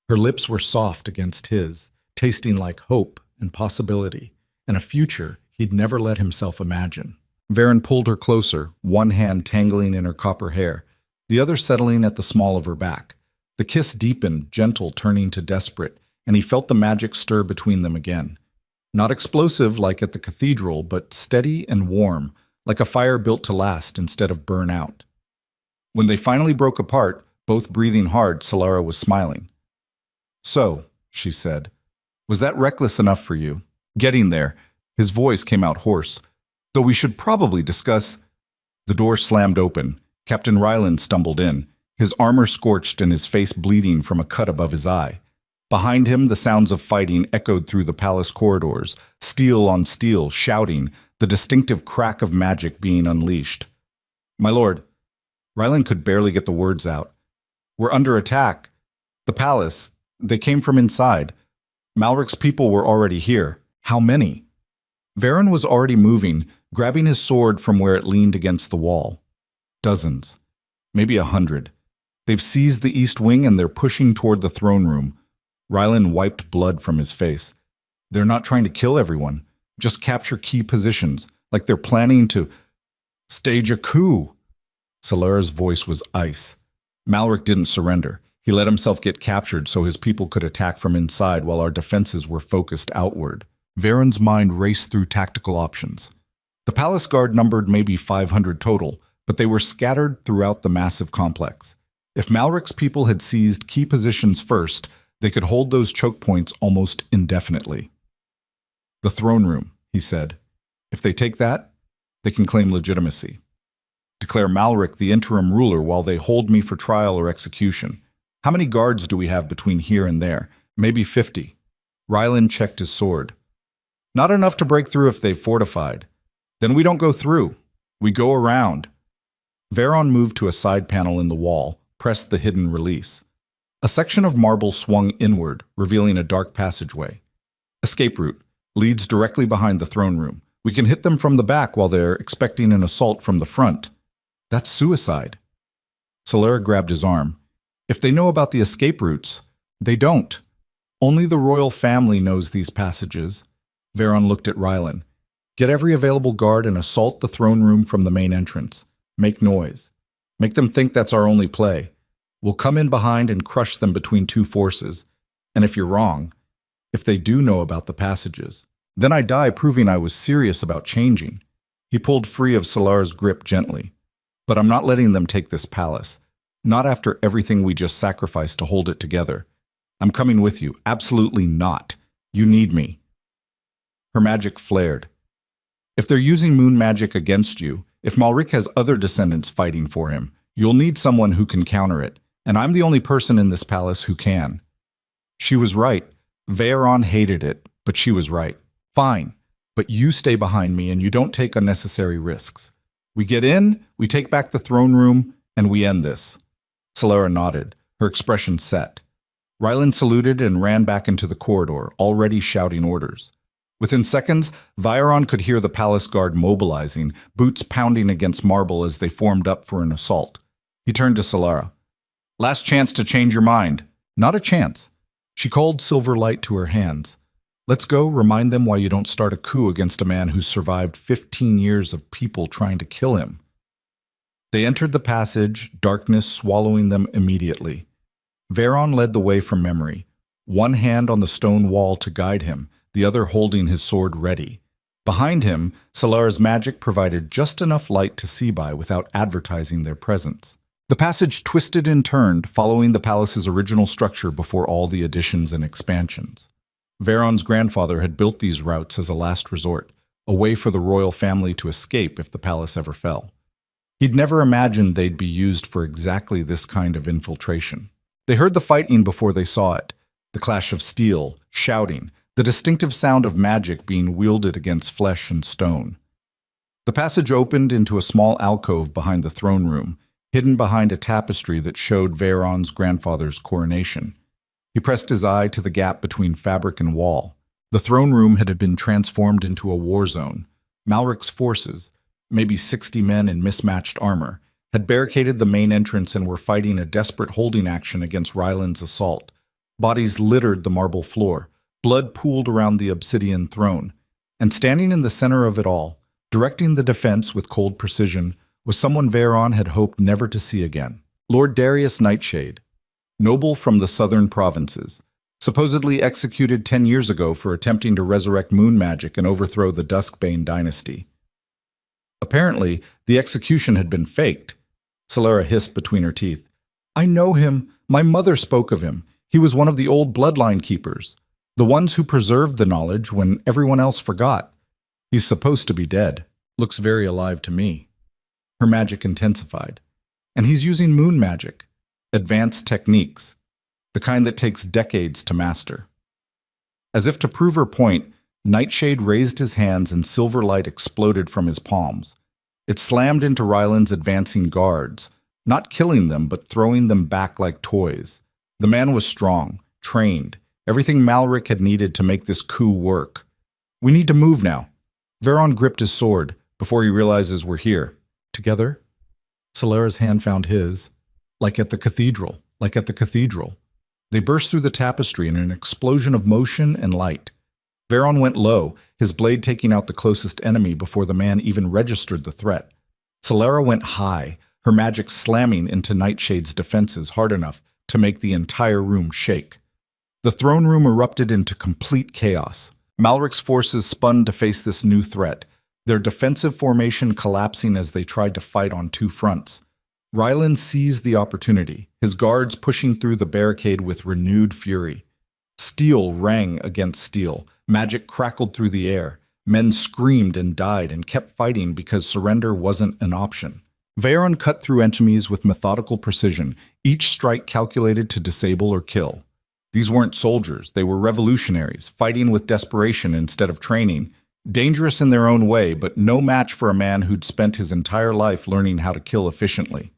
Her lips were soft against his, tasting like hope and possibility, and a future he'd never let himself imagine. Varen pulled her closer, one hand tangling in her copper hair, the other settling at the small of her back. The kiss deepened, gentle, turning to desperate, and he felt the magic stir between them again. Not explosive like at the cathedral, but steady and warm, like a fire built to last instead of burn out. When they finally broke apart, both breathing hard, Solara was smiling. "So," she said, "was that reckless enough for you?" Getting there, his voice came out hoarse. "Though we should probably discuss—" The door slammed open. Captain Ryland stumbled in, his armor scorched and his face bleeding from a cut above his eye. Behind him, the sounds of fighting echoed through the palace corridors, steel on steel, shouting, the distinctive crack of magic being unleashed. "My lord," Ryland could barely get the words out. "We're under attack. The palace, they came from inside. Malric's people were already here. How many?" Varon was already moving, grabbing his sword from where it leaned against the wall. "Dozens. Maybe 100. They've seized the east wing and they're pushing toward the throne room." Ryland wiped blood from his face. "They're not trying to kill everyone. Just capture key positions, like they're planning to stage a coup." Solara's voice was ice. Malric didn't surrender. He let himself get captured so his people could attack from inside while our defenses were focused outward. Varon's mind raced through tactical options. The palace guard numbered maybe 500 total, but they were scattered throughout the massive complex. If Malric's people had seized key positions first, they could hold those choke points almost indefinitely. "The throne room," he said. "If they take that, they can claim legitimacy. Declare Malric the interim ruler while they hold me for trial or execution. How many guards do we have between here and there? Maybe 50. Ryland checked his sword. "Not enough to break through if they've fortified. Then we don't go through. We go around." Varon moved to a side panel in the wall, pressed the hidden release. A section of marble swung inward, revealing a dark passageway. "Escape route. Leads directly behind the throne room. We can hit them from the back while they're expecting an assault from the front." "That's suicide." Solara grabbed his arm. "If they know about the escape routes—" "They don't. Only the royal family knows these passages." Varon looked at Ryland. "Get every available guard and assault the throne room from the main entrance. Make noise. Make them think that's our only play. We'll come in behind and crush them between two forces. And if you're wrong, if they do know about the passages, then I die proving I was serious about changing." He pulled free of Solara's grip gently. "But I'm not letting them take this palace. Not after everything we just sacrificed to hold it together. I'm coming with you. Absolutely not. You need me." Her magic flared. "If they're using moon magic against you, if Malric has other descendants fighting for him, you'll need someone who can counter it. And I'm the only person in this palace who can." She was right. Varon hated it, but she was right. "Fine, but you stay behind me and you don't take unnecessary risks. We get in, we take back the throne room, and we end this." Solara nodded, her expression set. Ryland saluted and ran back into the corridor, already shouting orders. Within seconds, Varon could hear the palace guard mobilizing, boots pounding against marble as they formed up for an assault. He turned to Solara. "Last chance to change your mind." "Not a chance." She called silver light to her hands. "Let's go remind them why you don't start a coup against a man who's survived 15 years of people trying to kill him." They entered the passage, darkness swallowing them immediately. Varon led the way from memory, one hand on the stone wall to guide him, the other holding his sword ready. Behind him, Solara's magic provided just enough light to see by without advertising their presence. The passage twisted and turned, following the palace's original structure before all the additions and expansions. Varon's grandfather had built these routes as a last resort, a way for the royal family to escape if the palace ever fell. He'd never imagined they'd be used for exactly this kind of infiltration. They heard the fighting before they saw it, the clash of steel, shouting, the distinctive sound of magic being wielded against flesh and stone. The passage opened into a small alcove behind the throne room, hidden behind a tapestry that showed Varon's grandfather's coronation. He pressed his eye to the gap between fabric and wall. The throne room had been transformed into a war zone. Malric's forces, maybe 60 men in mismatched armor, had barricaded the main entrance and were fighting a desperate holding action against Ryland's assault. Bodies littered the marble floor. Blood pooled around the obsidian throne. And standing in the center of it all, directing the defense with cold precision, was someone Varon had hoped never to see again. Lord Darius Nightshade, noble from the southern provinces, supposedly executed 10 years ago for attempting to resurrect moon magic and overthrow the Duskbane dynasty. Apparently, the execution had been faked. Solara hissed between her teeth. I know him. My mother spoke of him. He was one of the old bloodline keepers, the ones who preserved the knowledge when everyone else forgot. He's supposed to be dead. Looks very alive to me. Her magic intensified. And he's using moon magic, advanced techniques, the kind that takes decades to master. As if to prove her point, Nightshade raised his hands and silver light exploded from his palms. It slammed into Ryland's advancing guards, not killing them but throwing them back like toys. The man was strong, trained, everything Malric had needed to make this coup work. We need to move now. Veron gripped his sword before he realizes we're here. Together? Solara's hand found his. Like at the cathedral. They burst through the tapestry in an explosion of motion and light. Veron went low, his blade taking out the closest enemy before the man even registered the threat. Solara went high, her magic slamming into Nightshade's defenses hard enough to make the entire room shake. The throne room erupted into complete chaos. Malric's forces spun to face this new threat, their defensive formation collapsing as they tried to fight on two fronts. Ryland seized the opportunity, his guards pushing through the barricade with renewed fury. Steel rang against steel, magic crackled through the air, men screamed and died and kept fighting because surrender wasn't an option. Veron cut through enemies with methodical precision, each strike calculated to disable or kill. These weren't soldiers, they were revolutionaries, fighting with desperation instead of training, dangerous in their own way, but no match for a man who'd spent his entire life learning how to kill efficiently.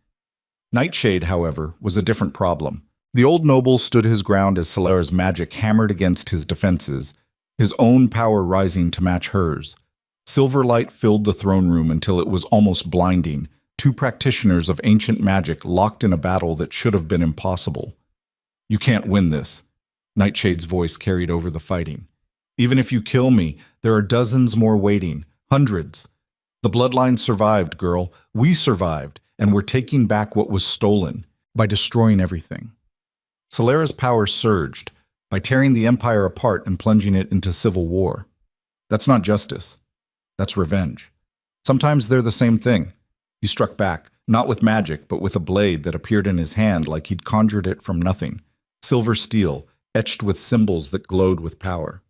Nightshade, however, was a different problem. The old noble stood his ground as Solara's magic hammered against his defenses, his own power rising to match hers. Silver light filled the throne room until it was almost blinding, two practitioners of ancient magic locked in a battle that should have been impossible. You can't win this. Nightshade's voice carried over the fighting. Even if you kill me, there are dozens more waiting, hundreds. The bloodline survived, girl. We survived, and we're taking back what was stolen by destroying everything. Solara's power surged by tearing the empire apart and plunging it into civil war. That's not justice. That's revenge. Sometimes they're the same thing. He struck back, not with magic, but with a blade that appeared in his hand like he'd conjured it from nothing. Silver steel, etched with symbols that glowed with power.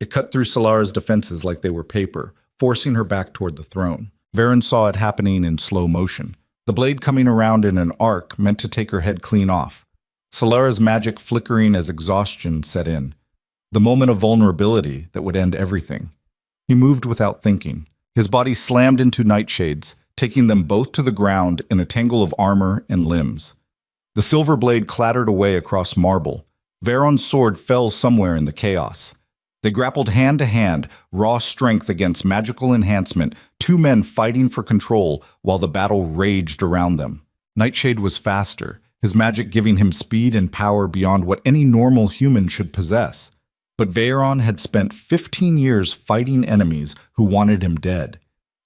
It cut through Solara's defenses like they were paper, forcing her back toward the throne. Veron saw it happening in slow motion, the blade coming around in an arc meant to take her head clean off. Solara's magic flickering as exhaustion set in, the moment of vulnerability that would end everything. He moved without thinking. His body slammed into Nightshade's, taking them both to the ground in a tangle of armor and limbs. The silver blade clattered away across marble. Veron's sword fell somewhere in the chaos. They grappled hand to hand, raw strength against magical enhancement, two men fighting for control while the battle raged around them. Nightshade was faster, his magic giving him speed and power beyond what any normal human should possess. But Veron had spent 15 years fighting enemies who wanted him dead.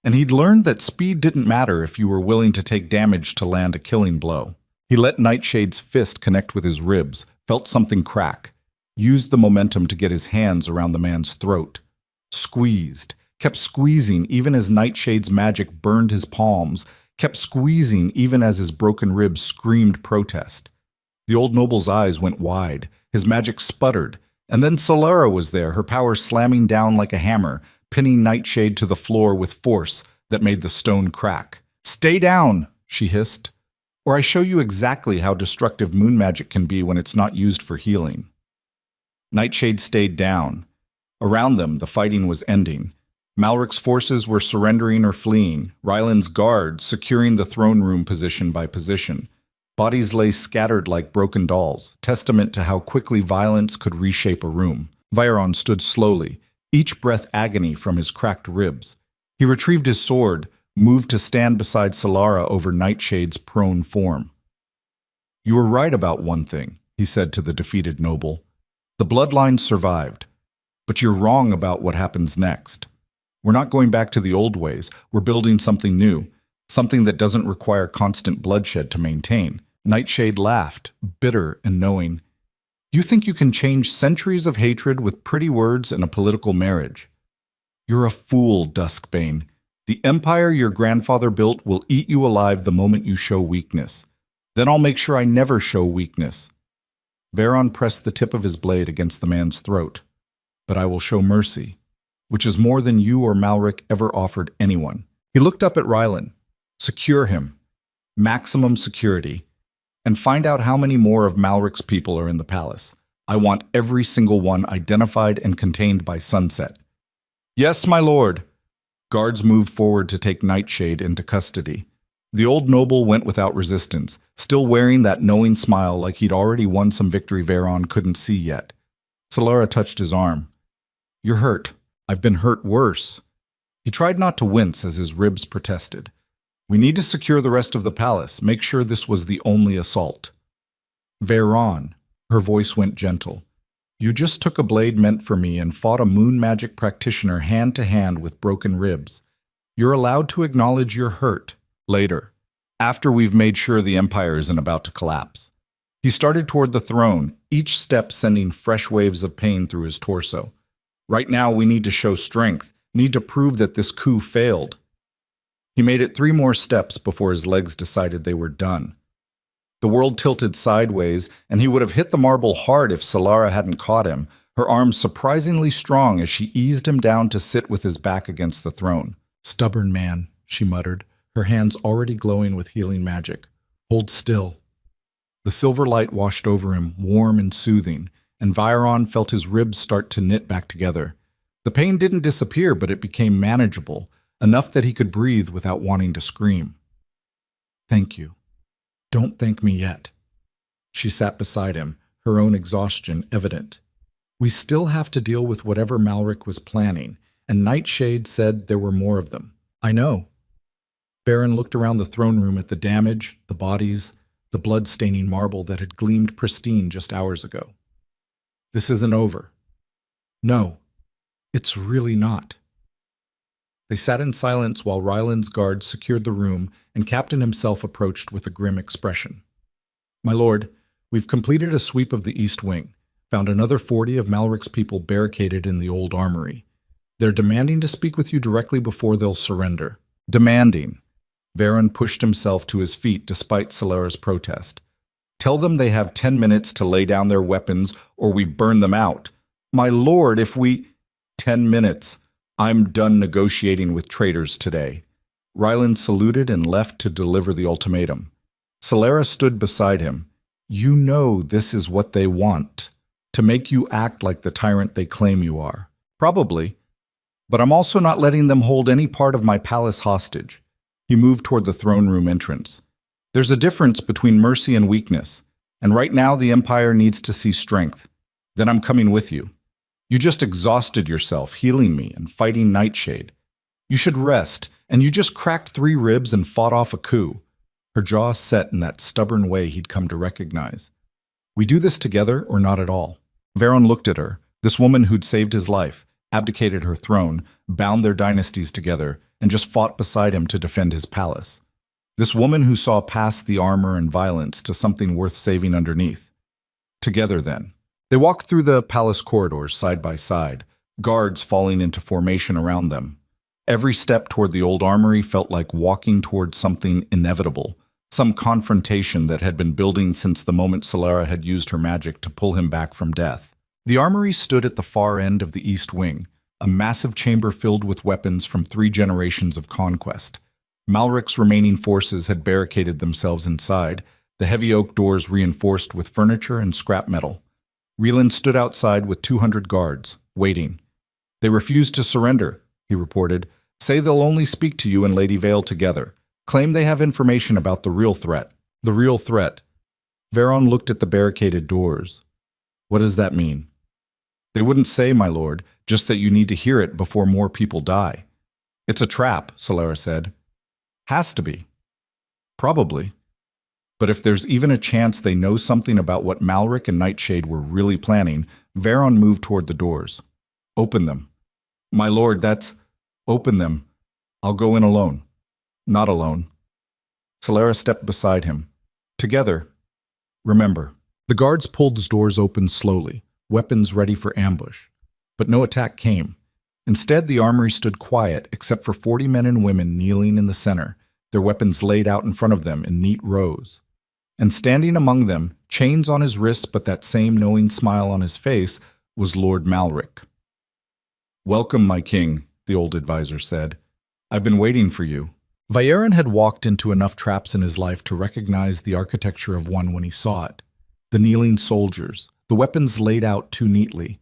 And he'd learned that speed didn't matter if you were willing to take damage to land a killing blow. He let Nightshade's fist connect with his ribs, felt something crack, used the momentum to get his hands around the man's throat. Squeezed, kept squeezing even as Nightshade's magic burned his palms, kept squeezing even as his broken ribs screamed protest. The old noble's eyes went wide, his magic sputtered, and then Solara was there, her power slamming down like a hammer, pinning Nightshade to the floor with force that made the stone crack. "Stay down," she hissed, "or I show you exactly how destructive moon magic can be when it's not used for healing." Nightshade stayed down. Around them, the fighting was ending. Malric's forces were surrendering or fleeing, Ryland's guards securing the throne room position by position. Bodies lay scattered like broken dolls, testament to how quickly violence could reshape a room. Veron stood slowly, each breath agony from his cracked ribs. He retrieved his sword, moved to stand beside Solara over Nightshade's prone form. "You were right about one thing," he said to the defeated noble. "The bloodline survived, but you're wrong about what happens next. We're not going back to the old ways, we're building something new, something that doesn't require constant bloodshed to maintain." Nightshade laughed, bitter and knowing. "You think you can change centuries of hatred with pretty words and a political marriage? You're a fool, Duskbane. The empire your grandfather built will eat you alive the moment you show weakness. Then I'll make sure I never show weakness. Veron pressed the tip of his blade against the man's throat. But I will show mercy, which is more than you or Malric ever offered anyone. He looked up at Rylan. Secure him. Maximum security. And find out how many more of Malric's people are in the palace. I want every single one identified and contained by sunset. Yes, my lord. Guards moved forward to take Nightshade into custody. The old noble went without resistance, still wearing that knowing smile like he'd already won some victory Veron couldn't see yet. Solara touched his arm. You're hurt. I've been hurt worse. He tried not to wince as his ribs protested. We need to secure the rest of the palace, make sure this was the only assault. Veron, her voice went gentle. You just took a blade meant for me and fought a moon magic practitioner hand to hand with broken ribs. You're allowed to acknowledge your hurt later, after we've made sure the empire isn't about to collapse. He started toward the throne, each step sending fresh waves of pain through his torso. Right now we need to show strength, need to prove that this coup failed. He made it 3 more steps before his legs decided they were done. The world tilted sideways, and he would have hit the marble hard if Solara hadn't caught him, her arms surprisingly strong as she eased him down to sit with his back against the throne. Stubborn man, she muttered, her hands already glowing with healing magic. Hold still. The silver light washed over him, warm and soothing, and Veron felt his ribs start to knit back together. The pain didn't disappear, but it became manageable, enough that he could breathe without wanting to scream. Thank you. Don't thank me yet. She sat beside him, her own exhaustion evident. We still have to deal with whatever Malric was planning, and Nightshade said there were more of them. I know. Baron looked around the throne room at the damage, the bodies, the blood-staining marble that had gleamed pristine just hours ago. This isn't over. No, it's really not. They sat in silence while Ryland's guards secured the room and Captain himself approached with a grim expression. My lord, we've completed a sweep of the East Wing, found another 40 of Malric's people barricaded in the old armory. They're demanding to speak with you directly before they'll surrender. Demanding. Veron pushed himself to his feet despite Solara's protest. Tell them they have 10 minutes to lay down their weapons or we burn them out. My lord, if we... 10 minutes. I'm done negotiating with traitors today. Ryland saluted and left to deliver the ultimatum. Solara stood beside him. You know this is what they want. To make you act like the tyrant they claim you are. Probably. But I'm also not letting them hold any part of my palace hostage. He moved toward the throne room entrance. There's a difference between mercy and weakness, and right now the Empire needs to see strength. Then I'm coming with you. You just exhausted yourself healing me and fighting Nightshade. You should rest, and you just cracked 3 ribs and fought off a coup. Her jaw set in that stubborn way he'd come to recognize. We do this together or not at all. Veron looked at her, this woman who'd saved his life, abdicated her throne, bound their dynasties together, and just fought beside him to defend his palace. This woman who saw past the armor and violence to something worth saving underneath. Together, then. They walked through the palace corridors side by side, guards falling into formation around them. Every step toward the old armory felt like walking toward something inevitable, some confrontation that had been building since the moment Solara had used her magic to pull him back from death. The armory stood at the far end of the East Wing, a massive chamber filled with weapons from 3 generations of conquest. Malric's remaining forces had barricaded themselves inside, the heavy oak doors reinforced with furniture and scrap metal. Ryland stood outside with 200 guards, waiting. They refused to surrender, he reported. Say they'll only speak to you and Lady Vale together. Claim they have information about the real threat. The real threat. Veron looked at the barricaded doors. What does that mean? They wouldn't say, my lord, just that you need to hear it before more people die. It's a trap, Solara said. Has to be. Probably. But if there's even a chance they know something about what Malric and Nightshade were really planning, Veron moved toward the doors. Open them. My lord, that's... Open them. I'll go in alone. Not alone. Solara stepped beside him. Together. Remember. The guards pulled the doors open slowly, weapons ready for ambush. But no attack came. Instead, the armory stood quiet, except for 40 men and women kneeling in the center, their weapons laid out in front of them in neat rows. And standing among them, chains on his wrists but that same knowing smile on his face, was Lord Malric. "Welcome, my king," the old advisor said. "I've been waiting for you." Vaeron had walked into enough traps in his life to recognize the architecture of one when he saw it. The kneeling soldiers, the weapons laid out too neatly.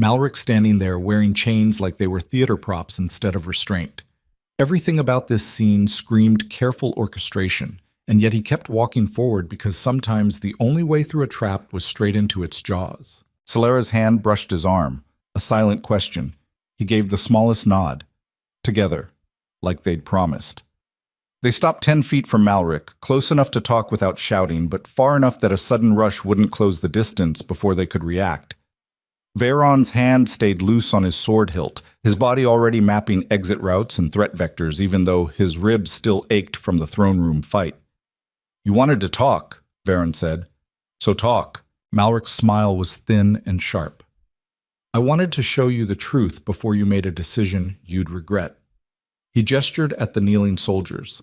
Malric standing there wearing chains like they were theater props instead of restraint. Everything about this scene screamed careful orchestration, and yet he kept walking forward because sometimes the only way through a trap was straight into its jaws. Solera's hand brushed his arm, a silent question. He gave the smallest nod. Together, like they'd promised. They stopped 10 feet from Malric, close enough to talk without shouting, but far enough that a sudden rush wouldn't close the distance before they could react. Vaeron's hand stayed loose on his sword hilt, his body already mapping exit routes and threat vectors, even though his ribs still ached from the throne room fight. "You wanted to talk," Vaeron said. "So talk." Malric's smile was thin and sharp. "I wanted to show you the truth before you made a decision you'd regret." He gestured at the kneeling soldiers.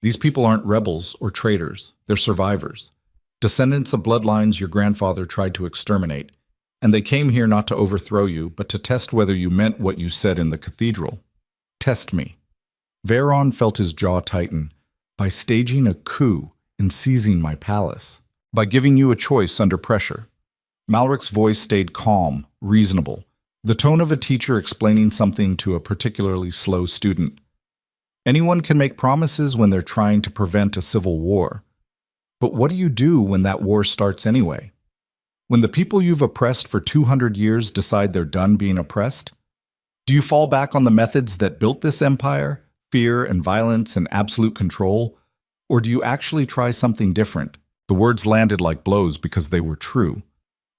"These people aren't rebels or traitors. They're survivors. Descendants of bloodlines your grandfather tried to exterminate. And they came here not to overthrow you, but to test whether you meant what you said in the cathedral. Test me." Vaeron felt his jaw tighten. "By staging a coup and seizing my palace. By giving you a choice under pressure." Malric's voice stayed calm, reasonable, the tone of a teacher explaining something to a particularly slow student. Anyone can make promises when they're trying to prevent a civil war. But what do you do when that war starts anyway? When the people you've oppressed for 200 years decide they're done being oppressed? Do you fall back on the methods that built this empire, fear and violence and absolute control? Or do you actually try something different? The words landed like blows because they were true.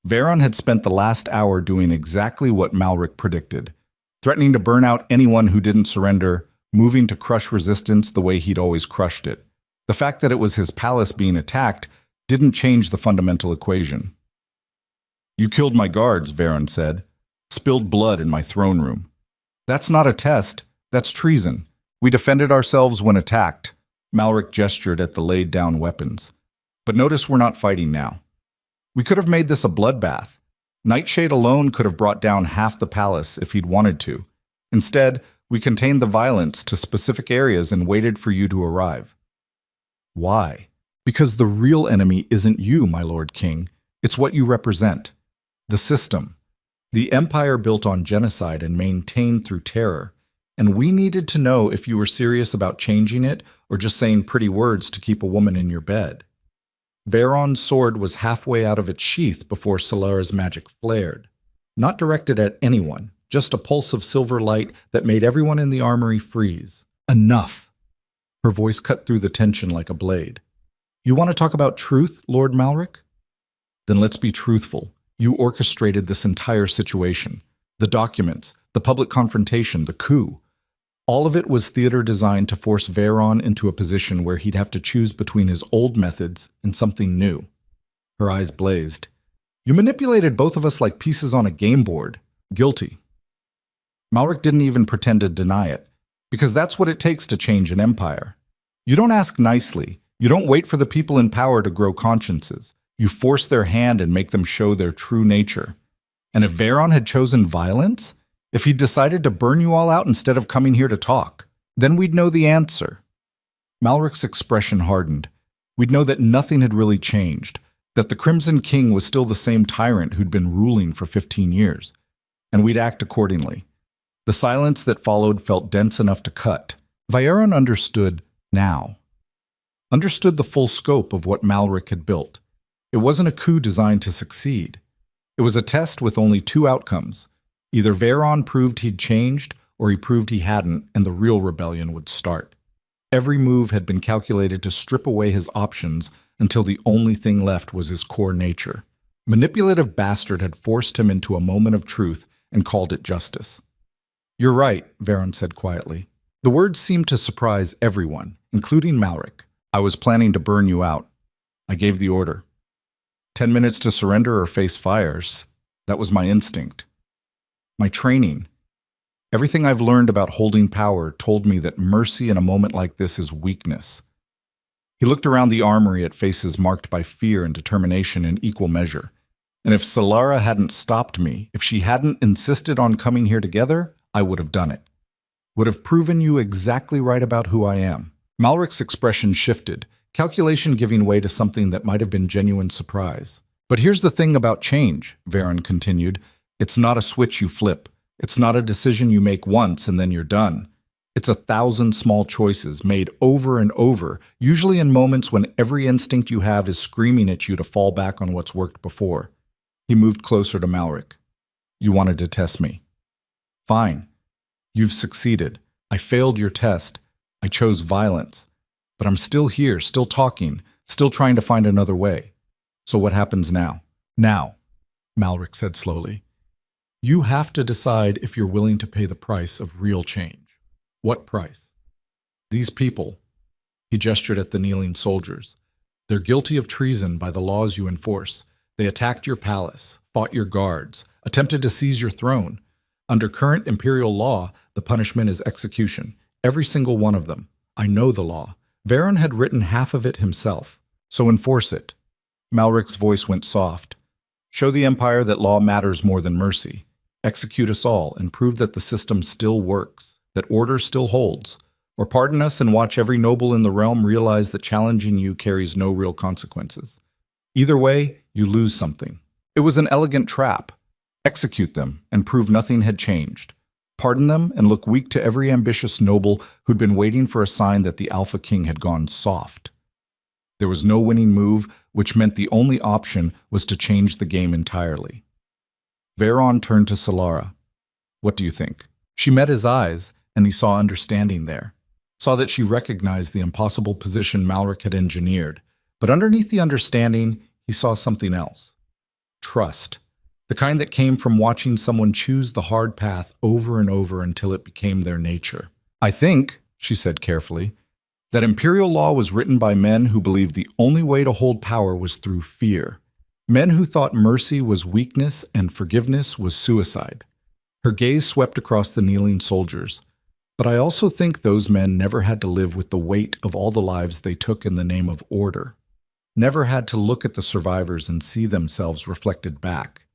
Vaeron had spent the last hour doing exactly what Malric predicted, threatening to burn out anyone who didn't surrender, moving to crush resistance the way he'd always crushed it. The fact that it was his palace being attacked didn't change the fundamental equation. "You killed my guards," Vaeron said. "Spilled blood in my throne room. That's not a test, that's treason. We defended ourselves when attacked." Malric gestured at the laid-down weapons. "But notice we're not fighting now. We could have made this a bloodbath. Nightshade alone could have brought down half the palace if he'd wanted to. Instead, we contained the violence to specific areas and waited for you to arrive." "Why?" "Because the real enemy isn't you, my Lord King. It's what you represent. The system. The empire built on genocide and maintained through terror. And we needed to know if you were serious about changing it or just saying pretty words to keep a woman in your bed." Vaeron's sword was halfway out of its sheath before Solera's magic flared. Not directed at anyone, just a pulse of silver light that made everyone in the armory freeze. "Enough!" Her voice cut through the tension like a blade. "You want to talk about truth, Lord Malric? Then let's be truthful. You orchestrated this entire situation. The documents, the public confrontation, the coup. All of it was theater designed to force Vaeron into a position where he'd have to choose between his old methods and something new." Her eyes blazed. "You manipulated both of us like pieces on a game board. Guilty." Malric didn't even pretend to deny it, because that's what it takes to change an empire. You don't ask nicely. You don't wait for the people in power to grow consciences. You force their hand and make them show their true nature. And if Vaeron had chosen violence, if he'd decided to burn you all out instead of coming here to talk, then we'd know the answer. Malric's expression hardened. We'd know that nothing had really changed, that the Crimson King was still the same tyrant who'd been ruling for 15 years. And we'd act accordingly. The silence that followed felt dense enough to cut. Vaeron understood now. Understood the full scope of what Malric had built. It wasn't a coup designed to succeed. It was a test with only two outcomes. Either Vaeron proved he'd changed, or he proved he hadn't, and the real rebellion would start. Every move had been calculated to strip away his options until the only thing left was his core nature. Manipulative bastard had forced him into a moment of truth and called it justice. "You're right," Vaeron said quietly. The words seemed to surprise everyone, including Malric. "I was planning to burn you out. I gave the order. 10 minutes to surrender or face fires. That was my instinct. My training. Everything I've learned about holding power told me that mercy in a moment like this is weakness. He looked around the armory at faces marked by fear and determination in equal measure. And if Solara hadn't stopped me, if she hadn't insisted on coming here together, I would have done it. Would have proven you exactly right about who I am. Malric's expression shifted, calculation giving way to something that might have been genuine surprise. But here's the thing about change, Varen continued. It's not a switch you flip. It's not a decision you make once and then you're done. It's 1,000 small choices made over and over, usually in moments when every instinct you have is screaming at you to fall back on what's worked before. He moved closer to Malric. You wanted to test me. Fine. You've succeeded. I failed your test. I chose violence. But I'm still here, still talking, still trying to find another way. So what happens now? Now, Malric said slowly. You have to decide if you're willing to pay the price of real change. What price? These people, he gestured at the kneeling soldiers, they're guilty of treason by the laws you enforce. They attacked your palace, fought your guards, attempted to seize your throne. Under current imperial law, the punishment is execution. Every single one of them. I know the law. Varen had written half of it himself, so enforce it. Malric's voice went soft. Show the Empire that law matters more than mercy. Execute us all and prove that the system still works, that order still holds. Or pardon us and watch every noble in the realm realize that challenging you carries no real consequences. Either way, you lose something. It was an elegant trap. Execute them and prove nothing had changed. Pardon them and look weak to every ambitious noble who'd been waiting for a sign that the Alpha King had gone soft. There was no winning move, which meant the only option was to change the game entirely. Varen turned to Solara. What do you think? She met his eyes, and he saw understanding there. Saw that she recognized the impossible position Malric had engineered. But underneath the understanding, he saw something else. Trust. The kind that came from watching someone choose the hard path over and over until it became their nature. I think, she said carefully, that imperial law was written by men who believed the only way to hold power was through fear. Men who thought mercy was weakness and forgiveness was suicide. Her gaze swept across the kneeling soldiers. But I also think those men never had to live with the weight of all the lives they took in the name of order. Never had to look at the survivors and see themselves reflected back.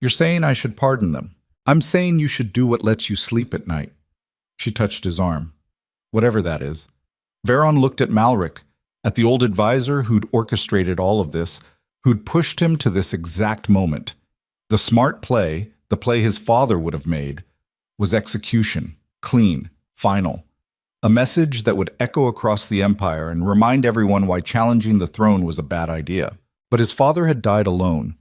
You're saying I should pardon them. I'm saying you should do what lets you sleep at night. She touched his arm. Whatever that is. Varen looked at Malric, at the old advisor who'd orchestrated all of this, who'd pushed him to this exact moment. The smart play, the play his father would have made, was execution, clean, final. A message that would echo across the Empire and remind everyone why challenging the throne was a bad idea. But his father had died alone,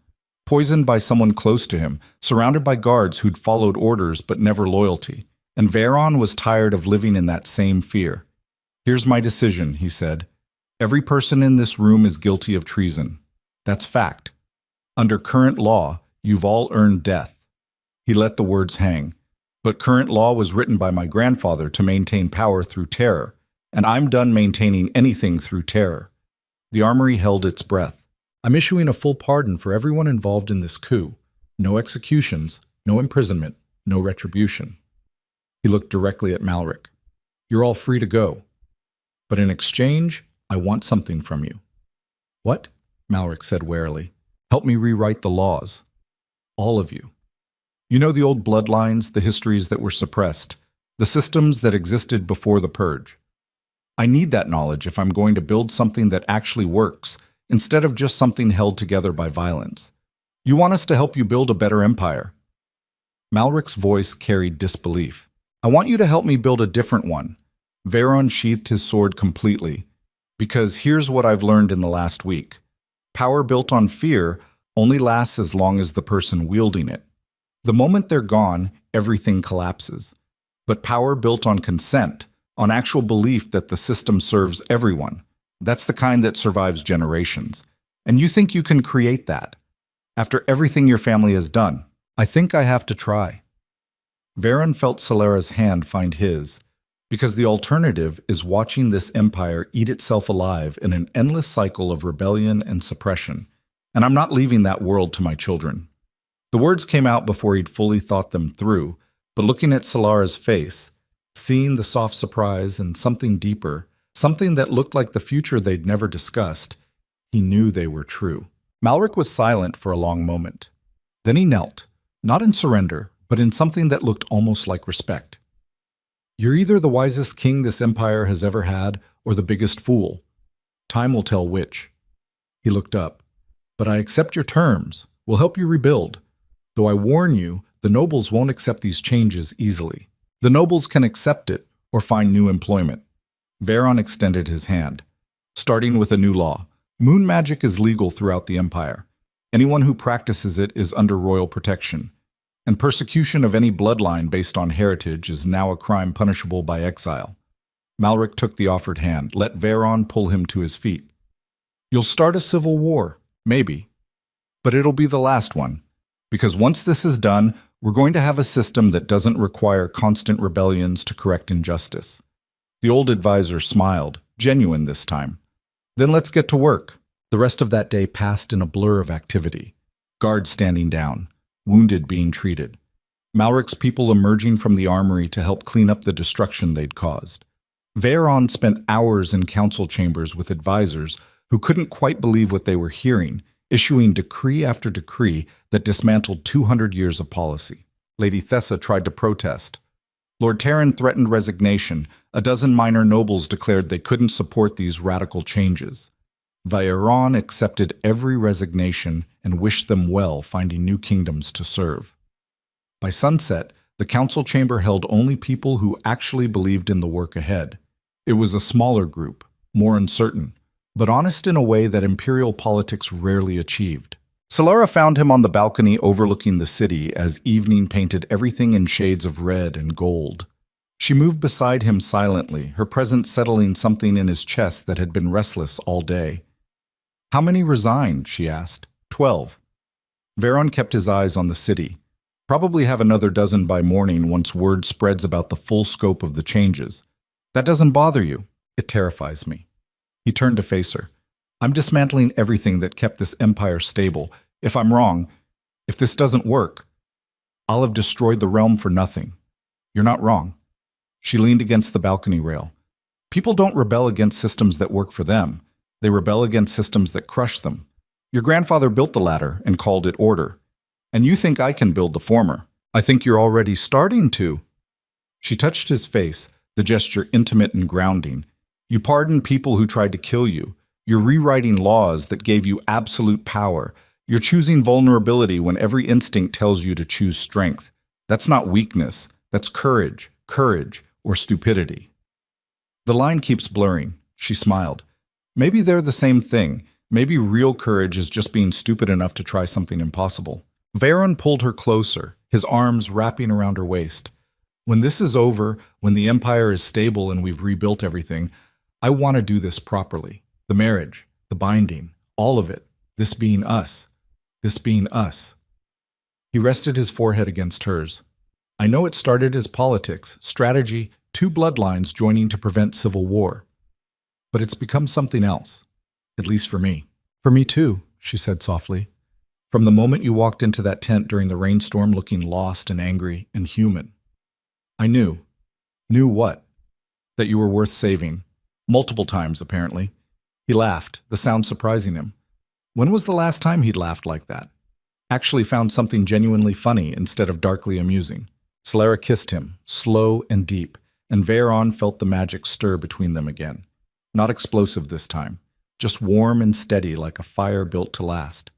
poisoned by someone close to him, surrounded by guards who'd followed orders but never loyalty. And Varen was tired of living in that same fear. Here's my decision, he said. Every person in this room is guilty of treason. That's fact. Under current law, you've all earned death. He let the words hang. But current law was written by my grandfather to maintain power through terror, and I'm done maintaining anything through terror. The armory held its breath. I'm issuing a full pardon for everyone involved in this coup. No executions, no imprisonment, no retribution. He looked directly at Malric. You're all free to go. But in exchange, I want something from you. What? Malric said warily. Help me rewrite the laws. All of you. You know the old bloodlines, the histories that were suppressed, the systems that existed before the purge. I need that knowledge if I'm going to build something that actually works, instead of just something held together by violence. You want us to help you build a better empire. Malric's voice carried disbelief. I want you to help me build a different one. Varen sheathed his sword completely. Because here's what I've learned in the last week. Power built on fear only lasts as long as the person wielding it. The moment they're gone, everything collapses. But power built on consent, on actual belief that the system serves everyone, that's the kind that survives generations. And you think you can create that? After everything your family has done, I think I have to try. Varen felt Solara's hand find his, because the alternative is watching this empire eat itself alive in an endless cycle of rebellion and suppression, and I'm not leaving that world to my children. The words came out before he'd fully thought them through, But looking at Solara's face, seeing the soft surprise and something deeper, something that looked like the future they'd never discussed, he knew they were true. Malric was silent for a long moment. Then he knelt, not in surrender, but in something that looked almost like respect. You're either the wisest king this empire has ever had, or the biggest fool. Time will tell which. He looked up. But I accept your terms. We'll help you rebuild. Though I warn you, the nobles won't accept these changes easily. The nobles can accept it or find new employment. Veron extended his hand. Starting with a new law. Moon magic is legal throughout the empire. Anyone who practices it is under royal protection. And persecution of any bloodline based on heritage is now a crime punishable by exile. Malric took the offered hand, let Veron pull him to his feet. You'll start a civil war, maybe. But it'll be the last one. Because once this is done, we're going to have a system that doesn't require constant rebellions to correct injustice. The old advisor smiled, genuine this time. Then let's get to work. The rest of that day passed in a blur of activity. Guards standing down, wounded being treated. Malric's people emerging from the armory to help clean up the destruction they'd caused. Veron spent hours in council chambers with advisors who couldn't quite believe what they were hearing, issuing decree after decree that dismantled 200 years of policy. Lady Thessa tried to protest. Lord Terran threatened resignation. A dozen minor nobles declared they couldn't support these radical changes. Veron accepted every resignation and wished them well, finding new kingdoms to serve. By sunset, the council chamber held only people who actually believed in the work ahead. It was a smaller group, more uncertain, but honest in a way that imperial politics rarely achieved. Solara found him on the balcony overlooking the city as evening painted everything in shades of red and gold. She moved beside him silently, her presence settling something in his chest that had been restless all day. How many resigned? She asked. 12. Veron kept his eyes on the city. Probably have another dozen by morning once word spreads about the full scope of the changes. That doesn't bother you. It terrifies me. He turned to face her. I'm dismantling everything that kept this empire stable. If I'm wrong, if this doesn't work, I'll have destroyed the realm for nothing. You're not wrong. She leaned against the balcony rail. People don't rebel against systems that work for them. They rebel against systems that crush them. Your grandfather built the latter and called it order. And you think I can build the former. I think you're already starting to. She touched his face, the gesture intimate and grounding. You pardon people who tried to kill you. You're rewriting laws that gave you absolute power. You're choosing vulnerability when every instinct tells you to choose strength. That's not weakness. That's courage, or stupidity. The line keeps blurring. She smiled. Maybe they're the same thing. Maybe real courage is just being stupid enough to try something impossible. Veron pulled her closer, his arms wrapping around her waist. When this is over, when the empire is stable and we've rebuilt everything, I want to do this properly. The marriage, the binding, all of it. This being us. This being us. He rested his forehead against hers. I know it started as politics, strategy, two bloodlines joining to prevent civil war. But it's become something else. At least for me. For me too, she said softly. From the moment you walked into that tent during the rainstorm looking lost and angry and human. I knew. Knew what? That you were worth saving. Multiple times, apparently. He laughed, the sound surprising him. When was the last time he'd laughed like that? Actually found something genuinely funny instead of darkly amusing. Solara kissed him, slow and deep, and Veron felt the magic stir between them again. Not explosive this time, just warm and steady like a fire built to last.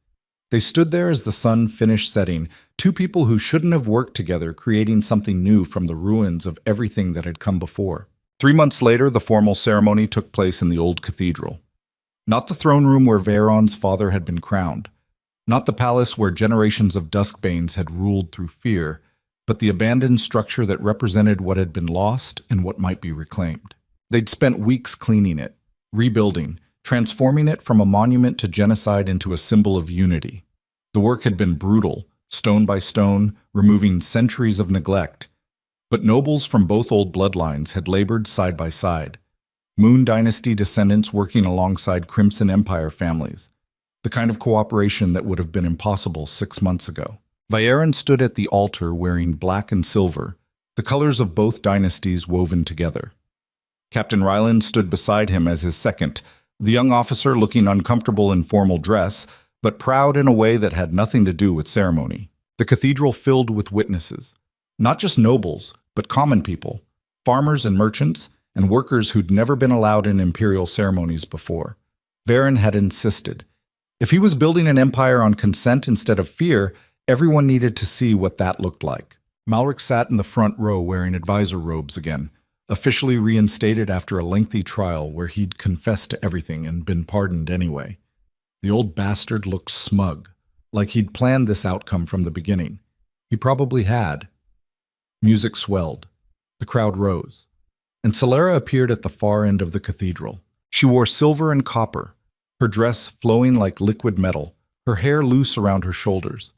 They stood there as the sun finished setting, two people who shouldn't have worked together, creating something new from the ruins of everything that had come before. 3 months later, the formal ceremony took place in the old cathedral. Not the throne room where Veron's father had been crowned. Not the palace where generations of Duskbanes had ruled through fear, but the abandoned structure that represented what had been lost and what might be reclaimed. They'd spent weeks cleaning it, rebuilding, transforming it from a monument to genocide into a symbol of unity. The work had been brutal, stone by stone, removing centuries of neglect. But nobles from both old bloodlines had labored side by side. Moon Dynasty descendants working alongside Crimson Empire families. The kind of cooperation that would have been impossible 6 months ago. Veron stood at the altar wearing black and silver, the colors of both dynasties woven together. Captain Ryland stood beside him as his second, the young officer looking uncomfortable in formal dress, but proud in a way that had nothing to do with ceremony. The cathedral filled with witnesses, not just nobles, but common people, farmers and merchants, and workers who'd never been allowed in imperial ceremonies before. Varen had insisted. If he was building an empire on consent instead of fear, everyone needed to see what that looked like. Malric sat in the front row wearing advisor robes again, officially reinstated after a lengthy trial where he'd confessed to everything and been pardoned anyway. The old bastard looked smug, like he'd planned this outcome from the beginning. He probably had. Music swelled. The crowd rose. And Celera appeared at the far end of the cathedral. She wore silver and copper, her dress flowing like liquid metal, her hair loose around her shoulders.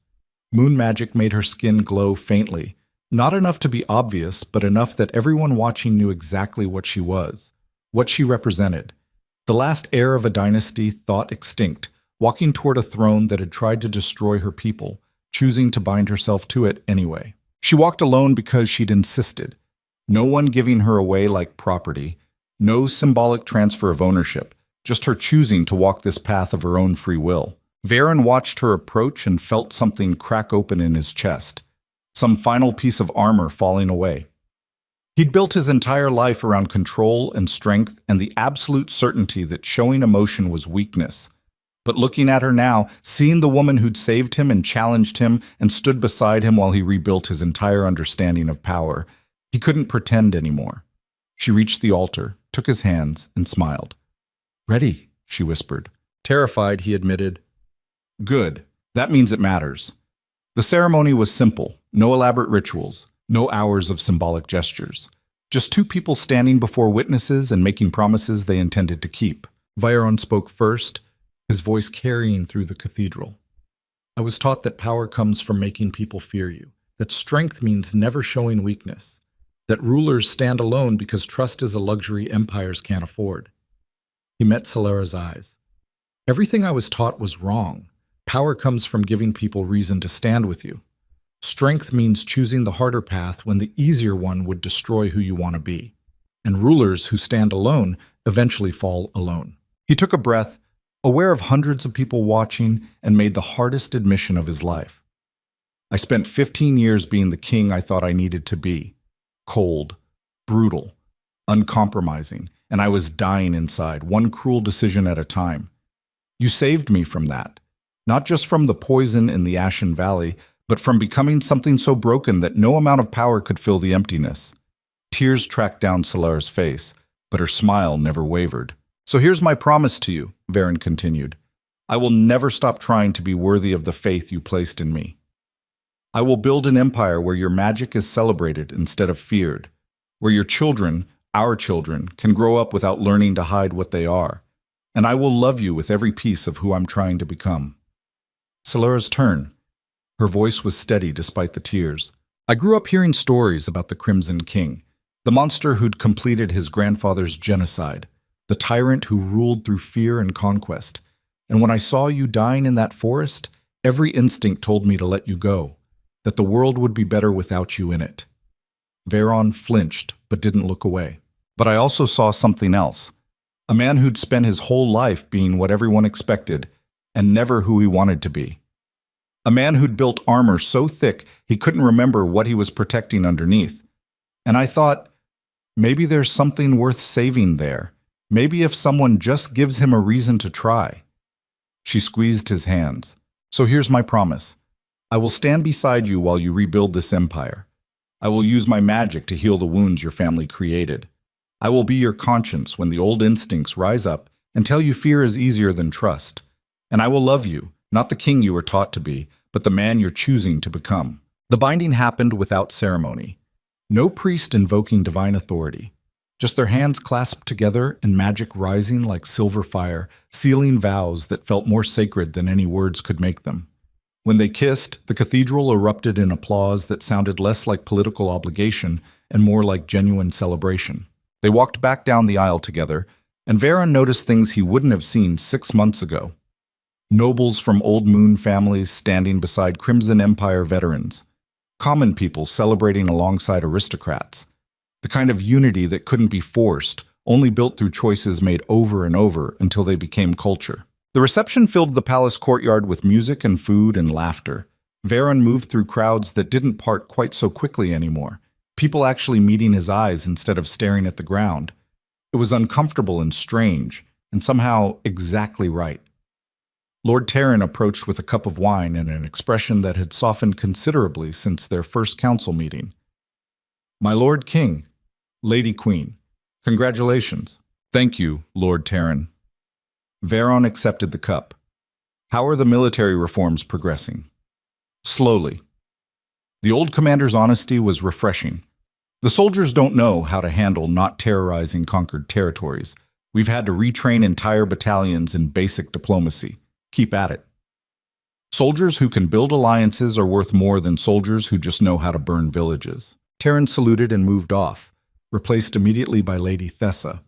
Moon magic made her skin glow faintly, not enough to be obvious, but enough that everyone watching knew exactly what she was, what she represented. The last heir of a dynasty thought extinct, walking toward a throne that had tried to destroy her people, choosing to bind herself to it anyway. She walked alone because she'd insisted. No one giving her away like property, no symbolic transfer of ownership, just her choosing to walk this path of her own free will. Varen watched her approach and felt something crack open in his chest, some final piece of armor falling away. He'd built his entire life around control and strength and the absolute certainty that showing emotion was weakness. But looking at her now, seeing the woman who'd saved him and challenged him and stood beside him while he rebuilt his entire understanding of power, he couldn't pretend anymore. She reached the altar, took his hands, and smiled. "Ready," she whispered. Terrified, he admitted, "Good. That means it matters." The ceremony was simple, no elaborate rituals, no hours of symbolic gestures. Just two people standing before witnesses and making promises they intended to keep. Varen spoke first, his voice carrying through the cathedral. "I was taught that power comes from making people fear you, that strength means never showing weakness, that rulers stand alone because trust is a luxury empires can't afford." He met Celera's eyes. "Everything I was taught was wrong. Power comes from giving people reason to stand with you. Strength means choosing the harder path when the easier one would destroy who you want to be. And rulers who stand alone eventually fall alone." He took a breath, aware of hundreds of people watching, and made the hardest admission of his life. "I spent 15 years being the king I thought I needed to be. Cold, brutal, uncompromising, and I was dying inside, one cruel decision at a time. You saved me from that. Not just from the poison in the Ashen Valley, but from becoming something so broken that no amount of power could fill the emptiness." Tears tracked down Celera's face, but her smile never wavered. "So here's my promise to you," Varen continued. "I will never stop trying to be worthy of the faith you placed in me. I will build an empire where your magic is celebrated instead of feared, where your children, our children, can grow up without learning to hide what they are. And I will love you with every piece of who I'm trying to become." Celera's turn. Her voice was steady despite the tears. "I grew up hearing stories about the Crimson King, the monster who'd completed his grandfather's genocide, the tyrant who ruled through fear and conquest. And when I saw you dying in that forest, every instinct told me to let you go, that the world would be better without you in it." Varen flinched, but didn't look away. "But I also saw something else. A man who'd spent his whole life being what everyone expected, and never who he wanted to be. A man who'd built armor so thick he couldn't remember what he was protecting underneath. And I thought, maybe there's something worth saving there. Maybe if someone just gives him a reason to try." She squeezed his hands. "So here's my promise. I will stand beside you while you rebuild this empire. I will use my magic to heal the wounds your family created. I will be your conscience when the old instincts rise up and tell you fear is easier than trust. And I will love you, not the king you were taught to be, but the man you're choosing to become." The binding happened without ceremony. No priest invoking divine authority. Just their hands clasped together and magic rising like silver fire, sealing vows that felt more sacred than any words could make them. When they kissed, the cathedral erupted in applause that sounded less like political obligation and more like genuine celebration. They walked back down the aisle together, and Varen noticed things he wouldn't have seen 6 months ago. Nobles from Old Moon families standing beside Crimson Empire veterans. Common people celebrating alongside aristocrats. The kind of unity that couldn't be forced, only built through choices made over and over until they became culture. The reception filled the palace courtyard with music and food and laughter. Veron moved through crowds that didn't part quite so quickly anymore, people actually meeting his eyes instead of staring at the ground. It was uncomfortable and strange, and somehow exactly right. Lord Terran approached with a cup of wine and an expression that had softened considerably since their first council meeting. "My Lord King, Lady Queen, congratulations." "Thank you, Lord Terran." Veron accepted the cup. "How are the military reforms progressing?" "Slowly." The old commander's honesty was refreshing. "The soldiers don't know how to handle not terrorizing conquered territories. We've had to retrain entire battalions in basic diplomacy. Keep at it." "Soldiers who can build alliances are worth more than soldiers who just know how to burn villages." Terran saluted and moved off, replaced immediately by Lady Thessa.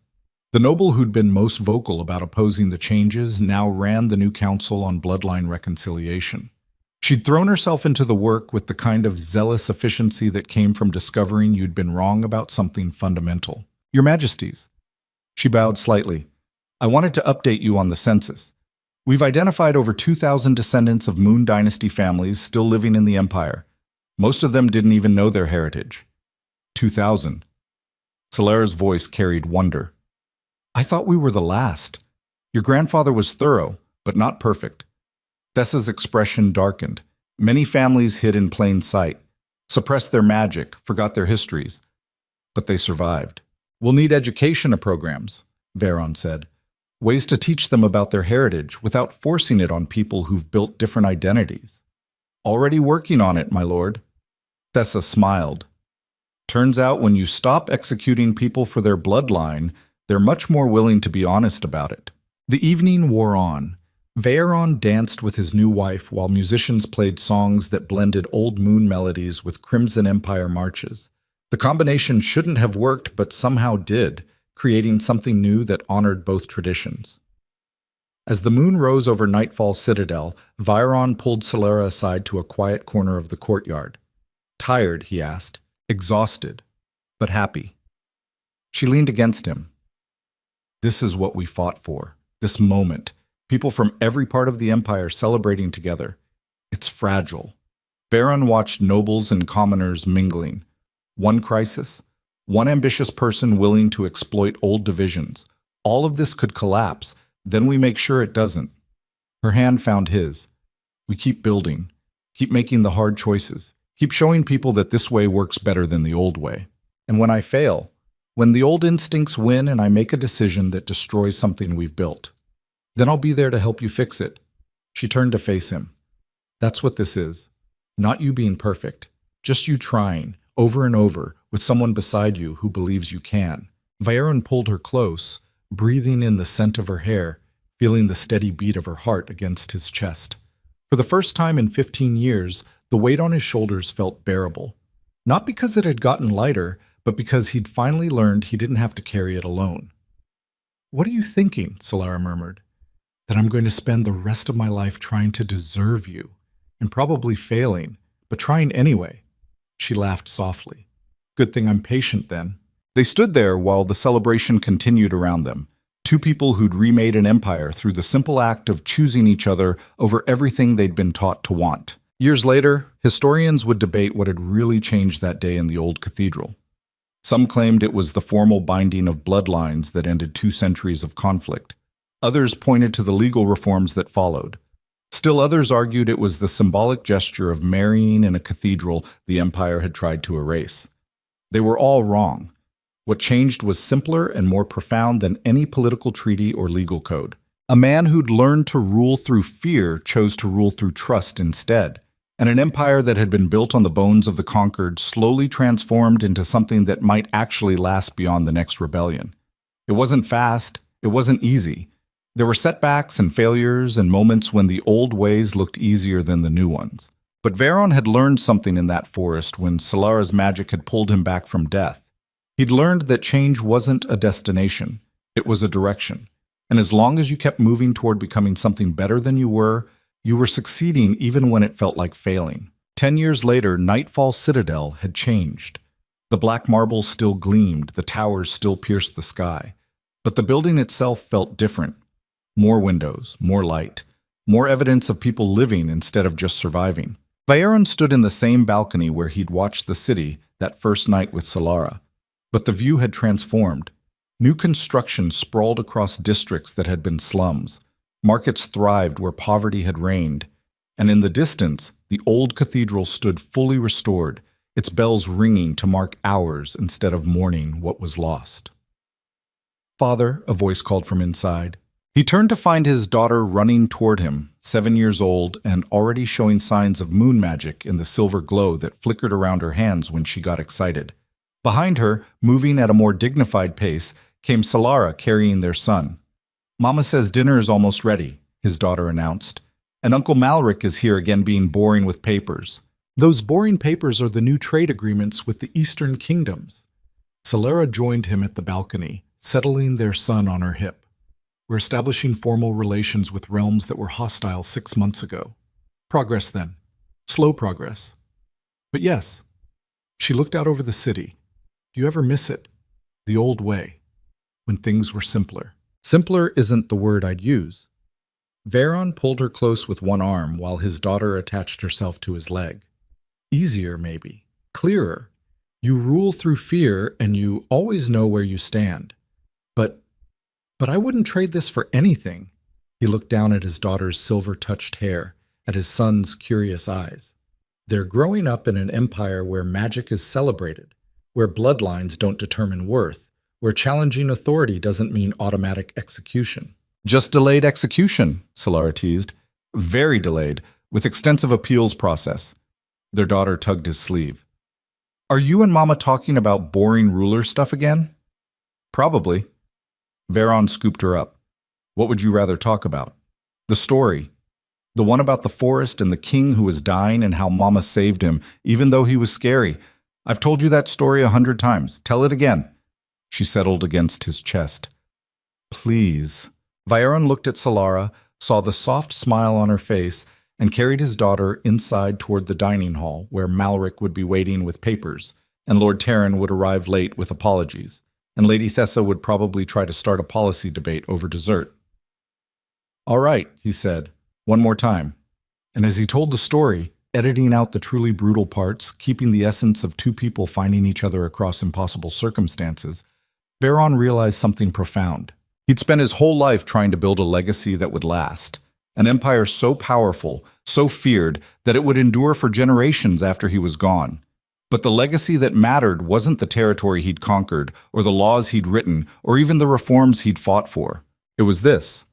The noble who'd been most vocal about opposing the changes now ran the new council on bloodline reconciliation. She'd thrown herself into the work with the kind of zealous efficiency that came from discovering you'd been wrong about something fundamental. "Your Majesties." She bowed slightly. "I wanted to update you on the census. We've identified over 2,000 descendants of Moon Dynasty families still living in the Empire. Most of them didn't even know their heritage." 2,000. Solera's voice carried wonder. "I thought we were the last. Your grandfather was thorough, but not perfect." Thessa's expression darkened. Many families hid in plain sight, suppressed their magic, forgot their histories. But they survived. "We'll need education programs," Veron said. "Ways to teach them about their heritage without forcing it on people who've built different identities." "Already working on it, my lord." Thessa smiled. "Turns out when you stop executing people for their bloodline, they're much more willing to be honest about it." The evening wore on. Veron danced with his new wife while musicians played songs that blended old moon melodies with Crimson Empire marches. The combination shouldn't have worked, but somehow did, creating something new that honored both traditions. As the moon rose over Nightfall Citadel, Veron pulled Solera aside to a quiet corner of the courtyard. "Tired?" he asked. "Exhausted, but happy." She leaned against him. "This is what we fought for, this moment. People from every part of the Empire celebrating together. It's fragile." Veron watched nobles and commoners mingling. One crisis, one ambitious person willing to exploit old divisions. All of this could collapse, then we make sure it doesn't. Her hand found his. "We keep building, keep making the hard choices, keep showing people that this way works better than the old way. And when I fail, when the old instincts win and I make a decision that destroys something we've built, then I'll be there to help you fix it." She turned to face him. "That's what this is. Not you being perfect, just you trying, over and over, with someone beside you who believes you can." Veron pulled her close, breathing in the scent of her hair, feeling the steady beat of her heart against his chest. For the first time in 15 years, the weight on his shoulders felt bearable. Not because it had gotten lighter, but because he'd finally learned he didn't have to carry it alone. "What are you thinking?" Solera murmured. "That I'm going to spend the rest of my life trying to deserve you, and probably failing, but trying anyway." She laughed softly. "Good thing I'm patient then." They stood there while the celebration continued around them. Two people who'd remade an empire through the simple act of choosing each other over everything they'd been taught to want. Years later, historians would debate what had really changed that day in the old cathedral. Some claimed it was the formal binding of bloodlines that ended 2 centuries of conflict. Others pointed to the legal reforms that followed. Still others argued it was the symbolic gesture of marrying in a cathedral the empire had tried to erase. They were all wrong. What changed was simpler and more profound than any political treaty or legal code. A man who'd learned to rule through fear chose to rule through trust instead. And an empire that had been built on the bones of the conquered slowly transformed into something that might actually last beyond the next rebellion. It wasn't fast, it wasn't easy. There were setbacks and failures and moments when the old ways looked easier than the new ones. But Veron had learned something in that forest when Solera's magic had pulled him back from death. He'd learned that change wasn't a destination, it was a direction. And as long as you kept moving toward becoming something better than you were succeeding even when it felt like failing. 10 years later, Nightfall Citadel had changed. The black marble still gleamed, the towers still pierced the sky. But the building itself felt different. More windows, more light, more evidence of people living instead of just surviving. Vieron stood in the same balcony where he'd watched the city that first night with Solara. But the view had transformed. New construction sprawled across districts that had been slums. Markets thrived where poverty had reigned. And in the distance, the old cathedral stood fully restored, its bells ringing to mark hours instead of mourning what was lost. "Father," a voice called from inside. He turned to find his daughter running toward him, 7 years old and already showing signs of moon magic in the silver glow that flickered around her hands when she got excited. Behind her, moving at a more dignified pace, came Solara carrying their son. "Mama says dinner is almost ready," his daughter announced. "And Uncle Malric is here again being boring with papers." "Those boring papers are the new trade agreements with the Eastern Kingdoms." Solara joined him at the balcony, settling their son on her hip. "We're establishing formal relations with realms that were hostile 6 months ago. Progress then. Slow progress. But yes." She looked out over the city. "Do you ever miss it? The old way, when things were simpler." "Simpler isn't the word I'd use." Vieron pulled her close with one arm while his daughter attached herself to his leg. "Easier, maybe. Clearer. You rule through fear and you always know where you stand. But I wouldn't trade this for anything." He looked down at his daughter's silver-touched hair, at his son's curious eyes. "They're growing up in an empire where magic is celebrated, where bloodlines don't determine worth, where challenging authority doesn't mean automatic execution." "Just delayed execution," Solara teased. "Very delayed, with extensive appeals process." Their daughter tugged his sleeve. "Are you and Mama talking about boring ruler stuff again?" "Probably." Vieron scooped her up. "What would you rather talk about?" "The story. The one about the forest and the king who was dying and how Mama saved him, even though he was scary. I've told you that story 100 times. Tell it again." She settled against his chest. "Please." Vieron looked at Solara, saw the soft smile on her face, and carried his daughter inside toward the dining hall where Malric would be waiting with papers, and Lord Terran would arrive late with apologies, and Lady Thessa would probably try to start a policy debate over dessert. "All right," he said, "one more time." And as he told the story, editing out the truly brutal parts, keeping the essence of two people finding each other across impossible circumstances, Vieron realized something profound. He'd spent his whole life trying to build a legacy that would last, an empire so powerful, so feared, that it would endure for generations after he was gone. But the legacy that mattered wasn't the territory he'd conquered, or the laws he'd written, or even the reforms he'd fought for. It was this.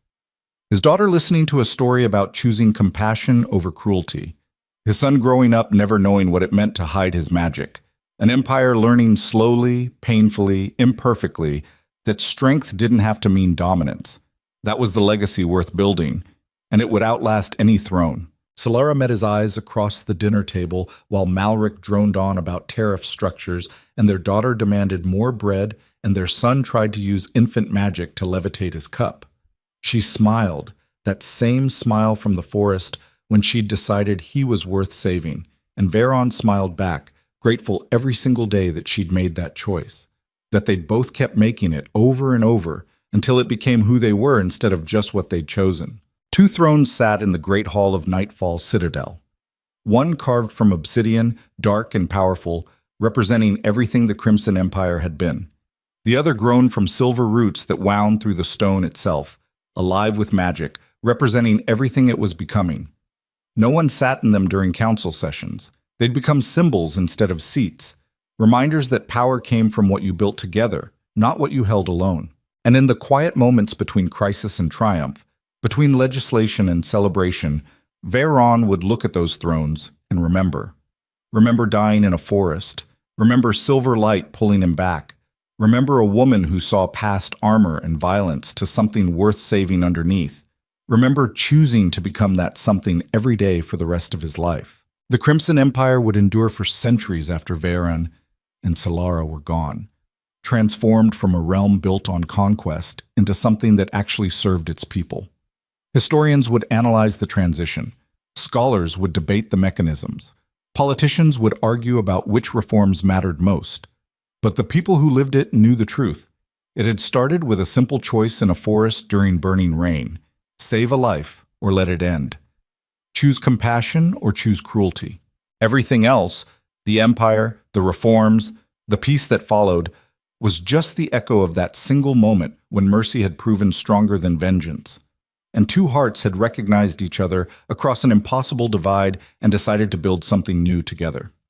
His daughter listening to a story about choosing compassion over cruelty. His son growing up never knowing what it meant to hide his magic. An empire learning slowly, painfully, imperfectly, that strength didn't have to mean dominance. That was the legacy worth building, and it would outlast any throne. Solara met his eyes across the dinner table while Malric droned on about tariff structures, and their daughter demanded more bread, and their son tried to use infant magic to levitate his cup. She smiled, that same smile from the forest when she'd decided he was worth saving, and Vieron smiled back, grateful every single day that she'd made that choice, that they'd both kept making it over and over until it became who they were instead of just what they'd chosen. 2 thrones sat in the great hall of Nightfall Citadel. One carved from obsidian, dark and powerful, representing everything the Crimson Empire had been. The other grown from silver roots that wound through the stone itself, alive with magic, representing everything it was becoming. No one sat in them during council sessions. They'd become symbols instead of seats, reminders that power came from what you built together, not what you held alone. And in the quiet moments between crisis and triumph, between legislation and celebration, Vieron would look at those thrones and remember. Remember dying in a forest. Remember silver light pulling him back. Remember a woman who saw past armor and violence to something worth saving underneath. Remember choosing to become that something every day for the rest of his life. The Crimson Empire would endure for centuries after Vieron and Solara were gone, transformed from a realm built on conquest into something that actually served its people. Historians would analyze the transition. Scholars would debate the mechanisms. Politicians would argue about which reforms mattered most. But the people who lived it knew the truth. It had started with a simple choice in a forest during burning rain: save a life or let it end. Choose compassion or choose cruelty. Everything else, the empire, the reforms, the peace that followed, was just the echo of that single moment when mercy had proven stronger than vengeance. And two hearts had recognized each other across an impossible divide and decided to build something new together.